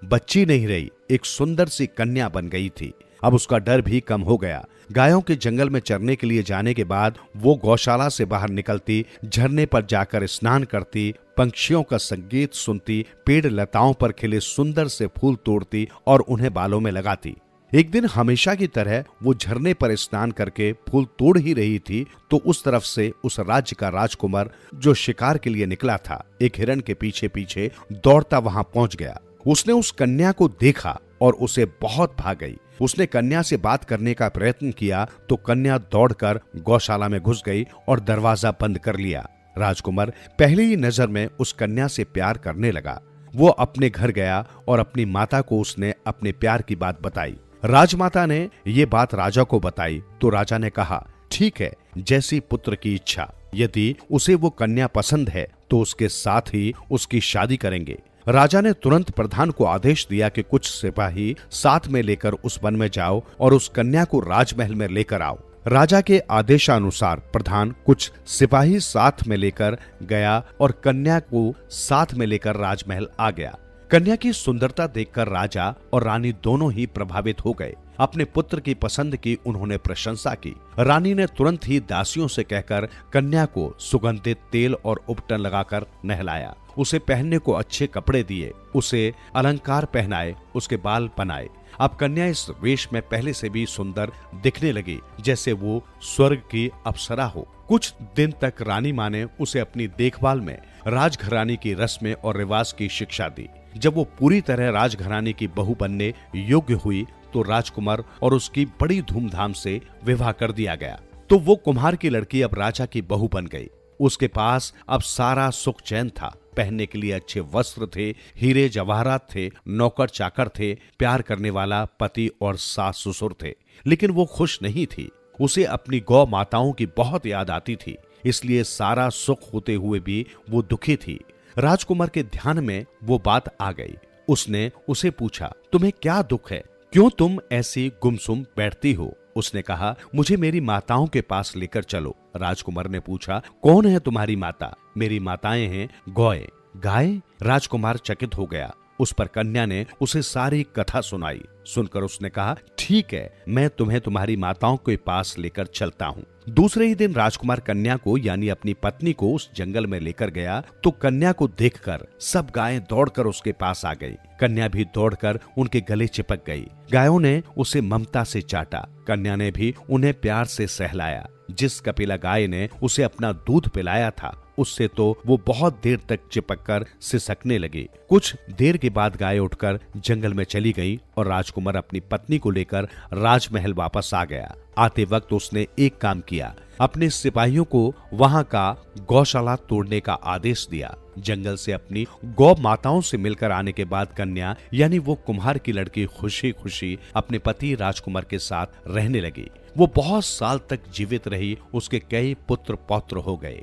बच्ची नहीं रही, एक सुंदर सी कन्या बन गई थी। अब उसका डर भी कम हो गया। गायों के जंगल में चरने के लिए जाने के बाद वो गौशाला से बाहर निकलती, झरने पर जाकर स्नान करती, पंछियों का संगीत सुनती, पेड़ लताओं पर खिले सुंदर से फूल तोड़ती और उन्हें बालों में लगाती। एक दिन हमेशा की तरह वो झरने पर स्नान करके फूल तोड़ ही रही थी तो उस तरफ से उस राज्य का राजकुमार जो शिकार के लिए निकला था, एक हिरण के पीछे पीछे दौड़ता वहां पहुंच गया। उसने उस कन्या को देखा और उसे बहुत भा गई। उसने कन्या से बात करने का प्रयत्न किया तो कन्या दौड़कर गौशाला में घुस गई और दरवाजा बंद कर लिया। राजकुमार पहली ही नजर में उस कन्या से प्यार करने लगा। वो अपने घर गया और अपनी माता को उसने अपने प्यार की बात बताई। राजमाता ने ये बात राजा को बताई तो राजा ने कहा, ठीक है, जैसी पुत्र की इच्छा। यदि उसे वो कन्या पसंद है तो उसके साथ ही उसकी शादी करेंगे। राजा ने तुरंत प्रधान को आदेश दिया कि कुछ सिपाही साथ में लेकर उस वन में जाओ और उस कन्या को राजमहल में लेकर आओ। राजा के आदेशानुसार प्रधान कुछ सिपाही साथ में लेकर गया और कन्या को साथ में लेकर राजमहल आ गया। कन्या की सुंदरता देखकर राजा और रानी दोनों ही प्रभावित हो गए। अपने पुत्र की पसंद की उन्होंने प्रशंसा की। रानी ने तुरंत ही दासियों से कहकर कन्या को सुगंधित तेल और उपटन लगाकर नहलाया, उसे पहनने को अच्छे कपड़े दिए, उसे अलंकार पहनाए, उसके बाल बनाए। अब कन्या इस वेश में पहले से भी सुंदर दिखने लगी, जैसे वो स्वर्ग की अप्सरा हो। कुछ दिन तक रानी माँ ने उसे अपनी देखभाल में राजघराने की रस्में और रिवाज की शिक्षा दी। जब वो पूरी तरह राजघराने की बहू बनने योग्य हुई तो राजकुमार और उसकी बड़ी धूमधाम से विवाह कर दिया गया। तो वो कुम्हार की लड़की अब राजा की बहू बन गई। उसके पास अब सारा सुख चैन था। पहनने के लिए अच्छे वस्त्र थे, हीरे जवाहरात थे, नौकर चाकर थे, प्यार करने वाला पति और सास ससुर थे। लेकिन वो खुश नहीं थी। उसे अपनी गौ माताओं की बहुत याद आती थी, इसलिए सारा सुख होते हुए भी वो दुखी थी। राजकुमार के ध्यान में वो बात आ गई। उसने उसे पूछा, तुम्हें क्या दुख है, क्यों तुम ऐसी गुमसुम बैठती हो? उसने कहा, मुझे मेरी माताओं के पास लेकर चलो। राजकुमार ने पूछा, कौन है तुम्हारी माता? मेरी माताएं हैं गौएं। गाय? राजकुमार चकित हो गया। उस पर कन्या ने उसे सारी कथा सुनाई। सुनकर उसने कहा, ठीक है, मैं तुम्हें तुम्हारी माताओं के पास लेकर चलता हूँ। दूसरे ही दिन राजकुमार कन्या को यानी अपनी पत्नी को उस जंगल में लेकर गया तो कन्या को देखकर सब गायें दौड़कर उसके पास आ गई। कन्या भी दौड़कर उनके गले चिपक गई। गायों ने उसे ममता से चाटा, कन्या ने भी उन्हें प्यार से सहलाया। जिस कपिला गाय ने उसे अपना दूध पिलाया था उससे तो वो बहुत देर तक चिपककर सिसकने लगी। कुछ देर के बाद गाय उठकर जंगल में चली गई और राजकुमार अपनी पत्नी को लेकर राजमहल वापस आ गया। आते वक्त उसने एक काम किया, अपने सिपाहियों को वहां का गौशाला तोड़ने का आदेश दिया। जंगल से अपनी गौ माताओं से मिलकर आने के बाद कन्या यानी वो कुम्हार की लड़की खुशी खुशी अपने पति राजकुमार के साथ रहने लगी। वो बहुत साल तक जीवित रही। उसके कई पुत्र पौत्र हो गए।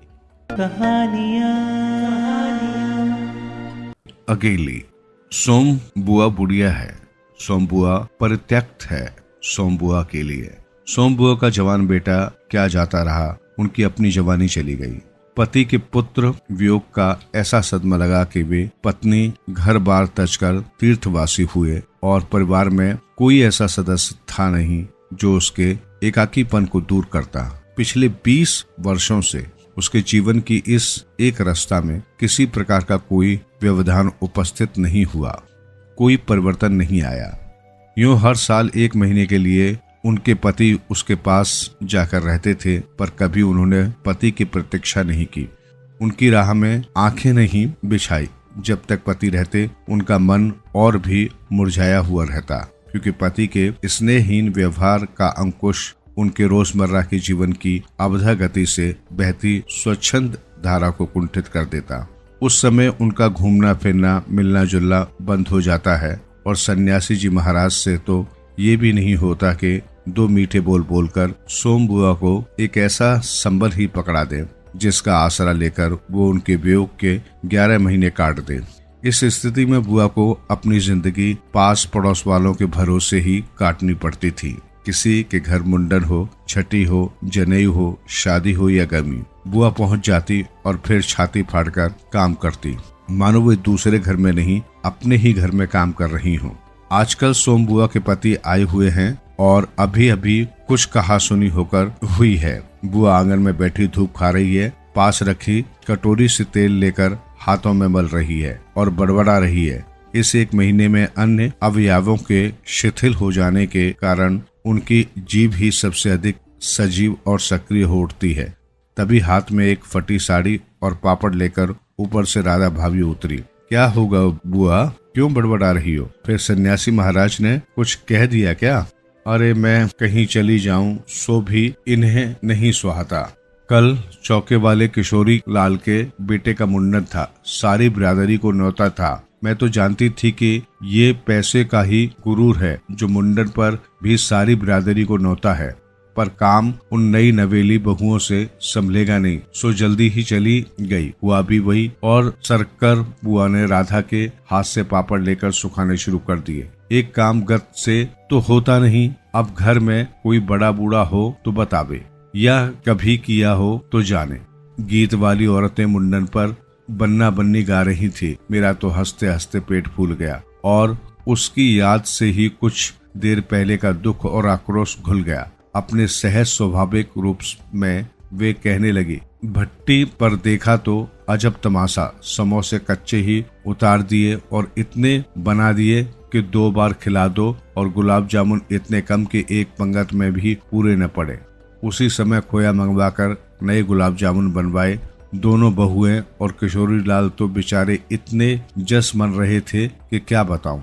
अकेली। सोम बुआ बुढ़िया है, सोम बुआ परित्यक्त है, सोम बुआ के लिए। सोम बुआ का जवान बेटा क्या जाता रहा, उनकी अपनी जवानी चली गई। पति के पुत्र वियोग का ऐसा सदमा लगा कि वे पत्नी घर बार तज कर तीर्थवासी हुए और परिवार में कोई ऐसा सदस्य था नहीं जो उसके एकाकीपन को दूर करता। पिछले 20 वर्षों से उसके जीवन की इस एक रास्ता में किसी प्रकार का कोई व्यवधान उपस्थित नहीं हुआ, कोई परिवर्तन नहीं आया। यूं हर साल 1 महीने के लिए उनके पति उसके पास जाकर रहते थे, पर कभी उन्होंने पति की प्रतीक्षा नहीं की, उनकी राह में आंखें नहीं बिछाई। जब तक पति रहते उनका मन और भी मुरझाया हुआ रहता, क्योंकि पति के स्नेहहीन व्यवहार का अंकुश उनके रोजमर्रा के जीवन की अवधा गति से बहती स्वच्छंद धारा को कुंठित कर देता। उस समय उनका घूमना फिरना मिलना जुलना बंद हो जाता है और सन्यासी जी महाराज से तो ये भी नहीं होता कि 2 मीठे बोल बोलकर सोम बुआ को एक ऐसा संबल ही पकड़ा दे जिसका आसरा लेकर वो उनके वियोग के 11 महीने काट दे। इस स्थिति में बुआ को अपनी जिंदगी पास पड़ोस वालों के भरोसे ही काटनी पड़ती थी। किसी के घर मुंडन हो, छठी हो, जनेऊ हो, शादी हो या गमी, बुआ पहुंच जाती और फिर छाती फाड़कर काम करती, मानो वो दूसरे घर में नहीं अपने ही घर में काम कर रही हो। आजकल सोम बुआ के पति आए हुए हैं और अभी अभी कुछ कहा सुनी होकर हुई है। बुआ आंगन में बैठी धूप खा रही है, पास रखी कटोरी से तेल लेकर हाथों में मल रही है और बड़बड़ा रही है। इस 1 महीने में अन्य अवयवों के शिथिल हो जाने के कारण उनकी जीभ ही सबसे अधिक सजीव और सक्रिय हो उठती है। तभी हाथ में एक फटी साड़ी और पापड़ लेकर ऊपर से राधा भाभी उतरी। क्या होगा बुआ, क्यों बड़बड़ा रही हो? फिर सन्यासी महाराज ने कुछ कह दिया क्या? अरे मैं कहीं चली जाऊं सो भी इन्हें नहीं सुहाता। कल चौके वाले किशोरी लाल के बेटे का मुंडन था, सारी बिरादरी को न्योता था। मैं तो जानती थी कि ये पैसे का ही गुरूर है जो मुंडन पर भी सारी बिरादरी को न्योता है, पर काम उन नई नवेली बहुओं से संभलेगा नहीं, सो जल्दी ही चली गई। हुआ भी वही, और सरकर बुआ ने राधा के हाथ से पापड़ लेकर सुखाने शुरू कर दिए। एक काम गत से तो होता नहीं, अब घर में कोई बड़ा बूढ़ा हो तो बतावे, या कभी किया हो तो जाने। गीत वाली औरतें मुंडन पर बन्ना बन्नी गा रही थी। मेरा तो हंसते हंसते पेट फूल गया और उसकी याद से ही कुछ देर पहले का दुख और आक्रोश घुल गया। अपने सहज स्वाभाविक रूप में वे कहने लगी, भट्टी पर देखा तो अजब तमाशा, समोसे कच्चे ही उतार दिए और इतने बना दिए कि 2 बार खिला दो, और गुलाब जामुन इतने कम कि एक पंगत में भी पूरे न पड़े। उसी समय खोया मंगवाकर नए गुलाब जामुन बनवाए। दोनों बहुएं और किशोरी लाल तो बेचारे इतने जस मन रहे थे कि क्या बताऊं।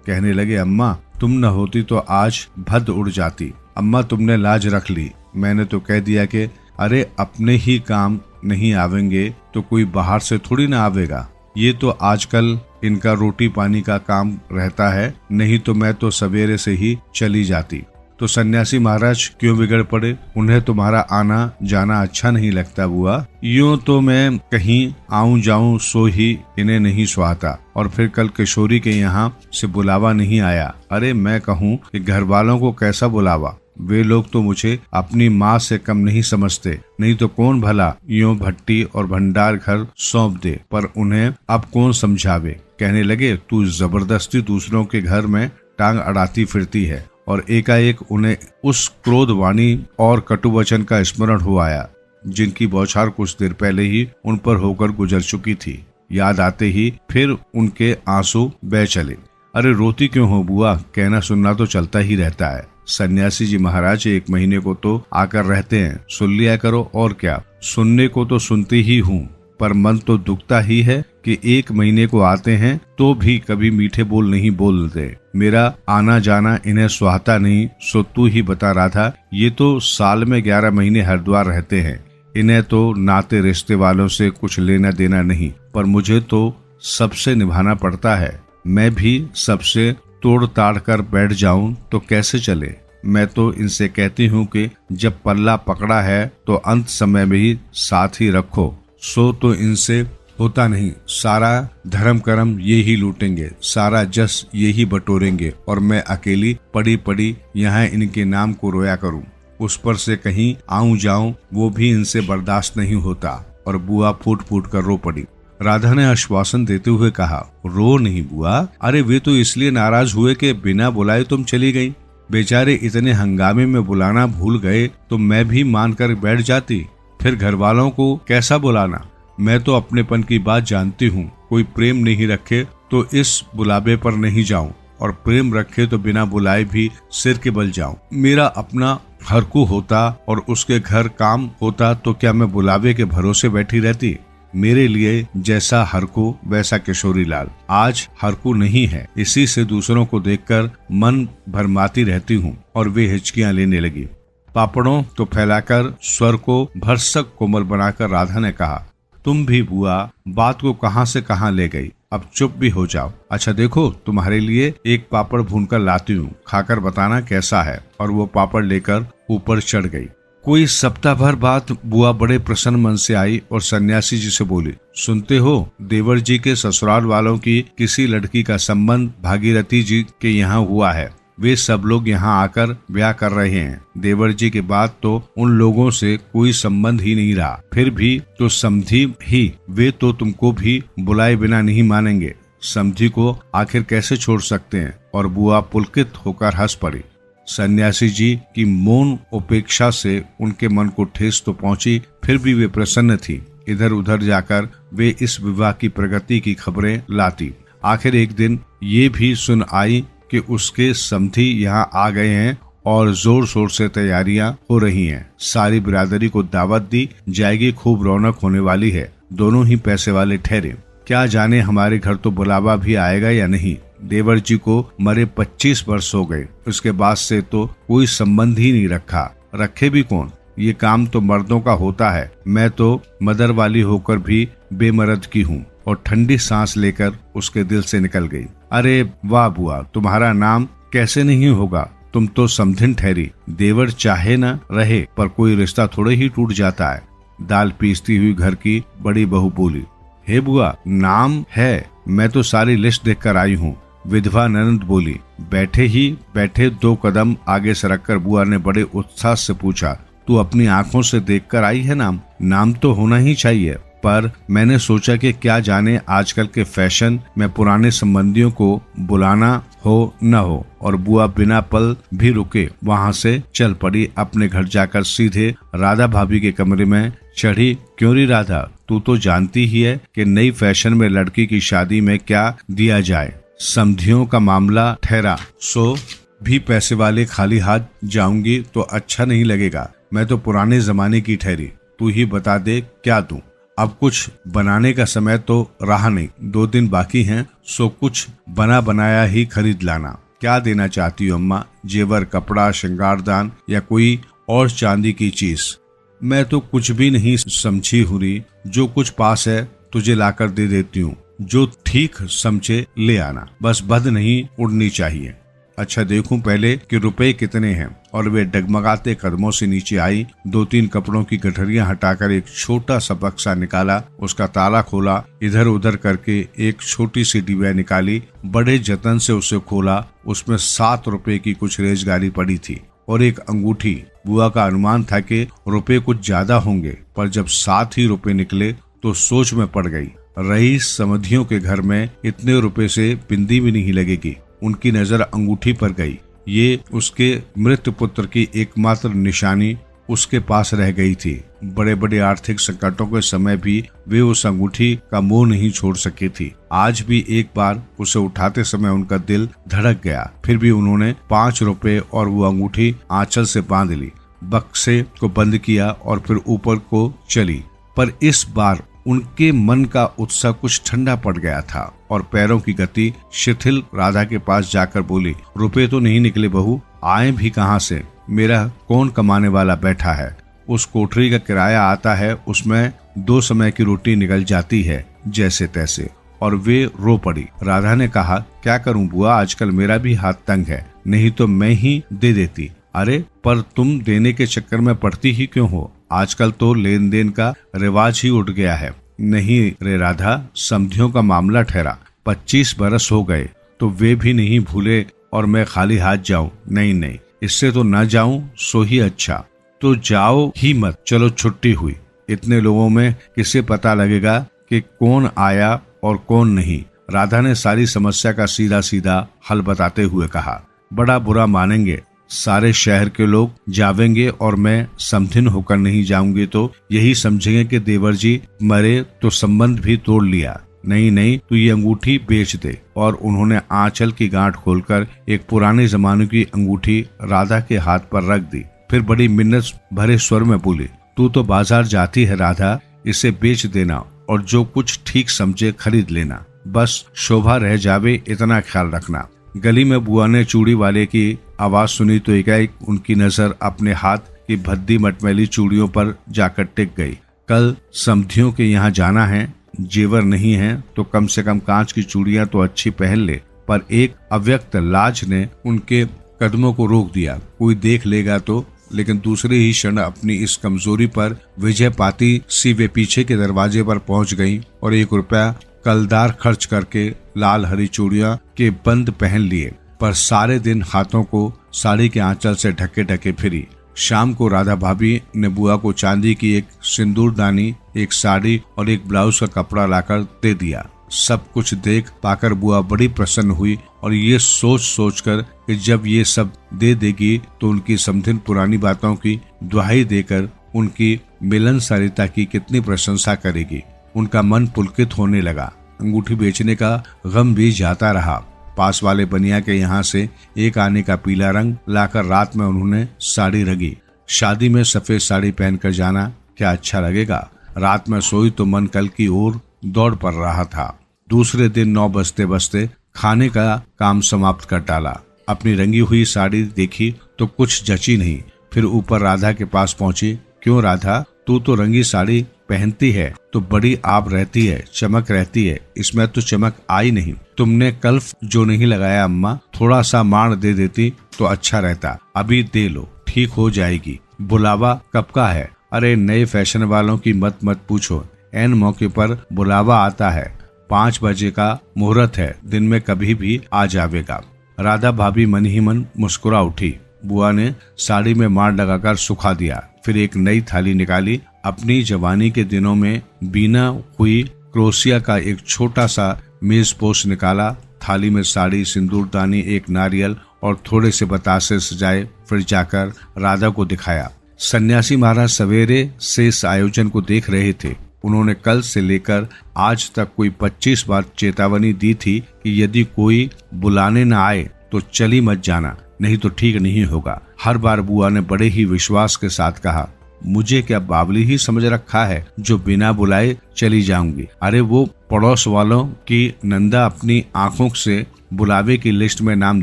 कहने लगे, अम्मा तुम न होती तो आज भद उड़ जाती। अम्मा तुमने लाज रख ली। मैंने तो कह दिया कि अरे अपने ही काम नहीं आवेंगे तो कोई बाहर से थोड़ी ना आवेगा। ये तो आजकल इनका रोटी पानी का काम रहता है, नहीं तो मैं तो सवेरे से ही चली जाती। तो सन्यासी महाराज क्यों बिगड़ पड़े? उन्हें तुम्हारा आना जाना अच्छा नहीं लगता बुआ? यूं तो मैं कहीं आऊं जाऊं सो ही इन्हें नहीं सुहाता, और फिर कल किशोरी के यहाँ से बुलावा नहीं आया। अरे मैं कहूँ कि घर वालों को कैसा बुलावा? वे लोग तो मुझे अपनी माँ से कम नहीं समझते, नहीं तो कौन भला यूं भट्टी और भंडार घर सौंप दे, पर उन्हें अब कौन समझावे। कहने लगे, तू जबरदस्ती दूसरों के घर में टांग अड़ाती फिरती है। और एकाएक उन्हें उस क्रोध वाणी और कटुवचन का स्मरण हो आया जिनकी बौछार कुछ देर पहले ही उन पर होकर गुजर चुकी थी। याद आते ही फिर उनके आंसू बह चले। अरे रोती क्यों हो बुआ? कहना सुनना तो चलता ही रहता है। सन्यासी जी महाराज 1 महीने को तो आकर रहते हैं, सुन लिया करो। और क्या, सुनने को तो सुनती ही हूँ, पर मन तो दुखता ही है कि 1 महीने को आते हैं तो भी कभी मीठे बोल नहीं बोलते। मेरा आना जाना इन्हें सुहाता नहीं। सो तू ही बता रहा था, ये तो साल में 11 महीने हरिद्वार रहते हैं, इन्हें तो नाते रिश्ते वालों से कुछ लेना देना नहीं, पर मुझे तो सबसे निभाना पड़ता है। मैं भी सबसे तोड़ ताड़ कर बैठ जाऊं तो कैसे चले। मैं तो इनसे कहती हूँ कि जब पल्ला पकड़ा है तो अंत समय में ही साथ ही रखो। सो तो इनसे होता नहीं। सारा धर्म कर्म ये ही लूटेंगे, सारा जस ये ही बटोरेंगे, और मैं अकेली पड़ी पड़ी यहाँ इनके नाम को रोया करूँ। उस पर से कहीं आऊं जाऊं वो भी इनसे बर्दाश्त नहीं होता। और बुआ फूट फूट कर रो पड़ी। राधा ने आश्वासन देते हुए कहा, रो नहीं बुआ, अरे वे तो इसलिए नाराज हुए कि बिना बुलाए तुम चली गई। बेचारे इतने हंगामे में बुलाना भूल गए तो मैं भी मान कर बैठ जाती, फिर घर वालों को कैसा बुलाना। मैं तो अपनेपन की बात जानती हूँ। कोई प्रेम नहीं रखे तो इस बुलावे पर नहीं जाऊं, और प्रेम रखे तो बिना बुलाए भी सिर के बल जाऊं। मेरा अपना हरकू होता और उसके घर काम होता तो क्या मैं बुलावे के भरोसे बैठी रहती। मेरे लिए जैसा हरकू वैसा किशोरी लाल। आज हरकू नहीं है, इसी से दूसरों को देखकर मन भरमाती रहती हूँ। और वे हिचकियां लेने लगी। पापड़ों तो फैलाकर स्वर को भरसक कोमल बनाकर राधा ने कहा, तुम भी बुआ बात को कहां से कहां ले गई। अब चुप भी हो जाओ। अच्छा देखो, तुम्हारे लिए एक पापड़ भूनकर लाती हूँ, खाकर बताना कैसा है। और वो पापड़ लेकर ऊपर चढ़ गई। कोई सप्ताह भर बाद बुआ बड़े प्रसन्न मन से आई और सन्यासी जी से बोली, सुनते हो, देवर जी के ससुराल वालों की किसी लड़की का संबंध भागीरथी जी के यहाँ हुआ है। वे सब लोग यहाँ आकर ब्याह कर रहे हैं। देवर जी के बाद तो उन लोगों से कोई संबंध ही नहीं रहा। फिर भी तो समधी ही, वे तो तुमको भी बुलाए बिना नहीं मानेंगे। समधी को आखिर कैसे छोड़ सकते हैं? और बुआ पुलकित होकर हंस पड़ी। सन्यासी जी की मौन उपेक्षा से उनके मन को ठेस तो पहुंची, फिर भी वे प्रसन्न थी। इधर उधर जाकर वे इस विवाह की प्रगति की खबरें लाती। आखिर एक दिन ये भी सुन आई कि उसके समधी यहाँ आ गए हैं और जोर शोर से तैयारियां हो रही हैं। सारी बिरादरी को दावत दी जाएगी, खूब रौनक होने वाली है। दोनों ही पैसे वाले ठहरे। क्या जाने हमारे घर तो बुलावा भी आएगा या नहीं। देवर जी को मरे 25 वर्ष हो गए। उसके बाद से तो कोई संबंध ही नहीं रखा। रखे भी कौन? ये काम तो मर्दों का होता है। मैं तो मदर वाली होकर भी बेमर्द की हूँ। और ठंडी सांस लेकर उसके दिल से निकल गई। अरे वाह बुआ, तुम्हारा नाम कैसे नहीं होगा? तुम तो समधिन ठहरी। देवर चाहे न रहे, पर कोई रिश्ता थोड़े ही टूट जाता है। दाल पीसती हुई घर की बड़ी बहू बोली, हे बुआ, नाम है, मैं तो सारी लिस्ट देखकर आई हूँ। विधवा ननद बोली। बैठे ही बैठे 2 कदम आगे सरककर बुआ ने बड़े उत्साह से पूछा, तू अपनी आंखों से देखकर आई है नाम? नाम तो होना ही चाहिए, पर मैंने सोचा कि क्या जाने आजकल के फैशन में पुराने संबंधियों को बुलाना हो न हो। और बुआ बिना पल भी रुके वहाँ से चल पड़ी। अपने घर जाकर सीधे राधा भाभी के कमरे में चढ़ी। क्यों री राधा, तू तो जानती ही है कि नई फैशन में लड़की की शादी में क्या दिया जाए। समधियों का मामला ठहरा, सो भी पैसे वाले खाली हाथ जाऊंगी तो अच्छा नहीं लगेगा। मैं तो पुराने जमाने की ठहरी। तू ही बता दे क्या दूं। अब कुछ बनाने का समय तो रहा नहीं। 2 दिन बाकी हैं, सो कुछ बना बनाया ही खरीद लाना। क्या देना चाहती हो अम्मा? जेवर, कपड़ा, श्रृंगारदान या कोई और चांदी की चीज? मैं तो कुछ भी नहीं समझी हुरी। जो कुछ पास है तुझे लाकर दे देती हूँ। जो ठीक समझे ले आना, बस बद नहीं उड़नी चाहिए। अच्छा देखूं पहले कि रुपए कितने हैं। और वे डगमगाते कदमों से नीचे आई। 2-3 कपड़ों की गठरियां हटाकर एक छोटा सा बक्सा निकाला। उसका ताला खोला। इधर उधर करके एक छोटी सी डिबिया निकाली। बड़े जतन से उसे खोला। उसमें 7 रुपए की कुछ रेजगारी पड़ी थी और एक अंगूठी। बुआ का अनुमान था कि रुपए कुछ ज्यादा होंगे, पर जब 7 ही रुपए निकले तो सोच में पड़ गई। रईस समधियों के घर में इतने रुपए से बिंदी भी नहीं लगेगी। उनकी नजर अंगूठी पर गई। ये उसके मृत पुत्र की एकमात्र निशानी उसके पास रह गई थी। बड़े बड़े आर्थिक संकटों के समय भी वे उस अंगूठी का मोह नहीं छोड़ सकी थी। आज भी एक बार उसे उठाते समय उनका दिल धड़क गया। फिर भी उन्होंने 5 रुपए और वो अंगूठी आंचल से बांध ली। बक्से को बंद किया और फिर ऊपर को चली। पर इस बार उनके मन का उत्साह कुछ ठंडा पड़ गया था और पैरों की गति शिथिल। राधा के पास जाकर बोली, रुपए तो नहीं निकले बहू, आए भी कहाँ से? मेरा कौन कमाने वाला बैठा है? उस कोठरी का किराया आता है, उसमें 2 समय की रोटी निकल जाती है जैसे तैसे। और वे रो पड़ी। राधा ने कहा, क्या करूं बुआ, आजकल मेरा भी हाथ तंग है, नहीं तो मैं ही दे देती। अरे पर तुम देने के चक्कर में पड़ती ही क्यों हो? आजकल तो लेन देन का रिवाज ही उठ गया है। नहीं रे राधा, समधियों का मामला ठहरा। 25 बरस हो गए तो वे भी नहीं भूले और मैं खाली हाथ जाऊं? नहीं नहीं, इससे तो न जाऊं सो ही अच्छा। तो जाओ ही मत, चलो छुट्टी हुई। इतने लोगों में किसे पता लगेगा कि कौन आया और कौन नहीं। राधा ने सारी समस्या का सीधा सीधा हल बताते हुए कहा, बड़ा बुरा मानेंगे, सारे शहर के लोग जावेंगे और मैं समधिन होकर नहीं जाऊंगी तो यही समझेंगे कि देवर जी मरे तो संबंध भी तोड़ लिया। नहीं नहीं, तू ये अंगूठी बेच दे। और उन्होंने आंचल की गांठ खोलकर एक पुराने जमाने की अंगूठी राधा के हाथ पर रख दी। फिर बड़ी मिन्नत भरे स्वर में बोली, तू तो बाजार जाती है राधा, इसे बेच देना और जो कुछ ठीक समझे खरीद लेना। बस शोभा रह जावे इतना ख्याल रखना। गली में बुआ ने चूड़ी वाले की आवाज सुनी तो एकाएक उनकी नजर अपने हाथ की भद्दी मटमैली चूड़ियों पर जाकर टिक गई। कल समधियों के यहाँ जाना है, जेवर नहीं है तो कम से कम कांच की चूड़ियां तो अच्छी पहन ले। पर एक अव्यक्त लाज ने उनके कदमों को रोक दिया। कोई देख लेगा तो लेकिन दूसरे ही क्षण अपनी इस कमजोरी पर विजय पाती सी वे पीछे के दरवाजे पर पहुंच गईं और 1 रुपया कलदार खर्च करके लाल हरी चूड़ियां के बंद पहन लिए, पर सारे दिन हाथों को साड़ी के आंचल से ढके ढके फिरी। शाम को राधा भाभी ने बुआ को चांदी की एक सिंदूरदानी, एक साड़ी और एक ब्लाउज का कपड़ा लाकर दे दिया। सब कुछ देख पाकर बुआ बड़ी प्रसन्न हुई और ये सोच कर कि जब ये सब दे देगी तो उनकी समधिन पुरानी बातों की दुहाई देकर उनकी मिलनसारिता की कितनी प्रशंसा करेगी। उनका मन पुलकित होने लगा। अंगूठी बेचने का गम भी जाता रहा। पास वाले बनिया के यहाँ से एक आने का पीला रंग लाकर रात में उन्होंने साड़ी रंगी। शादी में सफेद साड़ी पहनकर जाना क्या अच्छा लगेगा। रात में सोई तो मन कल की ओर दौड़ पड़ रहा था। दूसरे दिन 9 बजते बजते खाने का काम समाप्त कर डाला। अपनी रंगी हुई साड़ी देखी तो कुछ जची नहीं। फिर ऊपर राधा के पास पहुंची। क्यों राधा, तू तो रंगी साड़ी पहनती है तो बड़ी आप रहती है, चमक रहती है, इसमें तो चमक आई नहीं। तुमने कल्फ जो नहीं लगाया अम्मा, थोड़ा सा माण दे देती तो अच्छा रहता। अभी दे लो, ठीक हो जाएगी। बुलावा कब का है? अरे नए फैशन वालों की मत पूछो, एन मौके पर बुलावा आता है। 5 बजे का मुहूर्त है, दिन में कभी भी आ जावेगा। राधा भाभी मन ही मन मुस्कुरा उठी। बुआ ने साड़ी में मार लगाकर सुखा दिया। फिर एक नई थाली निकाली। अपनी जवानी के दिनों में बीना हुई क्रोशिया का एक छोटा सा मेज पोश निकाला। थाली में साड़ी, सिंदूरदानी, एक नारियल और थोड़े से बतासे सजाए। फिर जाकर राधा को दिखाया। सन्यासी महाराज सवेरे से इस आयोजन को देख रहे थे। उन्होंने कल से लेकर आज तक कोई 25 बार चेतावनी दी थी कि यदि कोई बुलाने न आए तो चली मत जाना, नहीं तो ठीक नहीं होगा। हर बार बुआ ने बड़े ही विश्वास के साथ कहा, मुझे क्या बावली ही समझ रखा है जो बिना बुलाए चली जाऊंगी। अरे वो पड़ोस वालों की नंदा अपनी आंखों से बुलावे की लिस्ट में नाम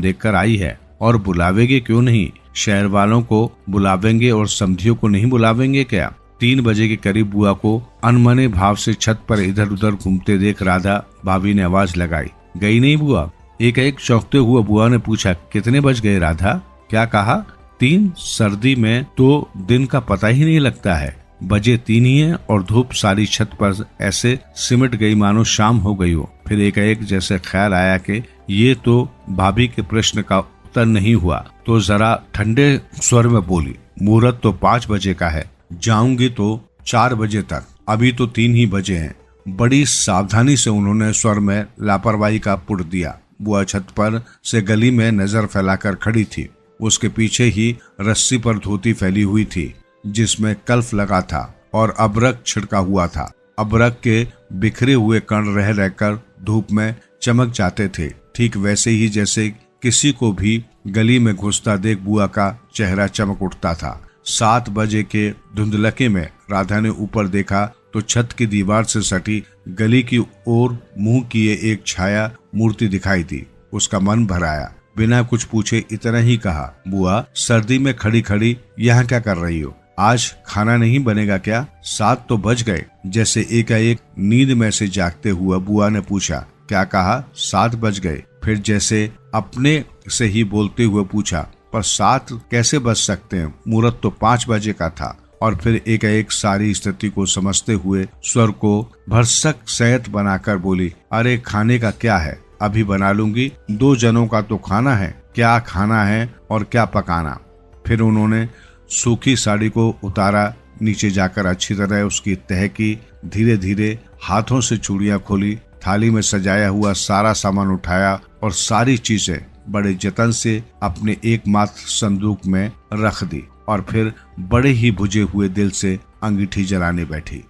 देखकर आई है और बुलावेंगे क्यों नहीं। शहर वालों को बुलावेंगे और समधियों को नहीं बुलावेंगे क्या। 3 बजे के करीब बुआ को अनमने भाव से छत पर इधर उधर घूमते देख राधा भाभी ने आवाज लगाई, गई नहीं बुआ? एक चौंकते हुए बुआ ने पूछा, कितने बज गए राधा? क्या कहा? 3? सर्दी में तो दिन का पता ही नहीं लगता है। बजे 3 ही है और धूप सारी छत पर ऐसे सिमट गई मानो शाम हो गई हो। फिर एक जैसे ख्याल आया कि ये तो भाभी के प्रश्न का उत्तर नहीं हुआ, तो जरा ठंडे स्वर में बोली, मुहूर्त तो 5 बजे का है, जाऊंगी तो 4 बजे तक, अभी तो 3 ही बजे हैं। बड़ी सावधानी से उन्होंने स्वर में लापरवाही का पुट दिया। बुआ छत पर से गली में नजर फैलाकर खड़ी थी। उसके पीछे ही रस्सी पर धोती फैली हुई थी जिसमें कल्फ लगा था और अबरक छिड़का हुआ था। अबरक के बिखरे हुए कण रह रहकर धूप में चमक जाते थे, ठीक वैसे ही जैसे किसी को भी गली में घुसता देख बुआ का चेहरा चमक उठता था। 7 बजे के धुंधलके में राधा ने ऊपर देखा तो छत की दीवार से सटी गली की ओर मुंह किए एक छाया मूर्ति दिखाई दी। उसका मन भर आया। बिना कुछ पूछे इतना ही कहा, बुआ सर्दी में खड़ी खड़ी यहाँ क्या कर रही हो? आज खाना नहीं बनेगा क्या? 7 तो बज गए। जैसे एकाएक नींद में से जागते हुआ बुआ ने पूछा, क्या कहा? 7 बज गए। फिर जैसे अपने से ही बोलते हुए पूछा, पर 7 कैसे बज सकते हैं? मुहूर्त तो 5 बजे का था। और फिर एकाएक सारी स्थिति को समझते हुए स्वर को भरसक सयत बनाकर बोली, अरे खाने का क्या है, अभी बना लूंगी। 2 जनों का तो खाना है, क्या खाना है और क्या पकाना। फिर उन्होंने सूखी साड़ी को उतारा, नीचे जाकर अच्छी तरह उसकी तह की, धीरे धीरे हाथों से चूड़ियां खोली, थाली में सजाया हुआ सारा सामान उठाया और सारी चीजें बड़े जतन से अपने एकमात्र संदूक में रख दी और फिर बड़े ही बुझे हुए दिल से अंगीठी जलाने बैठी।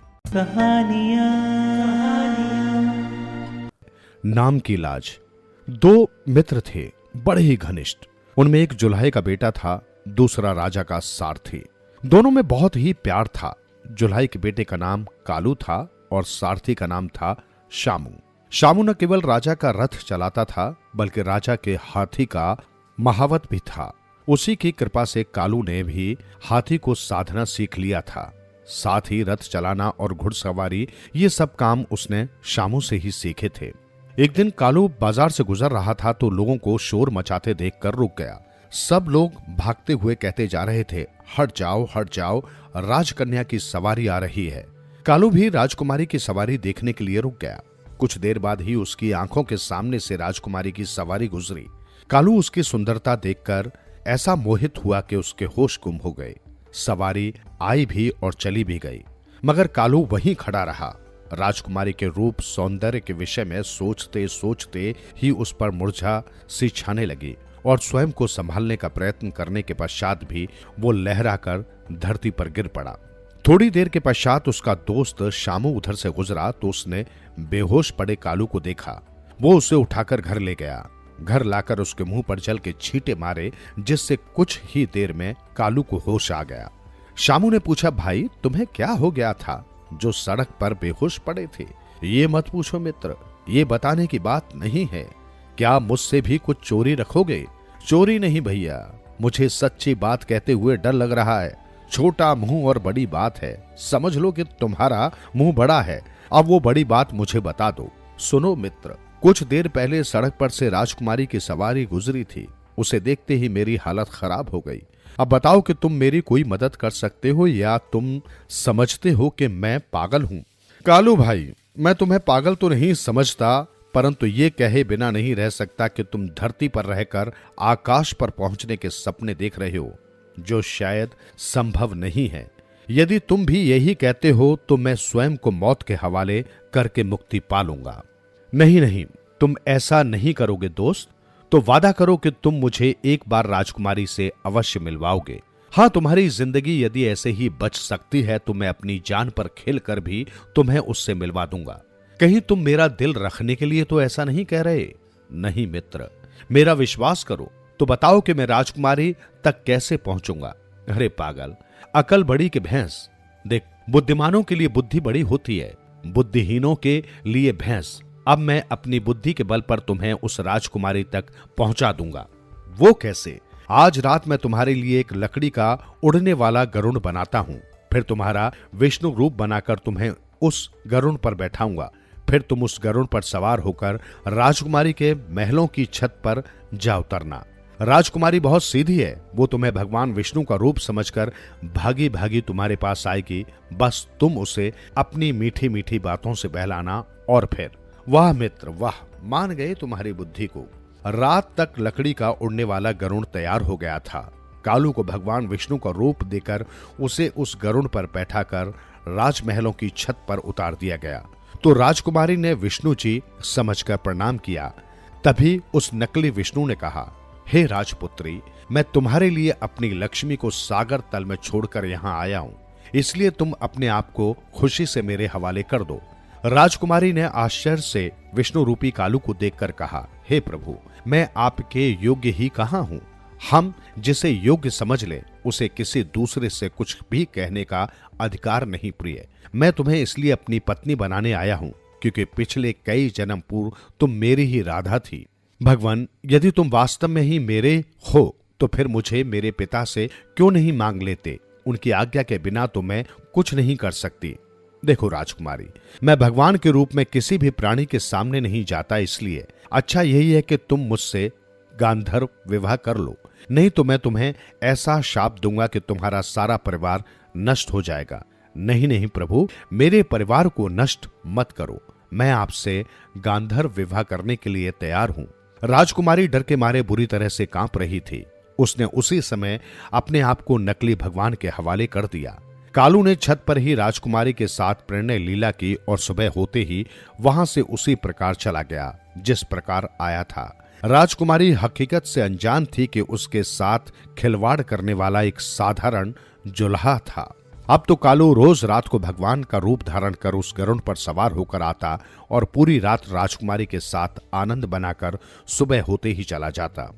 नाम की लाज। 2 मित्र थे, बड़े ही घनिष्ठ। उनमें एक जुल्हे का बेटा था, दूसरा राजा का सारथी। दोनों में बहुत ही प्यार था। जुल्हे के बेटे का नाम कालू था और सारथी का नाम था शामू। शामू न केवल राजा का रथ चलाता था बल्कि राजा के हाथी का महावत भी था। उसी की कृपा से कालू ने भी हाथी को साधना सीख लिया था। साथ ही रथ चलाना और घुड़सवारी, ये सब काम उसने शामू से ही सीखे थे। एक दिन कालू बाजार से गुजर रहा था तो लोगों को शोर मचाते देखकर रुक गया। सब लोग भागते हुए कहते जा रहे थे, हट जाओ, राजकन्या की सवारी आ रही है। कालू भी राजकुमारी की सवारी देखने के लिए रुक गया। कुछ देर बाद ही उसकी आंखों के सामने से राजकुमारी की सवारी गुजरी। कालू उसकी सुंदरता देखकर ऐसा मोहित हुआ कि उसके होश गुम हो गए। सवारी आई भी और चली भी गई, मगर कालू वहीं खड़ा रहा। राजकुमारी के रूप सौंदर्य के विषय में सोचते सोचते ही उस पर मूर्छा सी छाने लगी और स्वयं को संभालने का प्रयत्न करने के पश्चात भी वो लहरा कर धरती पर गिर पड़ा। थोड़ी देर के पश्चात उसका दोस्त शामू उधर से गुजरा तो उसने बेहोश पड़े कालू को देखा। वो उसे उठाकर घर ले गया। घर लाकर उसके मुंह पर जल के छींटे मारे, जिससे कुछ ही देर में कालू को होश आ गया। शामू ने पूछा, भाई तुम्हें क्या हो गया था जो सड़क पर बेहोश पड़े थे? ये मत पूछो मित्र, ये बताने की बात नहीं है। क्या मुझसे भी कुछ चोरी रखोगे? चोरी नहीं भैया, मुझे सच्ची बात कहते हुए डर लग रहा है। छोटा मुंह और बड़ी बात है। समझ लो कि तुम्हारा मुंह बड़ा है। अब वो बड़ी बात मुझे बता दो। सुनो मित्र, कुछ देर पहले सड़क पर से राजकुमारी की सवारी गुजरी थी। उसे देखते ही मेरी हालत खराब हो गई। अब बताओ कि तुम मेरी कोई मदद कर सकते हो या तुम समझते हो कि मैं पागल हूं? कालू भाई, मैं तुम्हें पागल तो नहीं समझता, परंतु ये कहे बिना नहीं रह सकता कि तुम धरती पर रहकर आकाश पर पहुंचने के सपने देख रहे हो, जो शायद संभव नहीं है। यदि तुम भी यही कहते हो तो मैं स्वयं को मौत के हवाले करके मुक्ति पालूंगा। नहीं, तुम ऐसा नहीं करोगे दोस्त। तो वादा करो कि तुम मुझे एक बार राजकुमारी से अवश्य मिलवाओगे। हाँ, तुम्हारी जिंदगी यदि ऐसे ही बच सकती है तो मैं अपनी जान पर खेलकर भी तुम्हें उससे मिलवा दूंगा। कहीं तुम मेरा दिल रखने के लिए तो ऐसा नहीं कह रहे? नहीं मित्र, मेरा विश्वास करो। तो बताओ कि मैं राजकुमारी तक कैसे पहुंचूंगा? अरे पागल, अकल बड़ी कि भैंस। देख, बुद्धिमानों के लिए बुद्धि बड़ी होती है, बुद्धिहीनों के लिए भैंस। अब मैं अपनी बुद्धि के बल पर तुम्हें उस राजकुमारी तक पहुंचा दूंगा। वो कैसे? आज रात मैं तुम्हारे लिए एक लकड़ी का उड़ने वाला गरुड़ बनाता हूं, फिर तुम्हारा विष्णु रूप बनाकर तुम्हें उस गरुड़ पर बैठाऊंगा। फिर तुम उस गरुड़ पर सवार होकर राजकुमारी के महलों की छत पर जा उतरना। राजकुमारी बहुत सीधी है, वो तुम्हें भगवान विष्णु का रूप समझकर भागी भागी तुम्हारे पास आएगी। बस तुम उसे अपनी मीठी मीठी बातों से बहलाना और फिर। वाह मित्र वाह, मान गए तुम्हारी बुद्धि को। रात तक लकड़ी का उड़ने वाला गरुड़ तैयार हो गया था। कालू को भगवान विष्णु का रूप देकर उसे उस गरुड़ पर बैठाकर राजमहलों की छत पर उतार दिया गया। तो राजकुमारी ने विष्णु जी समझकर प्रणाम किया। तभी उस नकली विष्णु ने कहा, हे राजपुत्री, मैं तुम्हारे लिए अपनी लक्ष्मी को सागर तल में छोड़कर यहाँ आया हूँ, इसलिए तुम अपने आप को खुशी से मेरे हवाले कर दो। राजकुमारी ने आश्चर्य से विष्णु रूपी कालू को देखकर कहा, हे प्रभु, मैं आपके योग्य ही कहाँ हूँ? हम जिसे योग्य समझ ले उसे किसी दूसरे से कुछ भी कहने का अधिकार नहीं। प्रिय, मैं तुम्हें इसलिए अपनी पत्नी बनाने आया हूँ क्योंकि पिछले कई जन्म पूर्व तुम मेरी ही राधा थी। भगवान, यदि तुम वास्तव में ही मेरे हो तो फिर मुझे मेरे पिता से क्यों नहीं मांग लेते? उनकी आज्ञा के बिना तो मैं कुछ नहीं कर सकती। देखो राजकुमारी, मैं भगवान के रूप में किसी भी प्राणी के सामने नहीं जाता, इसलिए अच्छा यही है कि तुम मुझसे गांधर्व विवाह कर लो, नहीं तो मैं तुम्हें ऐसा शाप दूंगा कि तुम्हारा सारा परिवार नष्ट हो जाएगा। नहीं प्रभु, मेरे परिवार को नष्ट मत करो, मैं आपसे गांधर्व विवाह करने के लिए तैयार हूं। राजकुमारी डर के मारे बुरी तरह से कांप रही थी। उसने उसी समय अपने आप को नकली भगवान के हवाले कर दिया। कालू ने छत पर ही राजकुमारी के साथ प्रणय लीला की और सुबह होते ही वहां से उसी प्रकार चला गया जिस प्रकार आया था। राजकुमारी हकीकत से अनजान थी कि उसके साथ खिलवाड़ करने वाला एक साधारण जुल्हा था। अब तो कालू रोज रात को भगवान का रूप धारण कर उस गरुड़ पर सवार होकर आता और पूरी रात राजकुमारी के साथ आनंद बनाकर सुबह होते ही चला जाता।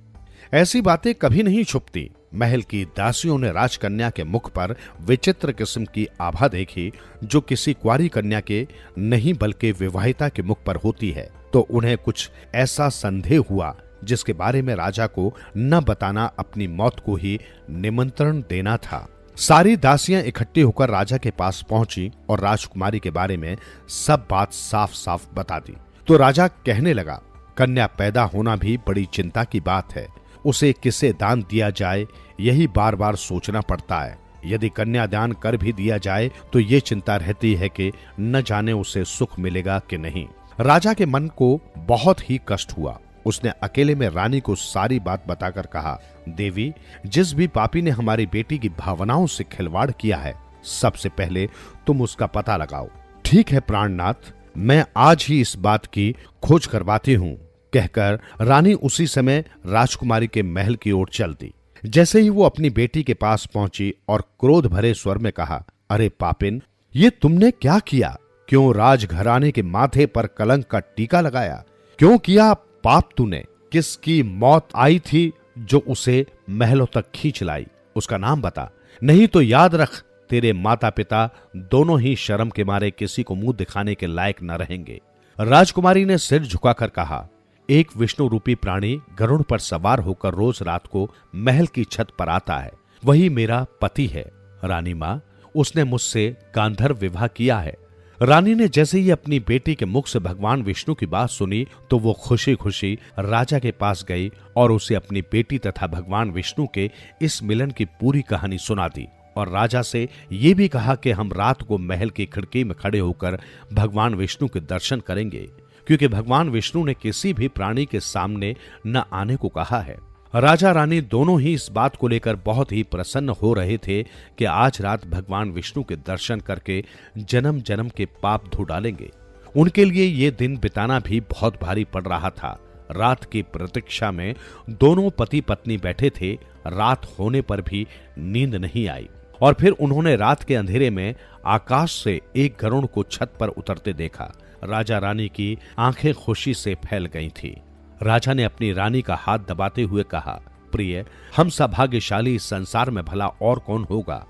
ऐसी बातें कभी नहीं छुपती। महल की दासियों ने राजकन्या के मुख पर विचित्र किस्म की आभा देखी जो किसी कुंवारी कन्या के नहीं बल्कि विवाहिता के मुख पर होती है। तो उन्हें कुछ ऐसा संदेह हुआ जिसके बारे में राजा को न बताना अपनी मौत को ही निमंत्रण देना था। सारी दासियां इकट्ठी होकर राजा के पास पहुंची और राजकुमारी के बारे में सब बात साफ साफ बता दी। तो राजा कहने लगा, कन्या पैदा होना भी बड़ी चिंता की बात है, उसे किसे दान दिया जाए यही बार बार सोचना पड़ता है। यदि कन्यादान कर भी दिया जाए तो ये चिंता रहती है कि न जाने उसे सुख मिलेगा कि नहीं। राजा के मन को बहुत ही कष्ट हुआ। उसने अकेले में रानी को सारी बात बताकर कहा, देवी, जिस भी पापी ने हमारी बेटी की भावनाओं से खिलवाड़ किया है, सबसे पहले तुम उसका पता लगाओ। ठीक है प्राणनाथ, मैं आज ही इस बात की खोज करवाती हूँ, कहकर रानी उसी समय राजकुमारी के महल की ओर चल दी। जैसे ही वो अपनी बेटी के पास पहुंची और क्रोध भरे स्वर में कहा, अरे पापिन, ये तुमने क्या किया? क्यों राजघराने के माथे पर कलंक का टीका लगाया? क्यों किया पाप तूने? किसकी मौत आई थी जो उसे महलों तक खींच लाई? उसका नाम बता, नहीं तो याद रख, तेरे माता पिता दोनों ही शर्म के मारे किसी को मुंह दिखाने के लायक न रहेंगे। राजकुमारी ने सिर झुकाकर कहा, एक विष्णु रूपी प्राणी गरुड़ पर सवार होकर रोज रात को महल की छत पर आता है, वही मेरा पति है। रानी मां, उसने मुझसे गांधर्व विवाह किया है। रानी ने जैसे ही अपनी बेटी के मुख से भगवान विष्णु की बात सुनी तो वो खुशी खुशी राजा के पास गई और उसे अपनी बेटी तथा भगवान विष्णु के इस मिलन की पूरी कहानी सुना दी और राजा से ये भी कहा कि हम रात को महल की खिड़की में खड़े होकर भगवान विष्णु के दर्शन करेंगे, क्योंकि भगवान विष्णु ने किसी भी प्राणी के सामने न आने को कहा है। राजा रानी दोनों ही इस बात को लेकर बहुत ही प्रसन्न हो रहे थे कि आज रात भगवान विष्णु के दर्शन करके जन्म जन्म के पाप धो डालेंगे। उनके लिए ये दिन बिताना भी बहुत भारी पड़ रहा था। रात की प्रतीक्षा में दोनों पति पत्नी बैठे थे। रात होने पर भी नींद नहीं आई और फिर उन्होंने रात के अंधेरे में आकाश से एक गरुड़ को छत पर उतरते देखा। राजा रानी की आंखें खुशी से फैल गई थी। राजा ने अपनी रानी का हाथ दबाते हुए कहा, प्रिय, हम सौभाग्यशाली इस संसार में भला और कौन होगा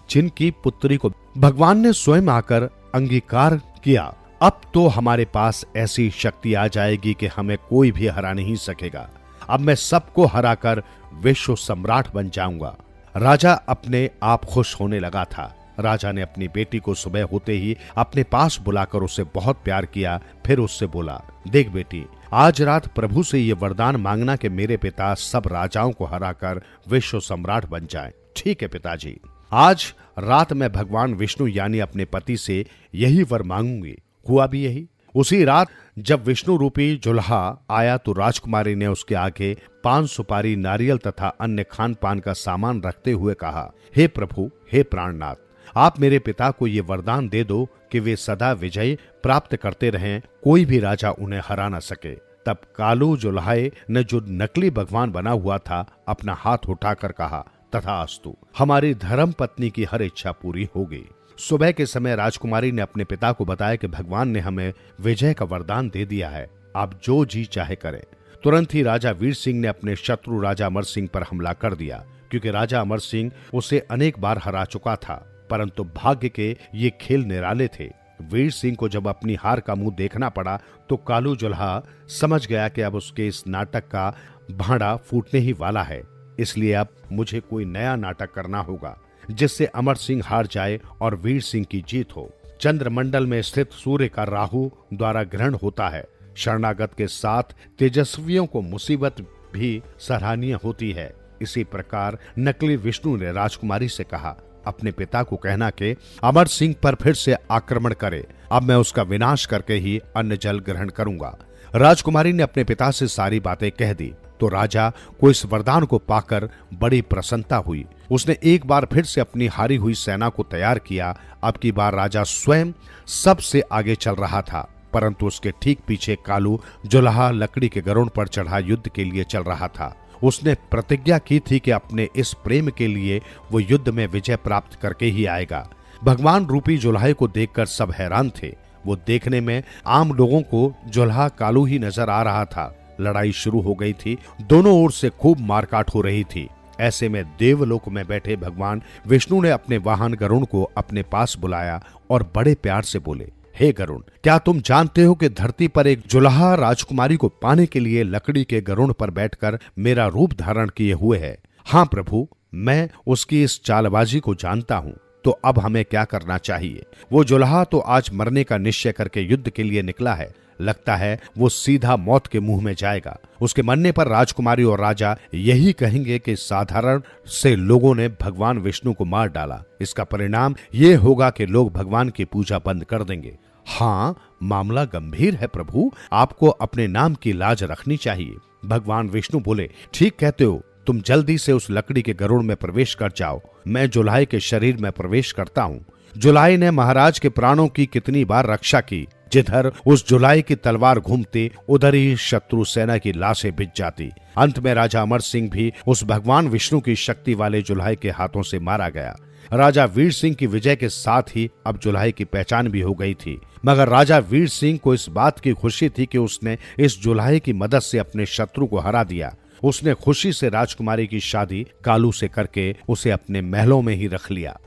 जिनकी पुत्री को भगवान ने स्वयं आकर अंगीकार किया। अब तो हमारे पास ऐसी शक्ति आ जाएगी कि हमें कोई भी हरा नहीं सकेगा। अब मैं सबको हराकर विश्व सम्राट बन जाऊंगा। राजा अपने आप खुश होने लगा था। राजा ने अपनी बेटी को सुबह होते ही अपने पास बुलाकर उसे बहुत प्यार किया। फिर उससे बोला, देख बेटी, आज रात प्रभु से ये वरदान मांगना कि मेरे पिता सब राजाओं को हराकर विश्व सम्राट बन जाएं। ठीक है पिताजी, आज रात मैं भगवान विष्णु यानी अपने पति से यही वर मांगूंगी। हुआ भी यही। उसी रात जब विष्णु रूपी जुल्हा आया तो राजकुमारी ने उसके आगे पान सुपारी, नारियल तथा अन्य खान पान का सामान रखते हुए कहा, हे प्रभु, हे प्राणनाथ, आप मेरे पिता को ये वरदान दे दो कि वे सदा विजय प्राप्त करते रहें, कोई भी राजा उन्हें हरा न सके। तब कालू जुल्हाए ने जो नकली भगवान बना हुआ था अपना हाथ उठाकर कहा, तथास्तु, हमारी धर्म पत्नी की हर इच्छा पूरी हो गई। सुबह के समय राजकुमारी ने अपने पिता को बताया कि भगवान ने हमें विजय का वरदान दे दिया है, आप जो जी चाहे करें। तुरंत ही राजा वीर सिंह ने अपने शत्रु राजा अमर सिंह पर हमला कर दिया, क्योंकि राजा अमर सिंह उसे अनेक बार हरा चुका था। परंतु भाग्य के ये खेल निराले थे। वीर सिंह को जब अपनी हार का मुंह देखना पड़ा तो कालू जुल्हा समझ गया कि अब उसके इस नाटक का भांडा फूटने ही वाला है। इसलिए अब मुझे कोई नया नाटक करना होगा जिससे अमर सिंह हार जाए और वीर सिंह की जीत हो। चंद्रमंडल में स्थित सूर्य का राहु द्वारा ग्रहण होता है। शरणागत के साथ तेजस्वियों को मुसीबत भी सराहनीय होती है। इसी प्रकार नकली विष्णु ने राजकुमारी से कहा, अपने पिता को कहना कि अमर सिंह पर फिर से आक्रमण करे। अब मैं उसका विनाश करके ही अन्न जल ग्रहण करूंगा। राजकुमारी ने अपने पिता से सारी बातें कह दी तो राजा को इस वरदान को पाकर बड़ी प्रसन्नता हुई। उसने एक बार फिर से अपनी हारी हुई सेना को तैयार किया। अब की बार राजा स्वयं सबसे आगे चल रहा था, परंतु उसके ठीक पीछे कालू जुल्हा लकड़ी के गरुड़ पर चढ़ा युद्ध के लिए चल रहा था। उसने प्रतिज्ञा की थी कि अपने इस प्रेम के लिए वो युद्ध में विजय प्राप्त करके ही आएगा। भगवान रूपी जुल्हे को देखकर सब हैरान थे। वो देखने में आम लोगों को जुल्हा कालू ही नजर आ रहा था। लड़ाई शुरू हो गई थी। दोनों ओर से खूब मारकाट हो रही थी। ऐसे में देवलोक में बैठे भगवान विष्णु ने अपने वाहन गरुड़ को अपने पास बुलाया और बड़े प्यार से बोले, हे गरुड़, क्या तुम जानते हो कि धरती पर एक जुल्हा राजकुमारी को पाने के लिए लकड़ी के गरुड़ पर बैठकर मेरा रूप धारण किए हुए है? हाँ प्रभु, मैं उसकी इस चालबाजी को जानता हूँ। तो अब हमें क्या करना चाहिए? वो जुल्हा तो आज मरने का निश्चय करके युद्ध के लिए निकला है, लगता है वो सीधा मौत के मुंह में जाएगा। उसके मरने पर राजकुमारी और राजा यही कहेंगे कि साधारण से लोगों ने भगवान विष्णु को मार डाला। इसका परिणाम ये होगा कि लोग भगवान की पूजा बंद कर देंगे। हाँ, मामला गंभीर है प्रभु, आपको अपने नाम की लाज रखनी चाहिए। भगवान विष्णु बोले, ठीक कहते हो, तुम जल्दी से उस लकड़ी के गरुड़ में प्रवेश कर जाओ। मैं जुलाहे के शरीर में प्रवेश करता हूँ। जुलाहे ने महाराज के प्राणों की कितनी बार रक्षा की। जिधर उस जुलाहे की तलवार घूमती उधर ही शत्रु सेना की लाशें बिछ जाती। अंत में राजा अमर सिंह भी उस भगवान विष्णु की शक्ति वाले जुलाहे के हाथों से मारा गया। राजा वीर सिंह की विजय के साथ ही अब जुलाहे की पहचान भी हो गई थी, मगर राजा वीर सिंह को इस बात की खुशी थी कि उसने इस जुलाहे की मदद से अपने शत्रु को हरा दिया। उसने खुशी से राजकुमारी की शादी कालू से करके उसे अपने महलों में ही रख लिया।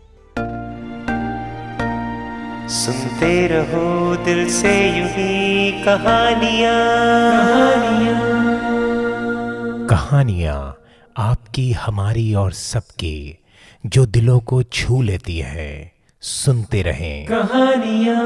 सुनते रहो दिल से यूं ही कहानियां, कहानियां आपकी, हमारी और सबकी, जो दिलों को छू लेती है। सुनते रहें कहानियां।